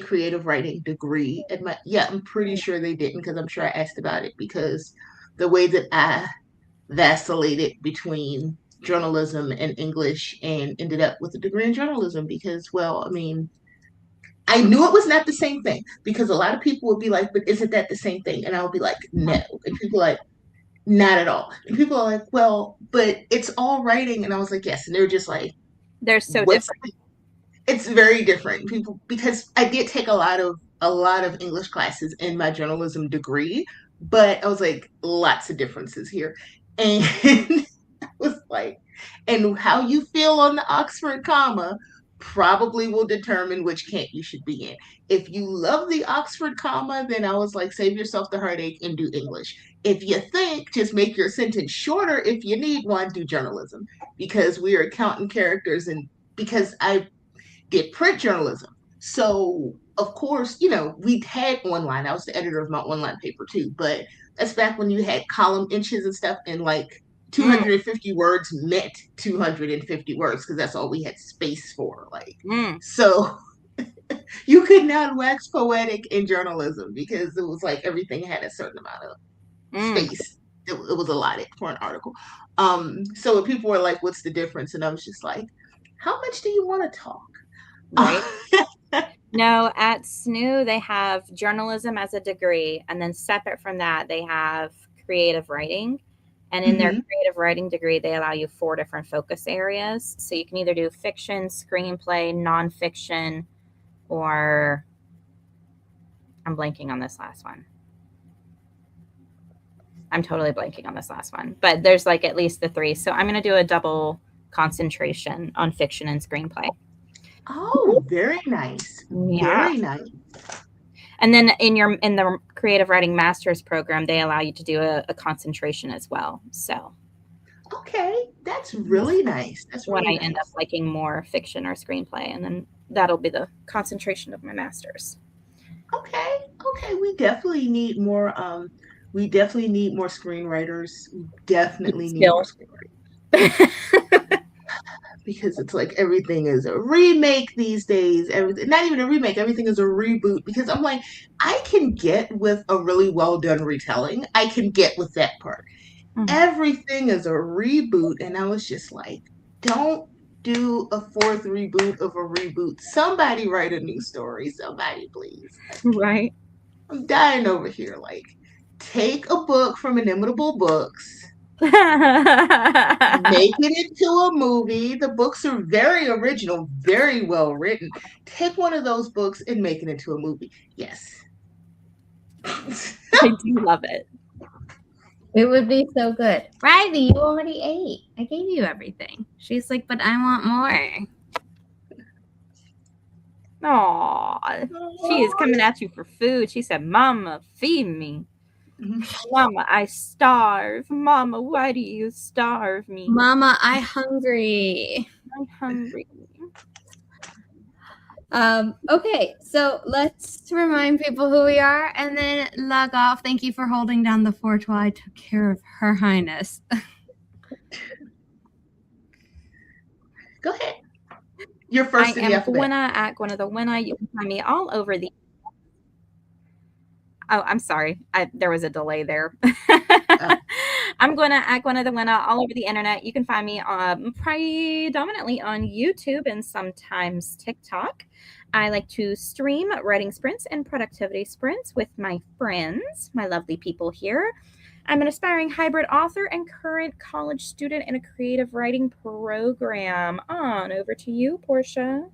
creative writing degree at my. Yeah, I'm pretty sure they didn't, because I'm sure I asked about it, because the way that I vacillated between journalism and English and ended up with a degree in journalism, because, well, I mean, I knew it was not the same thing, because a lot of people would be like, but isn't that the same thing? And I would be like, no. And people are like, not at all. And people are like, well, but it's all writing. And I was like, yes. And they were just like, they're so different. It's very different. People, because I did take a lot of English classes in my journalism degree, but I was like, lots of differences here. And I was like, and how you feel on the Oxford comma probably will determine which camp you should be in. If you love the Oxford comma, then I was like, save yourself the heartache and do English. If you think, just make your sentence shorter if you need one, do journalism, because we are counting characters. And because I did print journalism, so of course, we'd had online. I was the editor of my online paper too, but that's back when you had column inches and stuff, and like 250 words meant 250 words, because that's all we had space for. So you could not wax poetic in journalism, because it was like everything had a certain amount of space. It was allotted for an article. So when people were like, what's the difference? And I was just like, how much do you want to talk? Right. No, at SNU, they have journalism as a degree, and then separate from that, they have creative writing. And in their creative writing degree, they allow you 4 different focus areas. So you can either do fiction, screenplay, nonfiction, or I'm blanking on this last one. I'm totally blanking on this last one, but there's like at least the 3. So I'm going to do a double concentration on fiction and screenplay. Oh, very nice. Yeah. Very nice. And then in the creative writing master's program, they allow you to do a concentration as well. So okay, that's really nice. That's when really I end up liking more fiction or screenplay, and then that'll be the concentration of my master's. Okay. We definitely need more. We definitely need more screenwriters. We definitely need more screenwriters. Because it's like everything is a remake these days. Everything, not even a remake, everything is a reboot. Because I'm like, I can get with a really well done retelling. I can get with that part. Everything is a reboot. And I was just like, don't do a 4th reboot of a reboot. Somebody write a new story. Somebody, please. Right. I'm dying over here. Like, take a book from Inimitable Books. Make it into a movie. The books are very original, very well written. Take one of those books and make it into a movie. Yes. I do love it. It would be so good. Riley, you already ate. I gave you everything. She's like, but I want more. Aw, she is coming at you for food. She said, Mama, feed me. Mama, I starve. Mama, why do you starve me? Mama, I'm hungry. Okay, so let's remind people who we are and then log off. Thank you for holding down the fort while I took care of Her Highness. Go ahead. You're first in the alphabet. I am Gwenna at Gwenna the Winner. You can find me all over the Oh, I'm sorry. There was a delay there. Uh, I'm Gwenna at Gwenna the Winna all over the internet. You can find me predominantly on YouTube and sometimes TikTok. I like to stream writing sprints and productivity sprints with my friends, my lovely people here. I'm an aspiring hybrid author and current college student in a creative writing program. On over to you, Portia.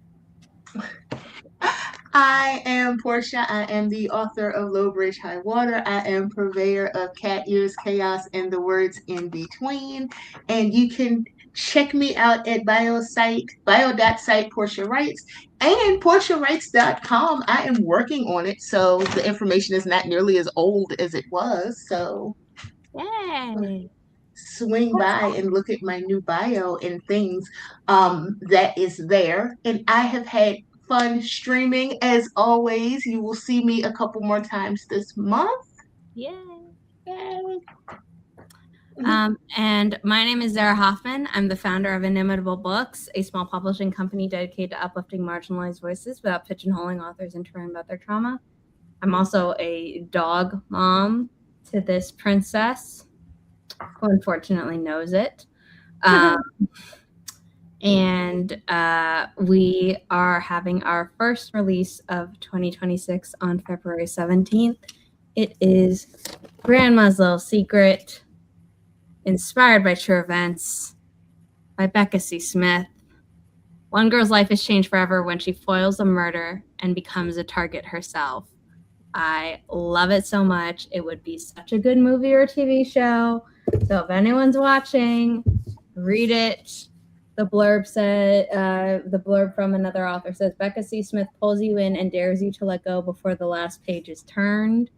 I am Portia. I am the author of Low Bridge High Water. I am purveyor of cat ears, chaos, and the words in between. And you can check me out at bio.site Portia Writes and PortiaWrites.com. I am working on it, so the information is not nearly as old as it was. So Yay. swing by and look at my new bio and things that is there. And I have had fun streaming as always. You will see me a couple more times this month. Yay. Yay. And my name is Zara Hoffman. I'm the founder of Inimitable Books, a small publishing company dedicated to uplifting marginalized voices without pigeonholing authors into writing about their trauma. I'm also a dog mom to this princess who unfortunately knows it. And we are having our first release of 2026 on February 17th. It is Grandma's Little Secret, inspired by true events, by Becca C. Smith. One girl's life is changed forever when she foils a murder and becomes a target herself. I love it so much. It would be such a good movie or TV show. So if anyone's watching, read it. The blurb from another author says, Becca C. Smith pulls you in and dares you to let go before the last page is turned.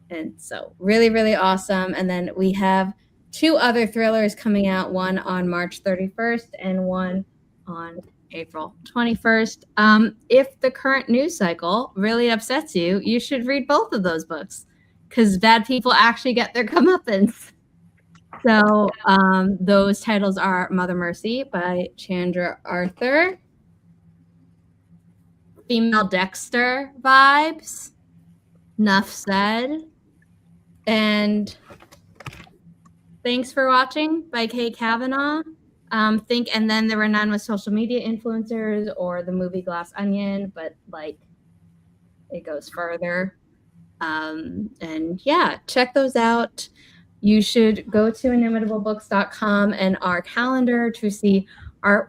And so really, really awesome. And then we have 2 other thrillers coming out, one on March 31st and one on April 21st. If the current news cycle really upsets you, you should read both of those books because bad people actually get their comeuppance. So those titles are Mother Mercy by Chandra Arthur, Female Dexter Vibes, Nuff Said, and Thanks for Watching by Kay Kavanaugh. And then there were none with social media influencers or the movie Glass Onion, but like it goes further. And yeah, check those out. You should go to inimitablebooks.com and our calendar to see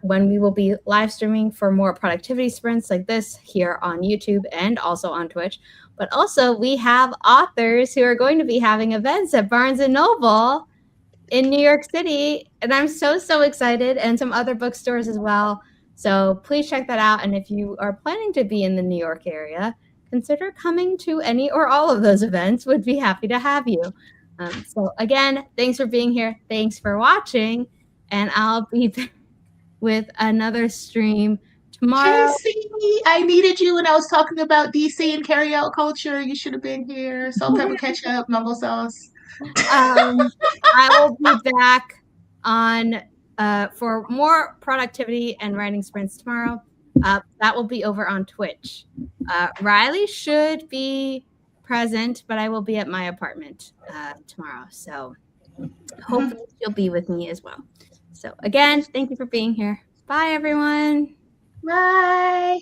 when we will be live streaming for more productivity sprints like this here on YouTube and also on Twitch. But also we have authors who are going to be having events at Barnes & Noble in New York City. And I'm so, so excited, and some other bookstores as well. So please check that out. And if you are planning to be in the New York area, consider coming to any or all of those events. Would be happy to have you. So again, thanks for being here. Thanks for watching. And I'll be back with another stream tomorrow. Casey, I needed you when I was talking about DC and carry-out culture. You should have been here. Salt, pepper, ketchup, mumble sauce. I will be back on for more productivity and writing sprints tomorrow. That will be over on Twitch. Riley should be present, but I will be at my apartment tomorrow. So hopefully she'll be with me as well. So again, thank you for being here. Bye, everyone. Bye.